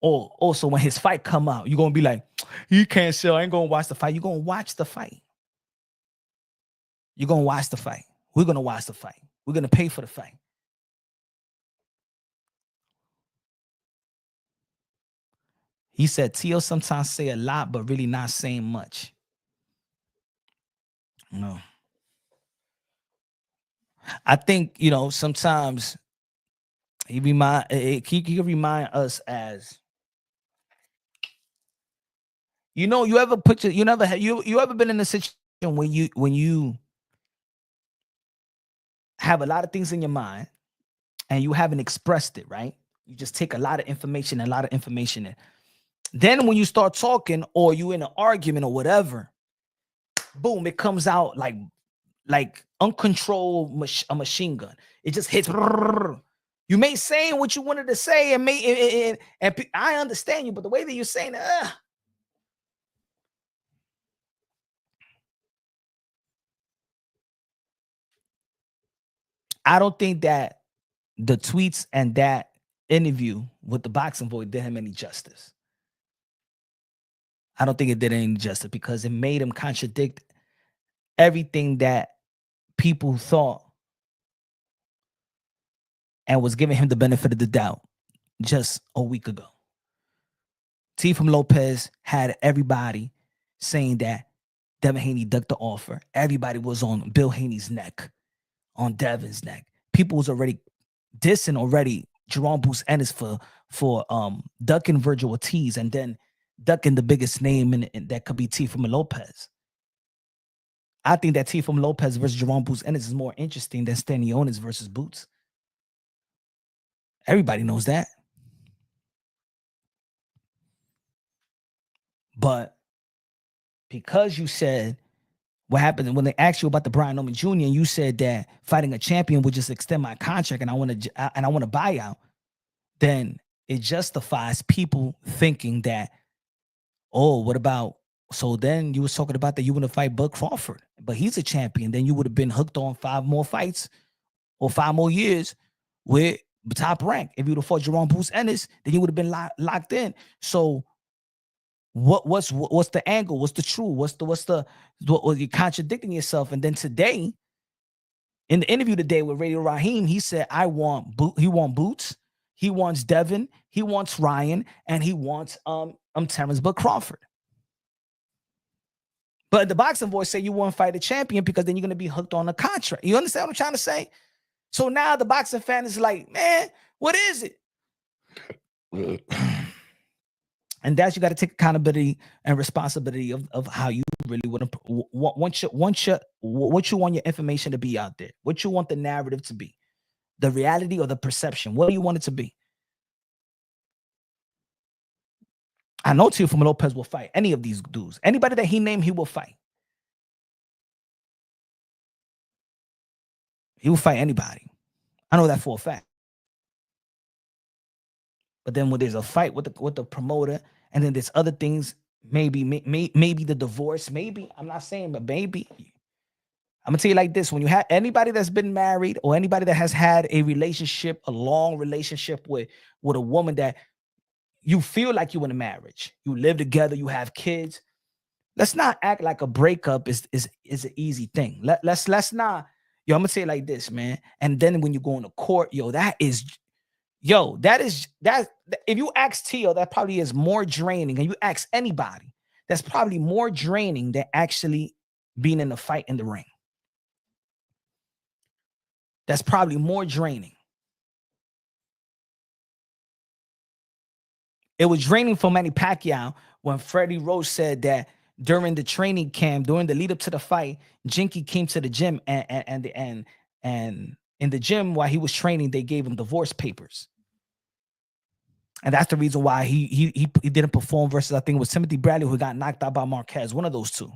Or also when his fight come out, you're going to be like, you can't sell. I ain't going to watch the fight. You're going to watch the fight. You're going to watch the fight. We're going to watch the fight. We're going to pay for the fight. He said, Tio sometimes say a lot, but really not saying much. No. I think, sometimes he can remind us as, you ever you ever been in a situation when you have a lot of things in your mind and you haven't expressed it, right? You just take a lot of information in. Then when you start talking or you in an argument or whatever, boom, it comes out like uncontrolled a machine gun. It just hits. You may say what you wanted to say and I understand you, but the way that you're saying it, I don't think that the tweets and that interview with the boxing boy did him any justice. I don't think it did any justice because it made him contradict everything that people thought and was giving him the benefit of the doubt just a week ago. Teofimo Lopez had everybody saying that Devin Haney ducked the offer. Everybody was on Bill Haney's neck, on Devin's neck. People was already dissing Jerome Bruce Ennis for ducking Virgil Ortiz and then ducking the biggest name in that could be Teofimo Lopez. I think that Teofimo Lopez versus Jerome Bruce Ennis is more interesting than Stanionis versus Boots. Everybody knows that. But because you said what happened when they asked you about the Brian Norman Jr. and you said that fighting a champion would just extend my contract and I want to buy out, then it justifies people thinking that, oh, what about, so then you was talking about that you want to fight Bud Crawford, but he's a champion. Then you would have been hooked on 5 more fights or 5 more years with Top Rank. If you would have fought Jerome Bruce Ennis, then you would have been locked in. So what's the angle? What's the truth? You're contradicting yourself. And then today, in the interview today with Radio Raheem, he said, he wants Boots, he wants Devin, he wants Ryan, and he wants Terrence Bud Crawford. But the boxing voice say you want to fight a champion because then you're going to be hooked on a contract. You understand what I'm trying to say? So now the boxing fan is like, man, what is it? And that's, you got to take accountability and responsibility of how you really want to, what you want your information to be out there, what you want the narrative to be, the reality or the perception. What do you want it to be? I know Teofimo Lopez will fight any of these dudes. Anybody that he named, he will fight. He will fight anybody. I know that for a fact. But then when there's a fight with the promoter, and then there's other things, maybe the divorce, maybe, I'm not saying, but maybe. I'm gonna tell you like this: when you have anybody that's been married or anybody that has had a relationship, a long relationship with a woman that you feel like you're in a marriage, you live together, you have kids. Let's not act like a breakup is an easy thing. Let's not. Yo, I'm gonna say it like this, man. And then when you go into court, that is. If you ask Tio, that probably is more draining. And you ask anybody, that's probably more draining than actually being in a fight in the ring. That's probably more draining. It was draining for Manny Pacquiao when Freddie Roach said that during the training camp, during the lead up to the fight, Jinky came to the gym and in the gym while he was training, they gave him divorce papers. And that's the reason why he didn't perform versus, I think it was Timothy Bradley, who got knocked out by Marquez, one of those two.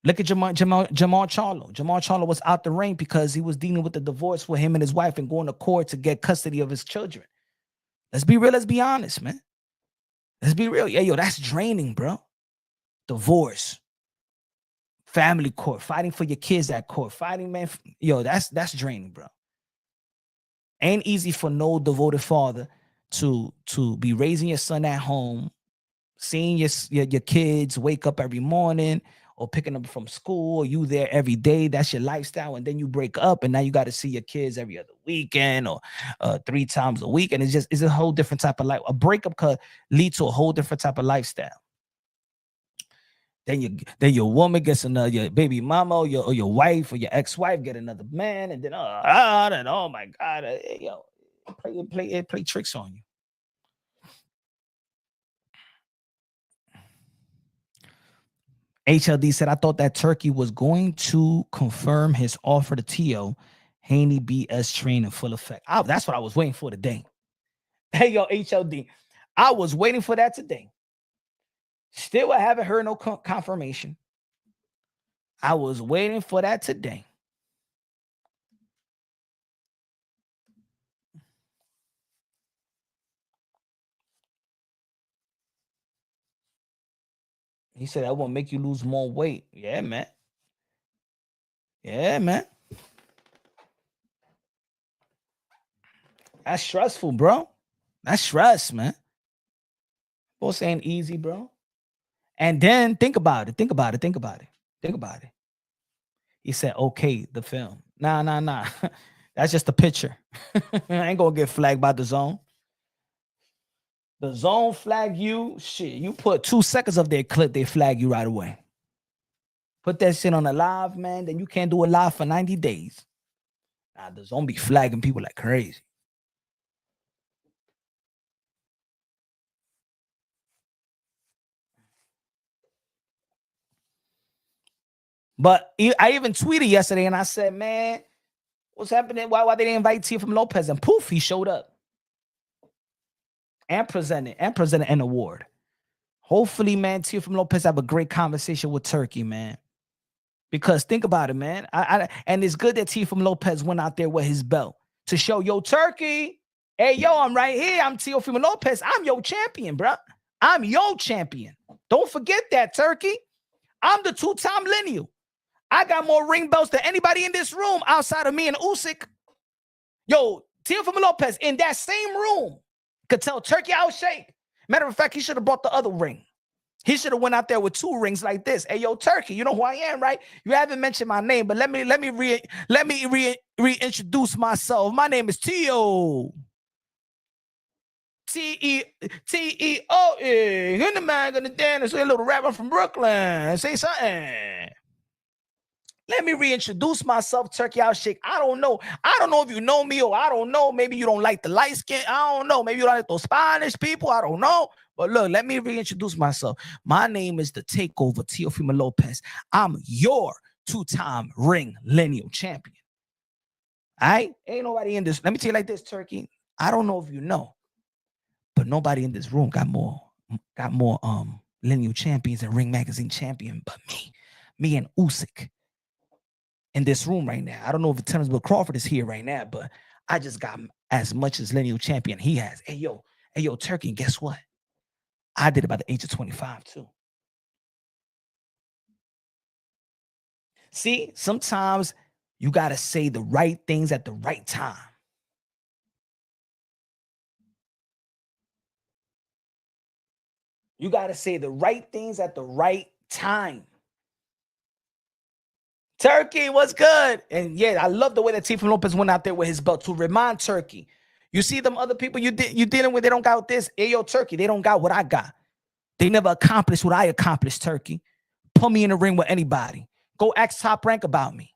Look at Jamal Charlo. Jamal Charlo was out the ring because he was dealing with the divorce for him and his wife and going to court to get custody of his children. Let's be real. Let's be honest, man. Let's be real. Yeah, that's draining, bro. Divorce. Family court. Fighting for your kids at court. Fighting, man. That's draining, bro. Ain't easy for no devoted father to be raising your son at home, seeing your kids wake up every morning or picking them from school, or you there every day. That's your lifestyle. And then you break up and now you got to see your kids every other weekend or 3 times a week. And it's a whole different type of life. A breakup could lead to a whole different type of lifestyle. Then your woman gets another, your baby mama or your wife or your ex-wife get another man, and then oh my God, play tricks on you. HLD said, I thought that Turkey was going to confirm his offer to Tio. Haney BS train in full effect. That's what I was waiting for today. Hey, HLD, I was waiting for that today. Still, I haven't heard no confirmation. I was waiting for that today. He said, that won't make you lose more weight. Yeah, man. Yeah, man. That's stressful, bro. That's stress, man. Both ain't easy, bro. And then think about it. He said, okay, the film. Nah. That's just a picture. I ain't gonna get flagged by the zone. The zone flag you. Shit, you put 2 seconds of their clip, they flag you right away. Put that shit on a live, man, then you can't do a live for 90 days. Nah, the zone be flagging people like crazy. But I even tweeted yesterday and I said, man, what's happening? Why they didn't invite Teofimo Lopez? And poof, he showed up and presented an award. Hopefully, man, Teofimo Lopez have a great conversation with Turkey, man. Because think about it, man. And it's good that Teofimo Lopez went out there with his belt to show, yo, Turkey, hey, yo, I'm right here. I'm Teofimo Lopez. I'm your champion, bro. I'm your champion. Don't forget that, Turkey. I'm the two-time lineal. I got more ring belts than anybody in this room outside of me and Usyk. Yo, Teofimo Lopez in that same room could tell Turkey out shape. Matter of fact, he should have brought the other ring. He should have went out there with 2 rings like this. Hey, yo, Turkey, you know who I am, right? You haven't mentioned my name, but let me reintroduce myself. My name is Teo. T-E-O-E. You're the man gonna dance. A little rapper from Brooklyn. Say something. Let me reintroduce myself, Turkey out shake. I don't know. I don't know if you know me or I don't know. Maybe you don't like the light skin. I don't know. Maybe you don't like those Spanish people. I don't know. But look, let me reintroduce myself. My name is the Takeover Teofimo Lopez. I'm your 2-time ring lineal champion. All right? Ain't nobody in this. Let me tell you like this, Turkey. I don't know if you know, but nobody in this room got more lineal champions and Ring Magazine champion but me and Usyk in this room right now. I don't know if Bill Crawford is here right now, but I just got as much as lineal champion he has. Hey yo, Turkey, guess what? I did it by the age of 25 too. See, sometimes you got to say the right things at the right time. You got to say the right things at the right time. Turkey, what's good? And yeah, I love the way that Teofimo Lopez went out there with his belt to remind Turkey. You see them other people you dealing with, they don't got this. Hey, yo, Turkey, they don't got what I got. They never accomplished what I accomplished, Turkey. Put me in the ring with anybody. Go ask Top Rank about me.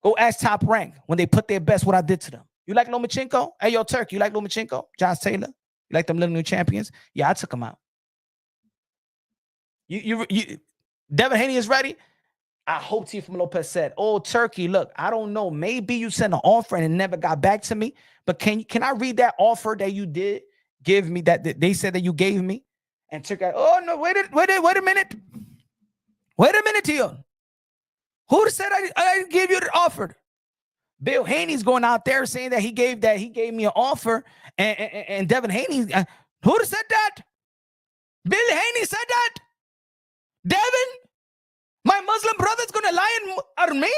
Go ask Top Rank when they put their best what I did to them. You like Lomachenko? Hey, yo, Turkey, you like Lomachenko? Josh Taylor? You like them little new champions? Yeah, I took them out. You Devin Haney is ready? I hope Teofimo Lopez said, oh, Turkey, look, I don't know. Maybe you sent an offer and it never got back to me. But can I read that offer that you did give me, that they said that you gave me? And Turkey, oh, no, wait a minute. Wait a minute, Teo. Who said I gave you the offer? Bill Haney's going out there saying that he gave me an offer. And Devin Haney, who said that? Bill Haney said that? Devin? My Muslim brother's gonna lie on me?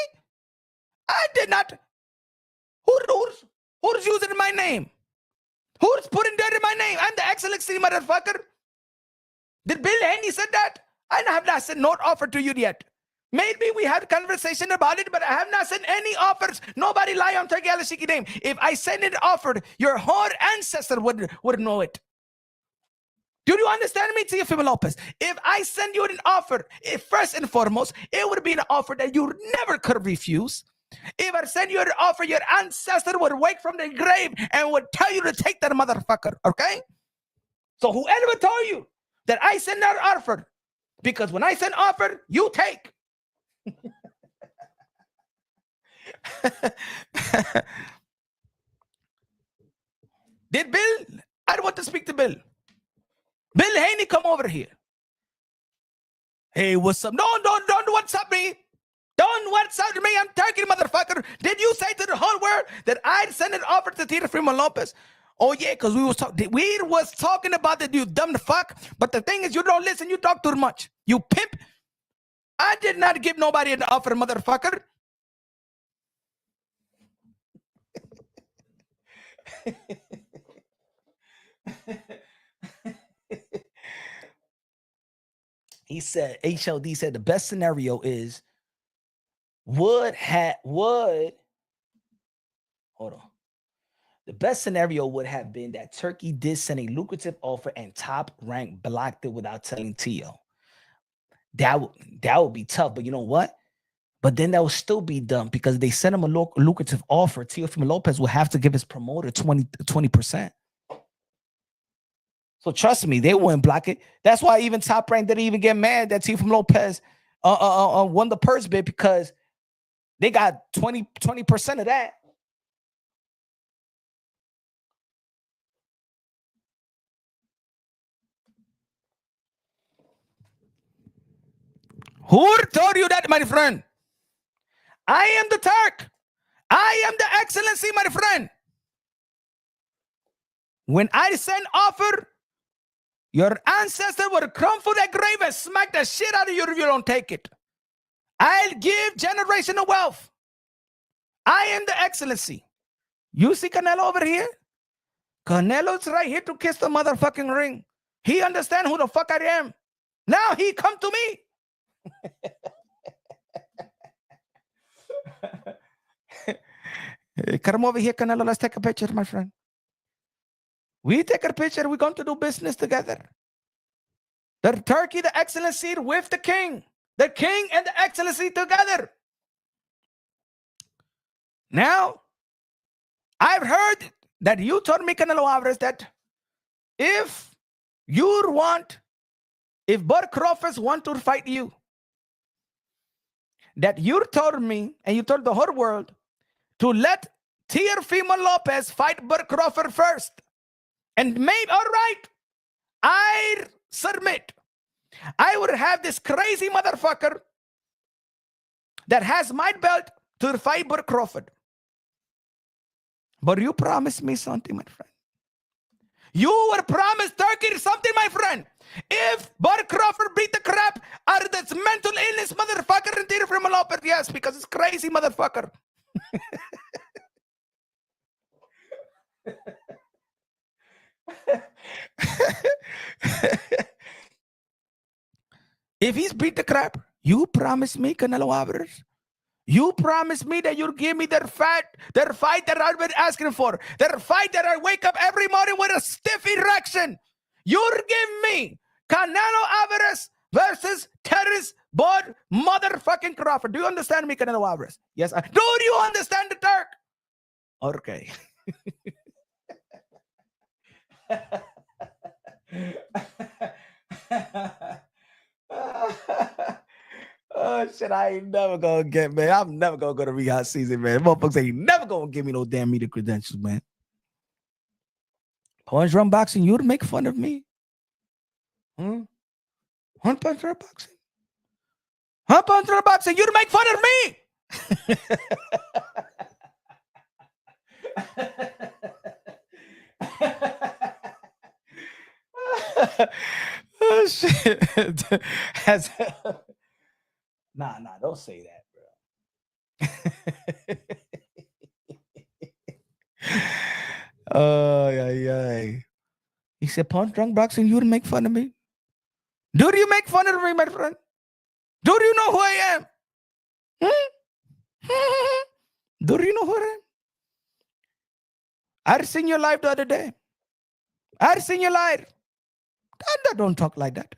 I did not. Who's using my name? Who's putting that in my name? I'm the excellency, motherfucker. Did Bill Haney said that? I have not sent no offer to you yet. Maybe we had a conversation about it, but I have not sent any offers. Nobody lie on Turkey Alashiki name. If I send it offered, your whole ancestor would know it. Do you understand me, Teofimo Lopez? If I send you an offer, first and foremost, it would be an offer that you never could refuse. If I send you an offer, your ancestor would wake from the grave and would tell you to take that motherfucker, okay? So whoever told you that I send that offer, because when I send offer, you take. Did Bill? I want to speak to Bill. Bill Haney, come over here. Hey, what's up? No, don't WhatsApp me. Don't WhatsApp me. I'm Turkey, motherfucker. Did you say to the whole world that I'd send an offer to Teofimo Lopez? Oh, yeah, because we was talking about that, you dumb fuck. But the thing is, you don't listen. You talk too much. You pimp. I did not give nobody an offer, motherfucker. He said, HLD said the best scenario is hold on. The best scenario would have been that Turkey did send a lucrative offer and Top Rank blocked it without telling Teo. That would be tough, but you know what? But then that would still be dumb because they sent him a lucrative offer. Teofimo Lopez will have to give his promoter 20%. So trust me, they wouldn't block it. That's why even Top Rank didn't even get mad that Teofimo Lopez won the purse bid, because they got 20% of that. Who told you that, my friend? I am the Turk. I am the excellency, my friend. When I send offer, your ancestor would crumble that grave and smack the shit out of you if you don't take it. I'll give generational wealth. I am the excellency. You see Canelo over here? Canelo's right here to kiss the motherfucking ring. He understands who the fuck I am. Now he come to me. Hey, come over here, Canelo. Let's take a picture, my friend. We take a picture. We're going to do business together. The Turkey, the excellency with the king and the excellency together. Now, I've heard that you told me, Canelo Alvarez, that if Bud Crawford want to fight you, that you told me and you told the whole world to let Teofimo Lopez fight Bud Crawford first. And maybe, all right, I submit. I would have this crazy motherfucker that has my belt to fight Bud Crawford. But you promised me something, my friend. You were promised Turkey something, my friend. If Bud Crawford beat the crap out of this mental illness motherfucker and Teofimo Lopez, yes, because it's crazy motherfucker. If he's beat the crap, you promise me, Canelo Alvarez. You promise me that you'll give me their fight that I've been asking for. Their fight that I wake up every morning with a stiff erection. You'll give me Canelo Alvarez versus Terrence Bud motherfucking Crawford. Do you understand me, Canelo Alvarez? Yes. Do you understand the Turk? Okay. Oh shit, I ain't never gonna get, man. I'm never gonna go to rehab season, man. Motherfuckers ain't never gonna give me no damn media credentials, man. Punch drum boxing, you'd make fun of me. One punch drum boxing. One punch drum boxing, you'd make fun of me. Oh shit. Nah, don't say that, bro. Oh, yeah. He said, punch drunk boxing, you would make fun of me? Do you make fun of me, my friend? Do you know who I am? Do you know who I am? I seen your live the other day. I seen your live. I don't talk like that.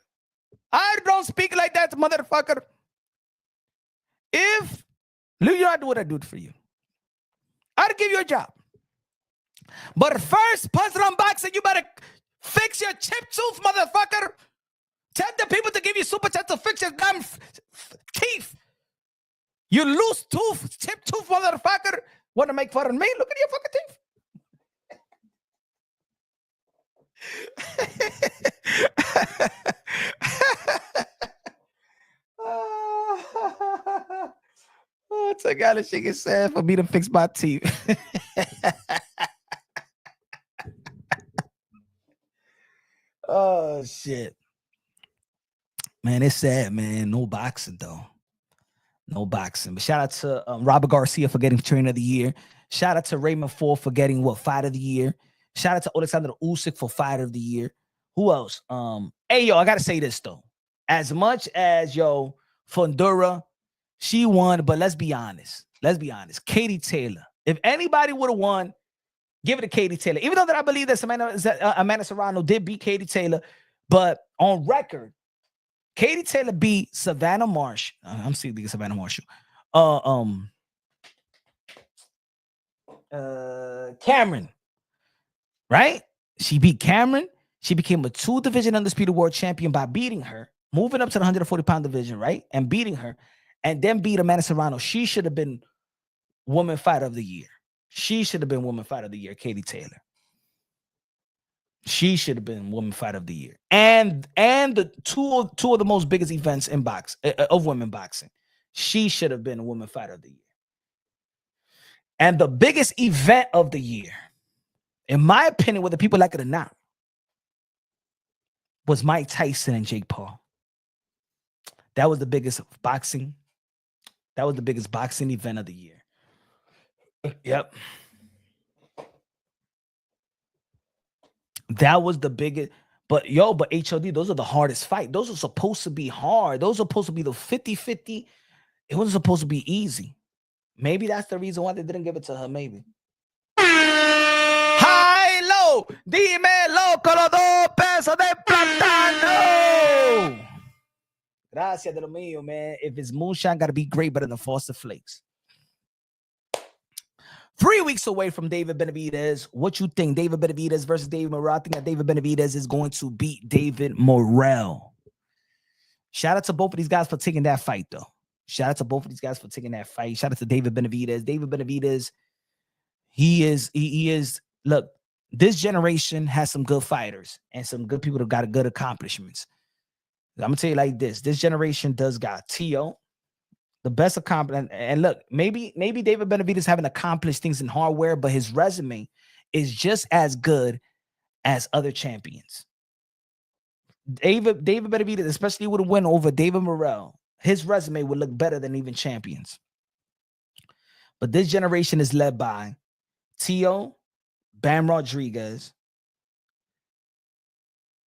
I don't speak like that, motherfucker. If you not do what I do for you, I'll give you a job. But first, punch on boxing, you better fix your chip tooth, motherfucker. Tell the people to give you super chat to fix your damn teeth. You loose tooth, chip tooth, motherfucker. Want to make fun of me? Look at your fucking teeth. Oh, it's a guy that shit get sad for me to fix my teeth. Oh shit, man, it's sad, man. No boxing though, no boxing. But shout out to Robert Garcia for getting Trainer of the Year. Shout out to Raymond Ford for getting Fight of the Year. Shout out to Alexander Usyk for Fight of the Year. Who else? Hey, yo, I gotta say this though. As much as Fundura, she won, but let's be honest. Katie Taylor. If anybody would have won, give it to Katie Taylor. Even though that I believe that Amanda Serrano did beat Katie Taylor, but on record, Katie Taylor beat Savannah Marsh. I'm seeing Savannah Marshall. Cameron. Right? She beat Cameron. She became a 2-division undisputed world champion by beating her, moving up to the 140-pound division, right? And beating her, and then beat Amanda Serrano. She should have been Woman Fighter of the Year. Katie Taylor. She should have been Women Fighter of the Year. And the two of the most biggest events in of women boxing. She should have been a Women Fighter of the Year. And the biggest event of the year, in my opinion, whether people like it or not, was Mike Tyson and Jake Paul. That was the biggest boxing. That was the biggest boxing event of the year. Yep. That was the biggest. But HOD, those are the hardest fight. Those are supposed to be hard. Those are supposed to be the 50-50. It wasn't supposed to be easy. Maybe that's the reason why they didn't give it to her. Maybe. High, low. Dímelo con los 2 pesos de plátano. Gracias de lo mío, man. If it's moonshine, got to be great, better than Frosted Flakes. 3 weeks away from David Benavidez. What you think? David Benavidez versus David Morrell. I think that David Benavidez is going to beat David Morrell. Shout out to both of these guys for taking that fight, though. Shout out to both of these guys for taking that fight. Shout out to David Benavidez. David Benavidez, he is, look, this generation has some good fighters and some good people that got good accomplishments. I'm going to tell you like this. This generation does got T.O., the best accomplishment. And look, maybe David Benavidez haven't accomplished things in hardware, but his resume is just as good as other champions. David Benavidez, especially would have win over David Morrell. His resume would look better than even champions. But this generation is led by T.O., Bam Rodriguez,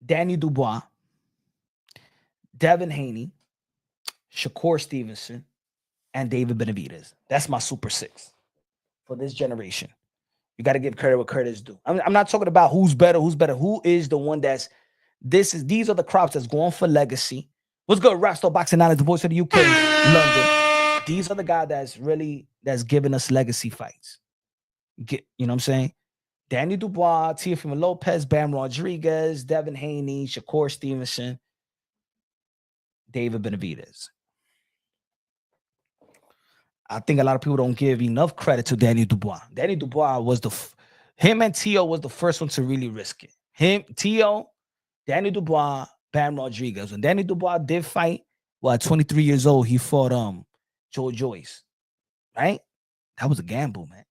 Danny Dubois, Devin Haney, Shakur Stevenson, and David Benavidez. That's my Super Six for this generation. You got to give credit what credit is due. I'm not talking about who's better. Who is the one that's these are the crops that's going for legacy. What's good, Rasto Boxing Knowledge, the voice of the UK, London. These are the guys that's giving us legacy fights. You know what I'm saying? Danny Dubois, Teofimo Lopez, Bam Rodriguez, Devin Haney, Shakur Stevenson, David Benavidez. I think a lot of people don't give enough credit to Danny Dubois. Danny Dubois was him and T.O. was the first one to really risk it. Him, T.O., Danny Dubois, Bam Rodriguez. When Danny Dubois did fight, at 23 years old, he fought Joe Joyce, right? That was a gamble, man.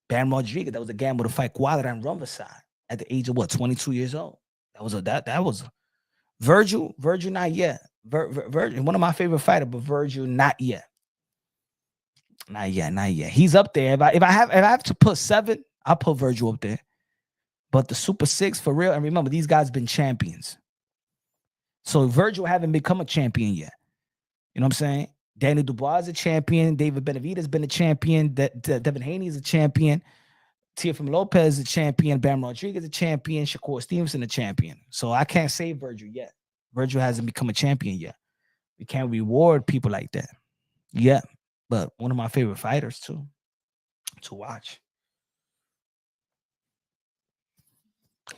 Bam Rodriguez, that was a gamble to fight Quadra and Rumberside at the age of 22 years old. That was Virgil not yet. Virgil, one of my favorite fighters, but Virgil not yet. Not yet. He's up there. If I have to put 7, I'll put Virgil up there. But the Super 6 for real, and remember, these guys been champions. So Virgil haven't become a champion yet. You know what I'm saying? Danny Dubois is a champion. David Benavidez has been a champion. Devin Haney is a champion. Teofimo Lopez is a champion. Bam Rodriguez is a champion. Shakur Stevenson a champion. So I can't say Virgil yet. Virgil hasn't become a champion yet. We can't reward people like that. Yeah. But one of my favorite fighters too to watch.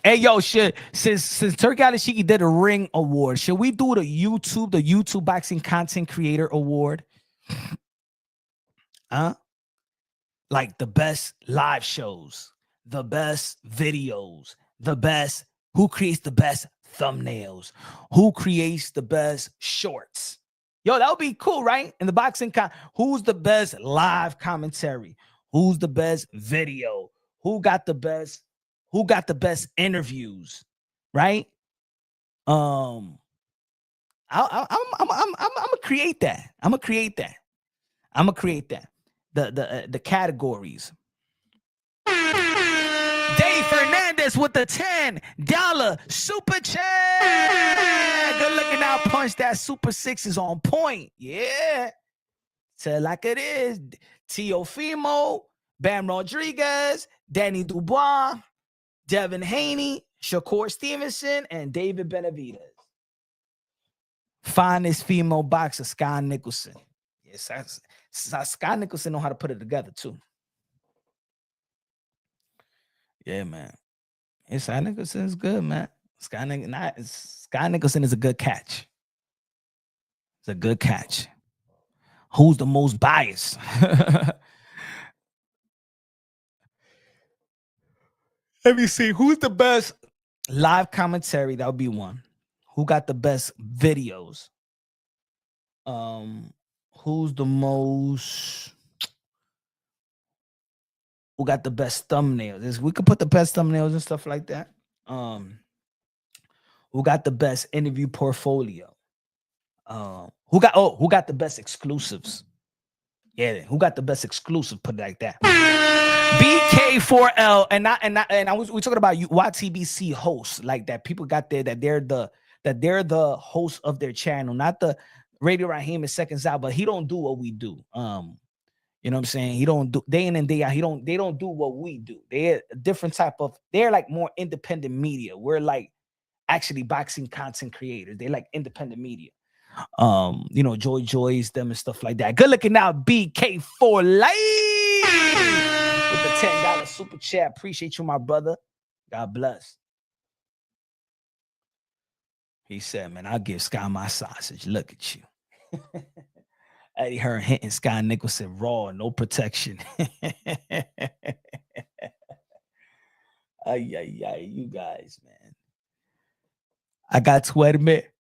Hey, yo, since Turki Alashiki did a Ring Award, should we do the YouTube Boxing Content Creator Award? Like the best live shows, the best videos, who creates the best thumbnails, who creates the best shorts. Yo, that would be cool, right? In the boxing, who's the best live commentary? Who's the best video? Who got the best interviews, right? I'm gonna create that. I'm gonna create that. The categories. Dave Fernandez with the $10 super chat. Good looking out, punch. That Super 6 is on point. Yeah. Tell like it is. Teofimo, Bam Rodriguez, Danny Dubois, Devin Haney, Shakur Stevenson, and David Benavidez. Finest female boxer, Sky Nicholson. Yes, Sky Nicholson know how to put it together too. Yeah, man. Sky Nicholson is good, man. Sky Nicholson is a good catch. It's a good catch. Who's the most biased? Let me see. Who's the best Live commentary, that would be one. Who got the best videos? Who's the most? Who got the best thumbnails? We could put the best thumbnails and stuff like that. Who got the best interview portfolio? Who got the best exclusives? Yeah, who got the best exclusive? Put it like that. BK4L we talking about YTBC hosts, like that. People got there that they're the host of their channel, not the Radio Raheem is seconds out, but he don't do what we do. You know what I'm saying? He don't do day in and day out. They don't do what we do. They're a different type of, they're like more independent media. We're like actually boxing content creators. They like independent media. You know, Joy's them and stuff like that. Good looking out, BK4 Life with the $10 super chat. Appreciate you, my brother. God bless. He said, man, I'll give Sky my sausage. Look at you. Eddie Hearn hitting Sky Nicholson raw, no protection. You guys, man. I got to admit,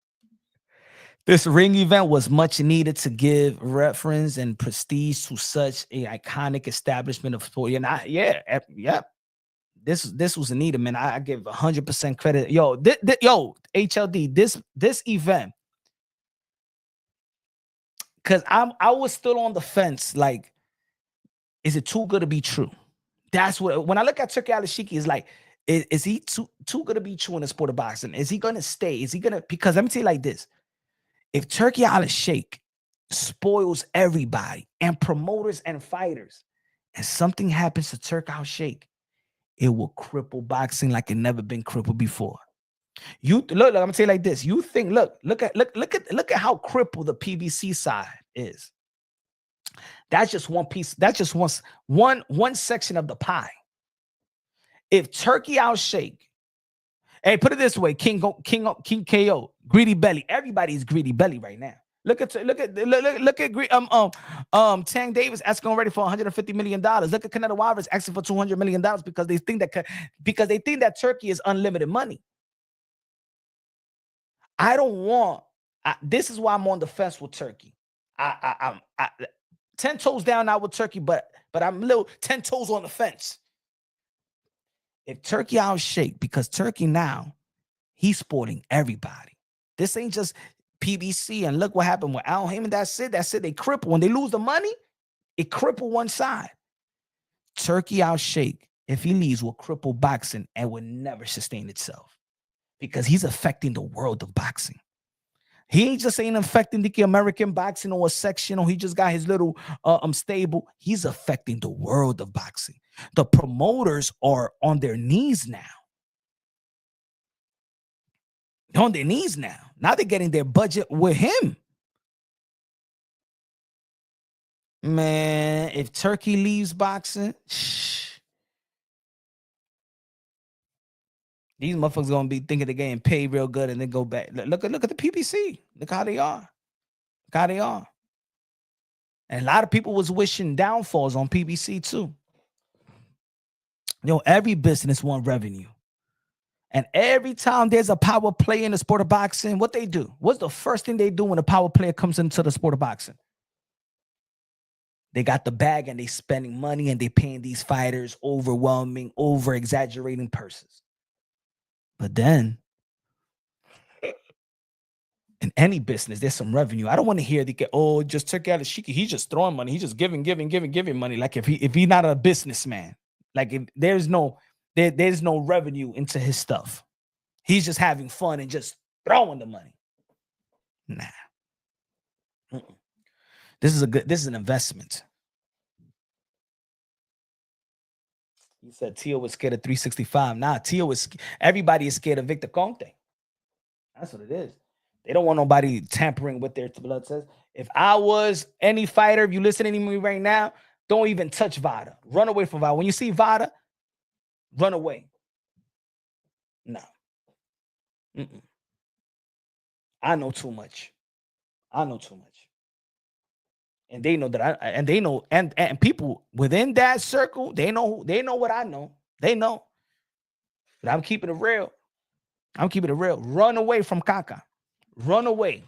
this ring event was much needed to give reference and prestige to such a iconic establishment of sport. And this was needed, man. I give 100% credit. Yo, HLD, this event, because I was still on the fence. Like, is it too good to be true? That's what, when I look at Turki Al-Sheikhy, it's like, is he too good to be true in the sport of boxing? Is he gonna stay? Is he gonna? Because let me tell you like this. If Turki Al-Sheikhy spoils everybody and promoters and fighters, and something happens to Turki Al-Sheikhy, it will cripple boxing like it never been crippled before. You look, I'm gonna tell you like this. You think, look at how crippled the PBC side is. That's just one piece. That's just one section of the pie. If Turki Al-Sheikhy, hey, put it this way, King KO, greedy belly. Everybody's greedy belly right now. Look at Tank Davis asking already for $150 million. Look at Canelo Alvarez asking for $200 million because they think that Turki is unlimited money. I don't want. This is why I'm on the fence with Turki. I'm 10 toes down now with Turki, but I'm a little 10 toes on the fence. If Turki Al-Sheikhy, because Turki now, he's sporting everybody. This ain't just PBC. And look what happened with Al Heyman. That's it. They cripple. When they lose the money, it cripple one side. Turki Al-Sheikhy, if he leaves, will cripple boxing and will never sustain itself because he's affecting the world of boxing. He ain't just ain't affecting the American boxing or a section, or he just got his little stable. He's affecting the world of boxing. The promoters are on their knees now. They're on their knees now. Now they're getting their budget with him. Man, if Turki leaves boxing, these motherfuckers gonna be thinking they're getting paid real good and then go back. Look at the PBC. Look how they are. Look how they are. And a lot of people was wishing downfalls on PBC too. Every business wants revenue. And every time there's a power play in the sport of boxing, what they do? What's the first thing they do when a power player comes into the sport of boxing? They got the bag and they spending money and they paying these fighters overwhelming, over-exaggerating purses. But then, in any business, there's some revenue. I don't want to hear just Turki Al-Sheikhy. He's just throwing money. He's just giving money. Like if he's not a businessman, like if there's no revenue into his stuff. He's just having fun and just throwing the money. Nah. This is an investment. He said Tio was scared of 365. Nah, everybody is scared of Victor Conte. That's what it is. They don't want nobody tampering with their blood cells. If I was any fighter, if you listening to me right now, don't even touch Vada. Run away from Vada. When you see Vada, run away. No. I know too much. And they know that and people within that circle, they know what I know. They know. But I'm keeping it real. I'm keeping it real. Run away from Caca. Run away.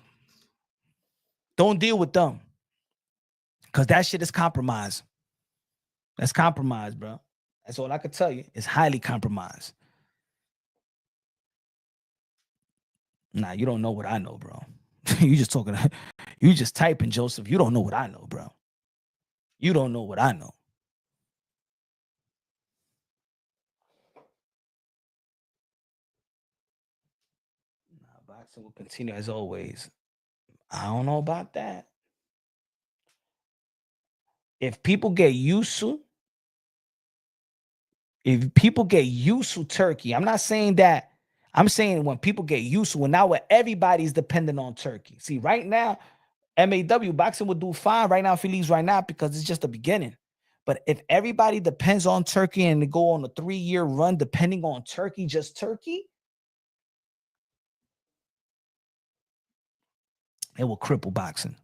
Don't deal with them. Because that shit is compromised. That's compromised, bro. That's all I could tell you. It's highly compromised. Nah, you don't know what I know, bro. You just talking. You just typing, Joseph. You don't know what I know, bro. You don't know what I know. Nah, boxing will continue as always. I don't know about that. If people get used to Turkey, I'm not saying that. I'm saying when people get used to, when now where everybody's dependent on Turkey. See, right now, MAW boxing would do fine right now if he leaves right now because it's just the beginning. But if everybody depends on Turkey and they go on a 3-year run depending on Turkey, just Turkey, it will cripple boxing.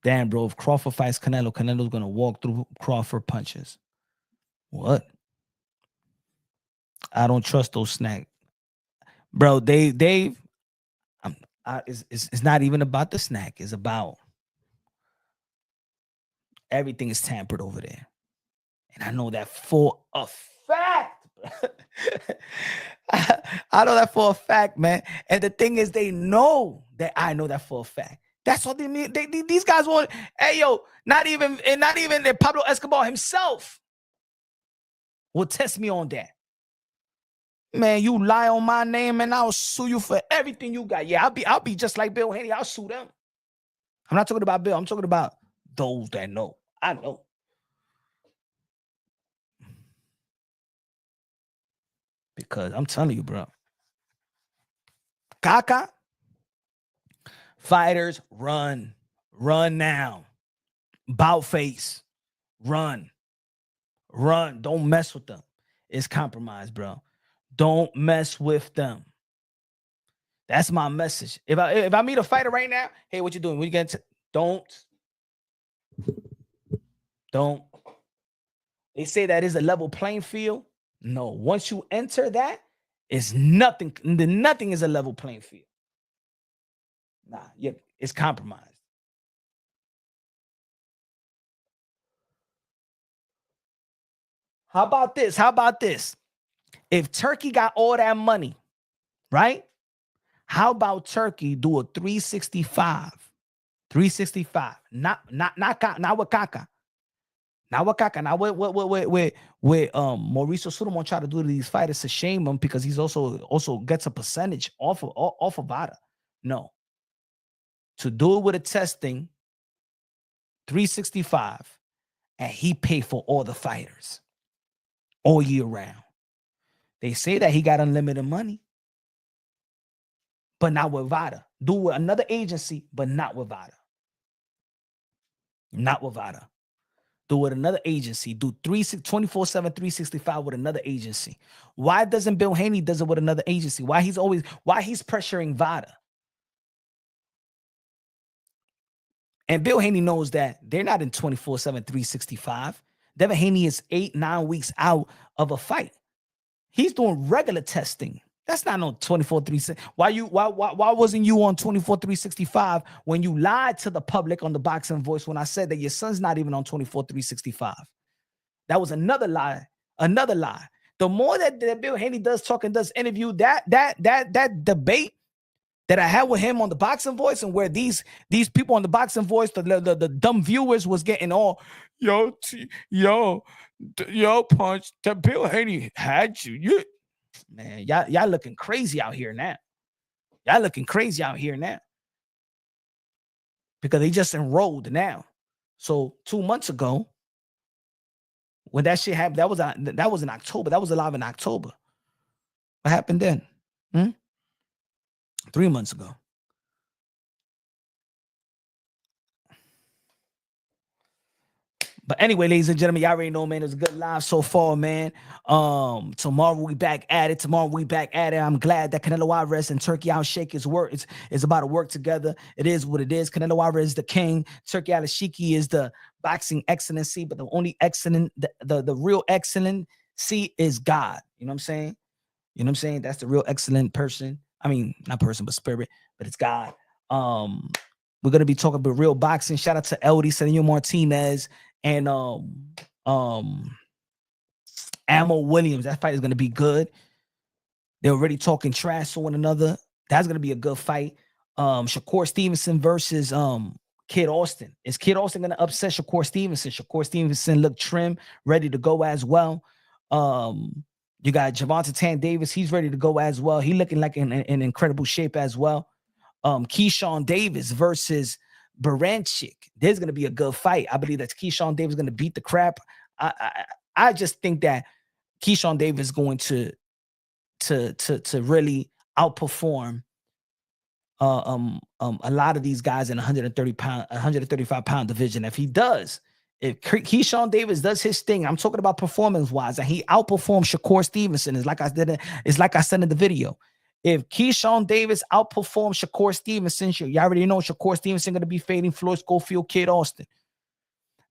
Damn, bro, if Crawford fights Canelo, Canelo's going to walk through Crawford punches. What? I don't trust those snacks. Bro, Dave, it's not even about the snack. It's about everything is tampered over there. And I know that for a fact. I know that for a fact, man. And the thing is, they know that I know that for a fact. That's what they mean. These guys want, hey, yo, not even Pablo Escobar himself will test me on that. Man, you lie on my name and I'll sue you for everything you got. Yeah, I'll be just like Bill Haney. I'll sue them. I'm not talking about Bill. I'm talking about those that know. I know. Because I'm telling you, bro. Caca, fighters, run. Run now. Bout face. Run. Run. Don't mess with them. It's compromised, bro. Don't mess with them. That's my message. If I meet a fighter right now, hey, what you doing? What you getting? Don't. They say that is a level playing field. No, once you enter that, it's nothing. Nothing is a level playing field. Nah, yeah, it's compromised. How about this? If Turkey got all that money, right? How about Turkey do a 365? 365. Not with Caca. Not with Caca. Now with Mauricio Sulaiman try to do to these fighters to shame him because he's also gets a percentage off of VADA. No. To do it with a testing, 365, and he paid for all the fighters all year round. They say that he got unlimited money, but not with VADA. Do with another agency, but not with VADA. Not with VADA. Do with another agency. Do 24/7, 365 with another agency. Why doesn't Bill Haney does it with another agency? Why he's pressuring VADA? And Bill Haney knows that they're not in 24/7, 365. Devin Haney is 8-9 weeks out of a fight. He's doing regular testing. That's not on 24/365. Why wasn't you on 24/365 when you lied to the public on the Boxing Voice when I said that your son's not even on 24/365? That was another lie. Another lie. The more that Bill Haney does talk and does interview, that debate that I had with him on the Boxing Voice, and where these people on the Boxing Voice, the dumb viewers was getting all, yo, Punch, that Bill Haney had you. Man, y'all looking crazy out here now. Y'all looking crazy out here now. Because they just enrolled now. So 2 months ago, when that shit happened, that was in October. That was alive in October. What happened then? 3 months ago. But anyway, ladies and gentlemen, y'all already know, man, it's a good live so far, man. Tomorrow we back at it. I'm glad that Canelo Alvarez and Turki Al-Sheikh is about to work together. It is what it is. Canelo Alvarez is the king. Turki Al-Sheikh is the boxing excellency, but the only excellent, the real excellency is God. You know what I'm saying? You know what I'm saying? That's the real excellent person. I mean, not person, but spirit, but it's God. We're gonna be talking about real boxing. Shout out to LD, Senor Martinez, and Amo Williams. That fight is gonna be good. They're already talking trash to one another. That's gonna be a good fight. Shakur Stevenson versus Kid Austin. Is Kid Austin gonna upset Shakur Stevenson? Shakur Stevenson looked trim, ready to go as well. You got Gervonta Tank Davis. He's ready to go as well. He looking like in incredible shape as well. Keyshawn Davis versus Baranchik. There's going to be a good fight. I believe that Keyshawn Davis is going to beat the crap. I just think that Keyshawn Davis is going to really outperform a lot of these guys in 135 pound division. If he does, if Keyshawn Davis does his thing, I'm talking about performance wise, and he outperforms Shakur Stevenson, it's like I said in the video. If Keyshawn Davis outperforms Shakur Stevenson, you already know Shakur Stevenson going to be fading Floyd Schofield, Kid Austin.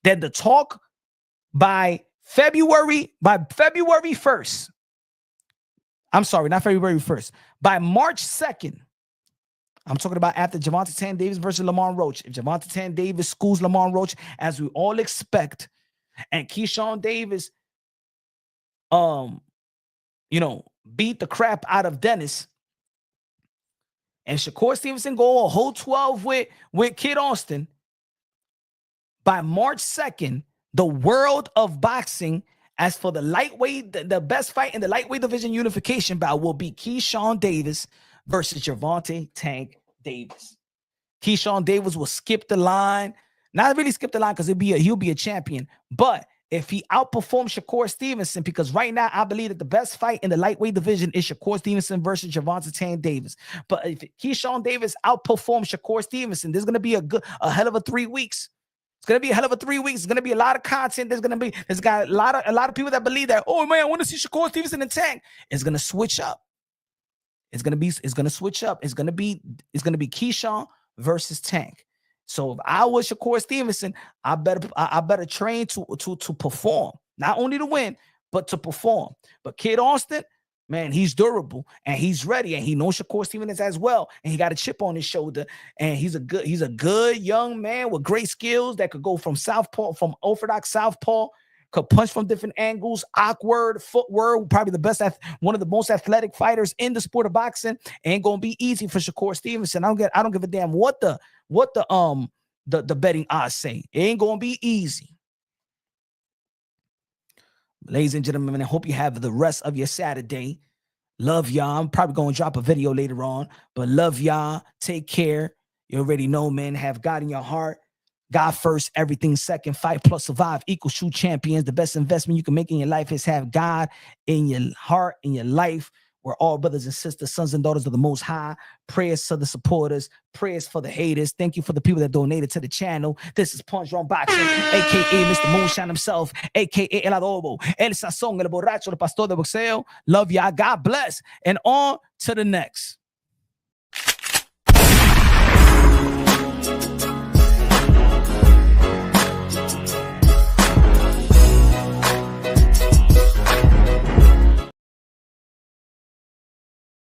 Then the talk by February 1st. I'm sorry, not February 1st. By March 2nd. I'm talking about after Gervonta Tank Davis versus Lamar Roach. If Gervonta Tank Davis schools Lamar Roach, as we all expect, and Keyshawn Davis, beat the crap out of Dennis, and Shakur Stevenson go a whole 12 with Kid Austin, by March 2nd, the world of boxing, as for the lightweight, the best fight in the lightweight division unification bout will be Keyshawn Davis versus Gervonta Tank Davis. Keyshawn Davis will skip the line. Not really skip the line because he'll be a champion. But if he outperforms Shakur Stevenson, because right now I believe that the best fight in the lightweight division is Shakur Stevenson versus Gervonta Tank Davis. But if Keyshawn Davis outperforms Shakur Stevenson, there's gonna be a hell of a 3 weeks. It's gonna be a hell of a 3 weeks. It's gonna be a lot of content. There's got a lot of people that believe that, oh man, I want to see Shakur Stevenson and Tank. It's gonna switch up. It's gonna switch up. It's gonna be Keyshawn versus Tank. So if I was Shakur Stevenson, I better train to perform, not only to win, but to perform. But Kid Austin, man, he's durable and he's ready, and he knows Shakur Stevenson as well, and he got a chip on his shoulder, and he's a good young man with great skills that could go from orthodox southpaw, could punch from different angles, awkward footwork, probably one of the most athletic fighters in the sport of boxing. Ain't gonna be easy for Shakur Stevenson. I don't give a damn what the betting odds say. It ain't gonna be easy. Ladies and gentlemen, I hope you have the rest of your Saturday. Love y'all. I'm probably gonna drop a video later on, but love y'all. Take care. You already know, man. Have God in your heart. God first, everything second. Fight plus survive equals true champions. The best investment you can make in your life is have God in your heart, in your life. We're all brothers and sisters, sons and daughters of the Most High. Prayers for the supporters, prayers for the haters. Thank you for the people that donated to the channel. This is Punch Drunk Boxing, aka Mr. Moonshine himself, aka El Adobo, El Sazón, El Borracho, El Pastor de Boxeo. Love y'all. God bless. And on to the next.